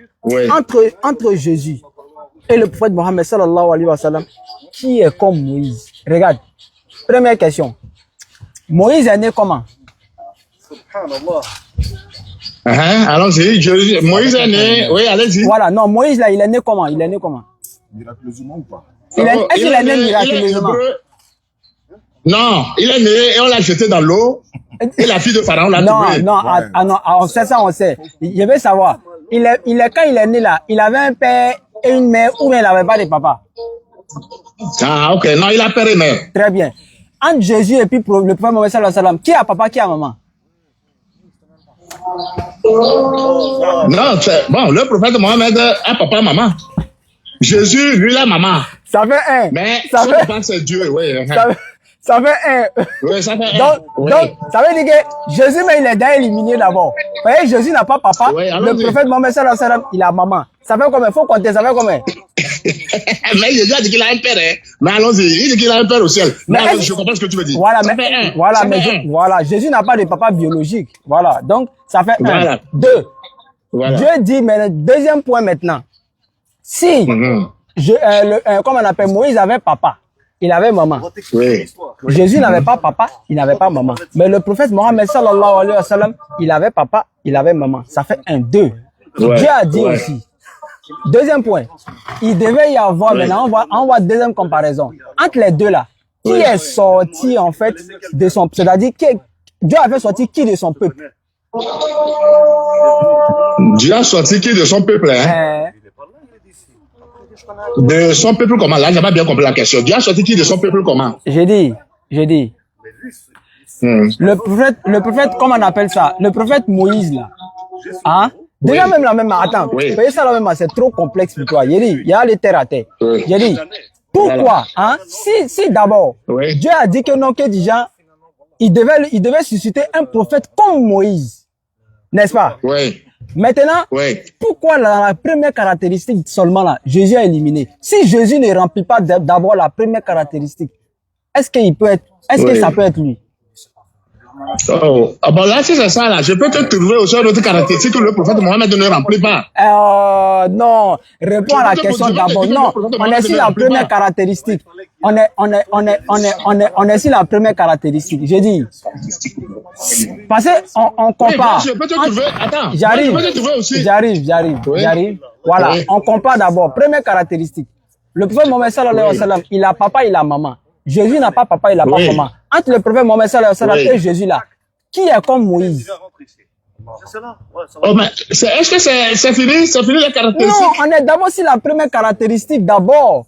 Entre Jésus et le prophète Mohammed sallallahu alayhi wa sallam, qui est comme Moïse? Regarde. Première question. Moïse est né comment? Allons-y. Moïse est né. Oui, allez-y. Voilà. Non, Moïse là, il est né comment? Miraculeusement ou pas? Est-ce qu'il est né miraculeusement? Non, il est né et on l'a jeté dans l'eau. Et la fille de Pharaon l'a trouvé. Non, on sait ça, on sait. Je veux savoir. Quand il est né là, il avait un père et une mère ou bien il n'avait pas de papa? Ah, ok. Non, il a père et mère. Très bien. Entre Jésus et puis le prophète Mohammed sallallahu alayhi wa sallam, qui a papa, qui a maman? Non, bon, le prophète Mohammed a papa, maman. Jésus, lui, la maman. Ça fait un. Mais son papa, c'est Dieu, oui. Ça fait un. Oui, ça fait un. Donc, ça veut dire que Jésus, mais il est déjà éliminé d'abord. Vous voyez, Jésus n'a pas papa. Le prophète Mohammed sallallahu alayhi wa sallam, il a maman. Ça fait combien? Il faut compter, ça fait combien? Mais Jésus a dit qu'il a un père, hein. Mais allons-y, il dit qu'il a un père au ciel. Mais je comprends ce que tu veux dire. Voilà, Jésus n'a pas de papa biologique. Voilà, donc ça fait un. Deux. Voilà. Dieu dit, mais le deuxième point maintenant. Si, comme on appelle, Moïse avait papa, il avait maman. Oui. Jésus n'avait pas papa, il n'avait pas maman. Mais le prophète Mohammed sallallahu alayhi wa sallam, il avait papa, il avait maman. Ça fait un, deux. Dieu a dit aussi. Deuxième point, il devait y avoir, maintenant on voit deuxième comparaison. Entre les deux là, qui est sorti en fait de son, c'est-à-dire Dieu a fait sortir qui de son peuple? Dieu a sorti qui de son peuple, hein? De son peuple comment? Là, j'ai pas bien compris la question. Dieu a sorti qui de son peuple comment? J'ai dit. Le prophète, comment on appelle ça? Le prophète Moïse là. Hein? Déjà même la même, attends, ça la même, c'est trop complexe pour toi. Il y a les terres à terre. J'ai dit, pourquoi, hein? Si d'abord, Dieu a dit que non, que déjà, il devait susciter un prophète comme Moïse. N'est-ce pas? Oui. Maintenant, pourquoi la première caractéristique seulement là, Jésus a éliminé? Si Jésus ne remplit pas d'abord la première caractéristique, est-ce que ça peut être lui? Oh. Ah bon, là, si c'est ça, là, je peux te trouver aussi d'autres caractéristiques que le prophète Mohammed ne remplit pas. Non, réponds à la question d'abord. Non, on est sur la première caractéristique. On est sur la première caractéristique. J'ai dit. Parce qu'on compare. Je peux te trouver. Attends. J'arrive. Je peux te trouver aussi. J'arrive. Voilà. Oui. On compare d'abord. Première caractéristique. Le prophète Mohammed sallallahu alayhi wa sallam, il a papa, il a maman. Jésus n'a pas papa, il a pas maman. Entre le prophète Mohammed sallallahu alayhi wa sallam et Jésus là, qui est comme Moïse? Oh, mais est-ce que c'est fini? C'est fini les caractéristiques? Non, on est d'abord sur la première caractéristique d'abord.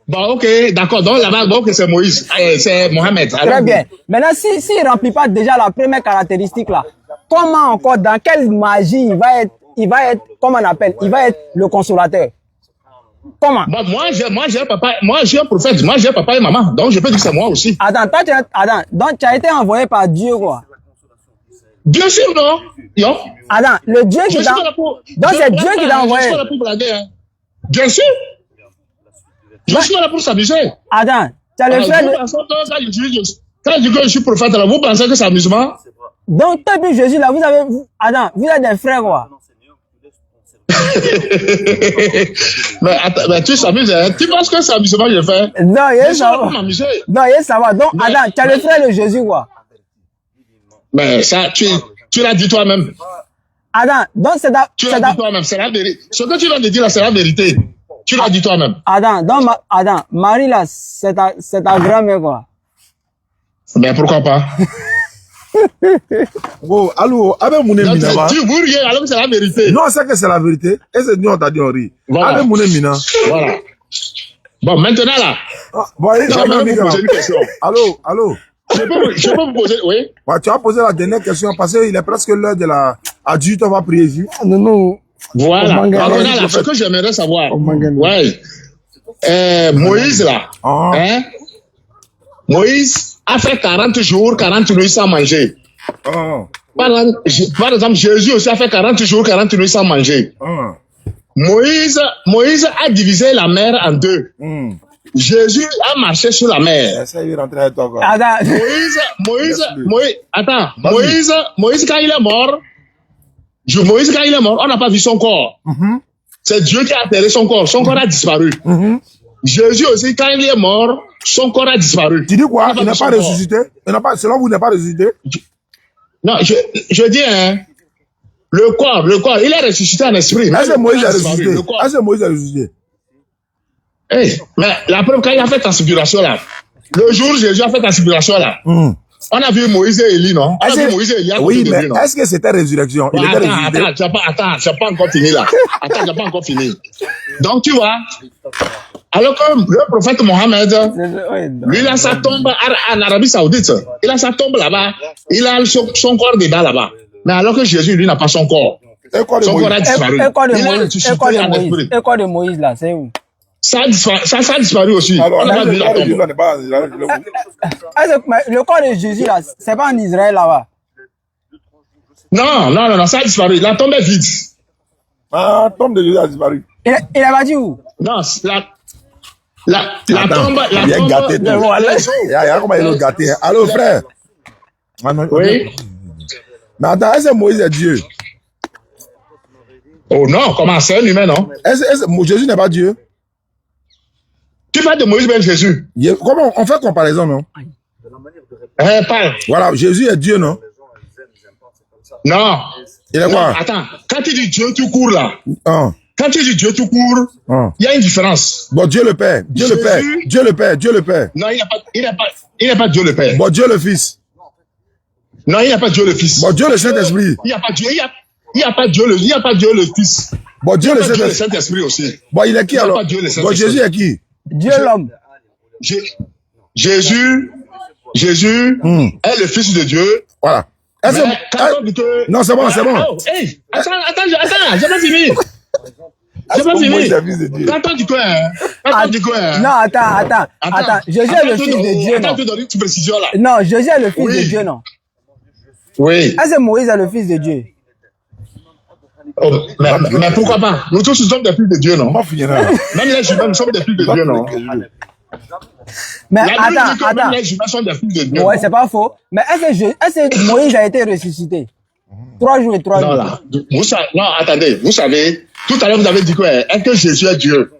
Bon, ok, d'accord. Donc là-bas, bon, que c'est Moïse. C'est Mohammed. Très bien. Maintenant, s'il ne remplit pas déjà la première caractéristique là, comment encore, dans quelle magie il va être, comment on appelle, il va être le consolateur? Comment? Bon, moi, j'ai un papa, moi, j'ai un prophète, moi, j'ai un papa et maman. Donc, je peux dire que c'est moi aussi. Attends, donc tu as été envoyé par Dieu, quoi. Bien sûr, non? Non? Attends, le Dieu qui t'a... Donc c'est Dieu qui t'a envoyé. Je suis là pour blaguer, hein. Bien sûr. Je suis là pour s'amuser. Attends, tu as le frère de... Quand je dis que je suis prophète, alors vous pensez que c'est amusement? Donc, toi et puis Jésus, là, vous êtes des frères, quoi. mais attends, mais tu s'amuses, hein? Tu penses que c'est amusement que je fais? Non, il je suis là pour m'amuser. Non, il ça va. Donc, attends, tu as le frère de Jésus, quoi. Mais ça, tu l'as dit toi-même. Attends, donc c'est Tu l'as dit toi-même, c'est la vérité. Ce que tu viens de dire là, c'est la vérité. Tu l'as dit toi-même. Attends, donc, Marie, là, c'est ta grand-mère, quoi. Mais pourquoi pas? Oh, allô, avec mon ami là-bas. Tu vous riez alors que c'est la vérité. Non, c'est que c'est la vérité. Et c'est nous, on t'a dit on rit. Voilà. Avec mon ami là. Voilà. Bon, maintenant là. Bon, J'aimerais vous poser une question. Allô. Je peux vous poser, oui? Ouais, tu as posé la dernière question parce qu'il est presque l'heure de la... À 18, on va prier ici. Non. Voilà. Maintenant là, ce que j'aimerais savoir. Ouais. Moïse là. Hein? Moïse a fait 40 jours, 40 nuits sans manger. Par exemple, Jésus aussi a fait 40 jours, 40 nuits sans manger. Moïse a divisé la mer en deux. Jésus a marché sur la mer. Moïse, quand il est mort, on n'a pas vu son corps. C'est Dieu qui a enterré son corps. Son corps a disparu. Jésus aussi, quand il est mort, son corps a disparu. Tu dis quoi? Il n'a pas ressuscité? Selon vous, il n'a pas ressuscité? Non, je dis, hein, le corps, il est ressuscité en esprit. Est-ce que Moïse a ressuscité? Est-ce que Moïse a ressuscité? Hey, mais la preuve, quand il a fait transfiguration là, le jour où Jésus a fait transfiguration là, on a vu Moïse et Élie, non? On a vu Moïse et Élie à côté de lui, non? Est-ce que c'était résurrection? Il était ressuscité? Attends, j'ai pas encore fini là. J'ai pas encore fini. Donc, tu vois, alors que le prophète Mohammed, lui, il a sa tombe en Arabie Saoudite. Il a sa tombe là-bas. Il a son corps dedans là-bas. Mais alors que Jésus, lui, n'a pas son corps. Son corps a disparu. Et quoi de Moïse là, c'est où? Ça a disparu aussi. Alors, on n'a pas vu la tombe. Le corps de Jésus là, c'est pas en Israël là-bas. Non, ça a disparu. La tombe est vide. La tombe de Jésus a disparu. Il a pas dit où? Non, la tombe. Il est gâté. Il y a comment il est gâté. Allô, frère. Oui. Mais attends, est-ce que Moïse est Dieu? Oh non, comment c'est un humain, non? Est-ce que Jésus n'est pas Dieu? Tu parles de Moïse ben Jésus. Comment on fait comparaison, non? Parle. Voilà, Jésus est Dieu, non? Non. Il est quoi? Attends, quand tu dis Dieu tout court là, quand tu dis Dieu tout court, il y a une différence. Bon, Dieu le Père, Dieu le Père. Non, il n'est pas Dieu le Père. Bon, Dieu le Fils. Non, il n'y a pas Dieu le Fils. Bon, Dieu le Saint-Esprit. Il n'y a pas Dieu, il n'y a pas Dieu le Fils. Bon, Dieu le Saint-Esprit aussi. Bon, il est qui alors? Bon, Jésus est qui? Dieu l'homme. Jésus est le Fils de Dieu. Voilà. Non, c'est bon. Oh, hey, attends, j'ai pas fini. Quand on dit quoi? Non, attends. Jésus est le Fils de Dieu, non? Attends, tu donnes une précision là. Non, Jésus est le Fils de Dieu, non? Oui. Est-ce que Moïse est le Fils de Dieu? Oh, mais pourquoi pas? Nous tous sommes des fils de Dieu, non? Même les humains, nous sommes des fils de Dieu, non? Mais La Bible dit que même attends. les humains sont des fils de Dieu. Ouais, c'est pas faux. Mais est-ce que Moïse a été ressuscité? 3 jours et 3 Non, nuits. là. Non, attendez. Vous savez, tout à l'heure, vous avez dit quoi? Est-ce que Jésus est Dieu?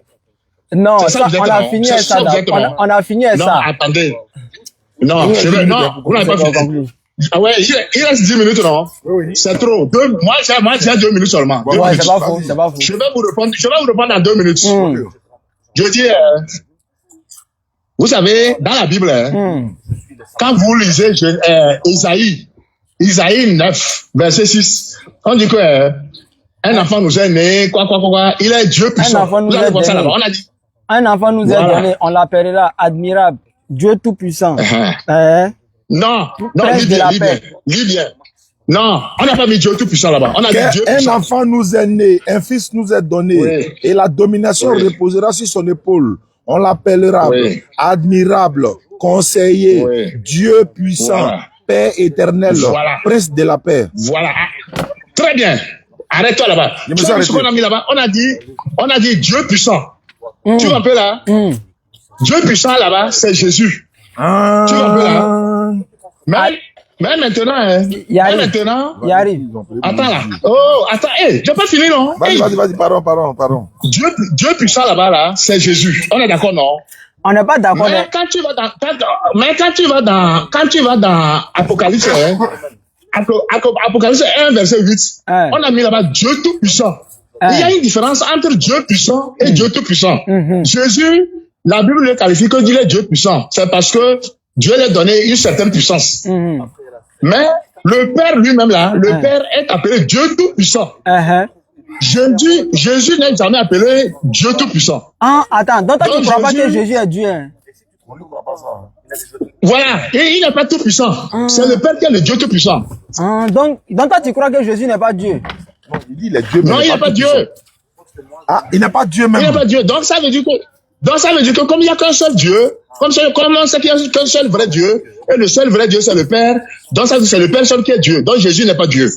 Non, C'est ça, ça, vous êtes on a non. fini C'est avec ça. ça, vous êtes non. On a fini avec Non, ça. attendez. Non, non, vous n'avez pas fini. Ah ouais, il reste 10 minutes, non? Oui. C'est trop. Moi, j'ai 2 minutes seulement. Bon, 2 Ouais, minutes. c'est pas faux, c'est pas faux. Je vais vous répondre dans 2 minutes. Je dis, vous savez, dans la Bible, quand vous lisez Isaïe 9, verset 6, on dit que un enfant nous est né, quoi, il est Dieu puissant. Un enfant nous est Ça, donné. on a dit. Un enfant nous est Voilà. donné, on l'appellera admirable, Dieu tout-puissant. Hein? Non, Prince de la paix. lis bien. Non, on n'a pas mis Dieu tout-puissant là-bas. On a dit Dieu Un puissant. enfant nous est né, un fils nous est donné, Oui. et la domination Oui. reposera sur son épaule. On l'appellera Oui. admirable, conseiller, Oui. Dieu puissant, Voilà. Père éternel, Voilà. prince de la paix. Voilà. Très bien. Arrête-toi là-bas. Je me Tu suis vois ce arrêté. qu'on a mis là-bas? On a dit Dieu puissant. Tu vois un peu là? Dieu puissant là-bas, c'est Jésus. Ah. Tu vois un peu là? Mais maintenant, Il arrive. maintenant, Il arrive. attends là. Oh, attends, j'ai pas fini non? Vas-y, pardon. Dieu puissant là-bas là, c'est Jésus. On est d'accord non? On n'est pas d'accord. Mais quand tu vas dans Apocalypse, Apocalypse 1 verset 8, Hein. on a mis là-bas Dieu tout puissant. Hein. Il y a une différence entre Dieu puissant et Dieu tout puissant. Jésus, la Bible le qualifie comme il est Dieu puissant. C'est parce que Dieu lui a donné une certaine puissance. Mais le Père lui-même là, le Père est appelé Dieu tout puissant. Jésus n'est jamais appelé Dieu tout puissant. Ah, attends, donc toi tu Donc, ne crois pas que Jésus- Jésus est Dieu. Hein? Voilà. Et il n'est pas tout puissant. C'est le Père qui est le Dieu tout puissant. Ah, donc toi tu crois que Jésus n'est pas Dieu. Il dit il est Dieu, mais Non, il n'est pas Dieu. Ah, il n'est pas Dieu Il même. n'est pas Dieu. Donc ça veut dire que comme il n'y a qu'un seul Dieu, comme on sait qu'il n'y a qu'un seul vrai Dieu, et le seul vrai Dieu c'est le Père, donc ça veut dire que c'est le Père seul qui est Dieu. Donc Jésus n'est pas Dieu.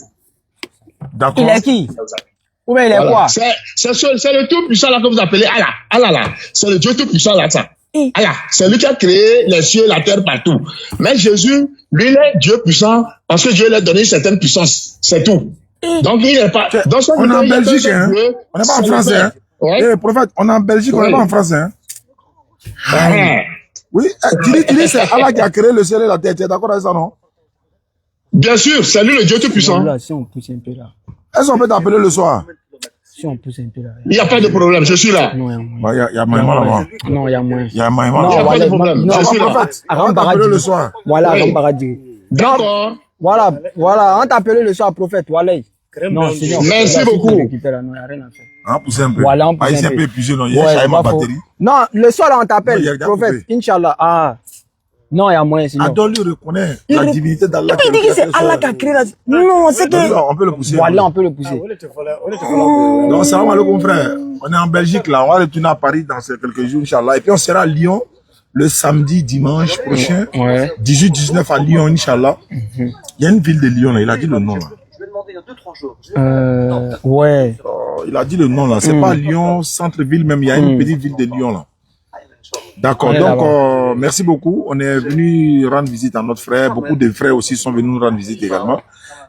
D'accord. Il est qui? Ou bien il est Voilà. quoi? C'est le tout puissant là que vous appelez Allah. Allah là. C'est le Dieu tout puissant là, ça. Allah. C'est lui qui a créé les cieux, la terre partout. Mais Jésus, lui, il est Dieu puissant parce que Dieu lui a donné une certaine puissance. C'est tout. Donc il n'est pas. Donc, ça veut On est dire en qu'il y a qu'un Belgique, seul hein. Dieu, On n'est pas en c'est le France, Père. hein. Ouais. Eh, prophète, on est en Belgique, on n'est Oui. pas en France, hein. Ah. Oui, tu dis c'est Allah qui a créé le ciel et la terre. Tu es d'accord avec ça, non? Bien sûr, c'est lui le Dieu tout puissant. Là, si on pousse un peu là. Est-ce qu'on peut t'appeler le soir? Si on pousse un peu là. Il n'y a pas de problème, je suis là. Non, il y a moins. Bah, il y a Maïma là-bas. Non, il y a moins. Il y a Maïma Il y a là-bas. pas de problème, non, je suis là. Prophète, on va Aram t'appeler Baradi. le soir. Voilà, Oui. Aram Baradi. D'accord. Voilà, on t'a appelé le soir prophète, voilà. Non, sinon. Merci là, si beaucoup. tu récupères là, non, il n'y a rien à faire. On va pousser un peu. Voilà, on pousse Ah, il s'est un un peu. peu épuisé, non? Il Ouais, a c'est chargé ma pas faux. batterie. Non, le soir là, on Non, il t'appelle a déjà prophète, coupé. Inch'Allah. Ah. Non, il y a moyen sinon. Adon lui reconnaît la divinité d'Allah. Il dit que c'est Allah qui a créé la... Non, c'est que... On peut le pousser. Voilà, on peut le pousser. Donc, salam alaikum, frère. On est en Belgique, là. On va retourner à Paris dans ces quelques jours, Inch'Allah. Et puis, on sera à Lyon le samedi, dimanche prochain. Ouais. 18-19 à Lyon, Inch'Allah. Il y a une ville de Lyon, là. Il a dit le nom, là. Ouais. Il a dit le nom, là. C'est pas Lyon, centre-ville même. Il y a une petite ville de Lyon, là. D'accord. On est Donc, là-bas. merci beaucoup. On est venu rendre visite à notre frère. Beaucoup de frères aussi sont venus nous rendre visite également.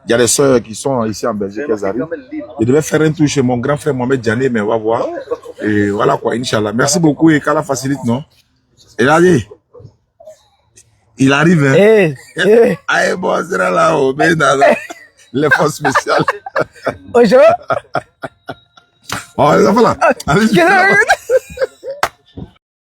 Il y a des sœurs qui sont ici en Belgique, elles arrivent. Je devais faire un tour chez mon grand frère Mohamed Djané, mais on va voir. Et voilà quoi, Inch'Allah. Merci beaucoup et qu'Allah facilite, non? Et là, il arrive, hein? Eh. Aïe, bon, c'est là-haut, mais dans les forces spéciales. Aujourd'hui. Oh, les enfants là. Allez,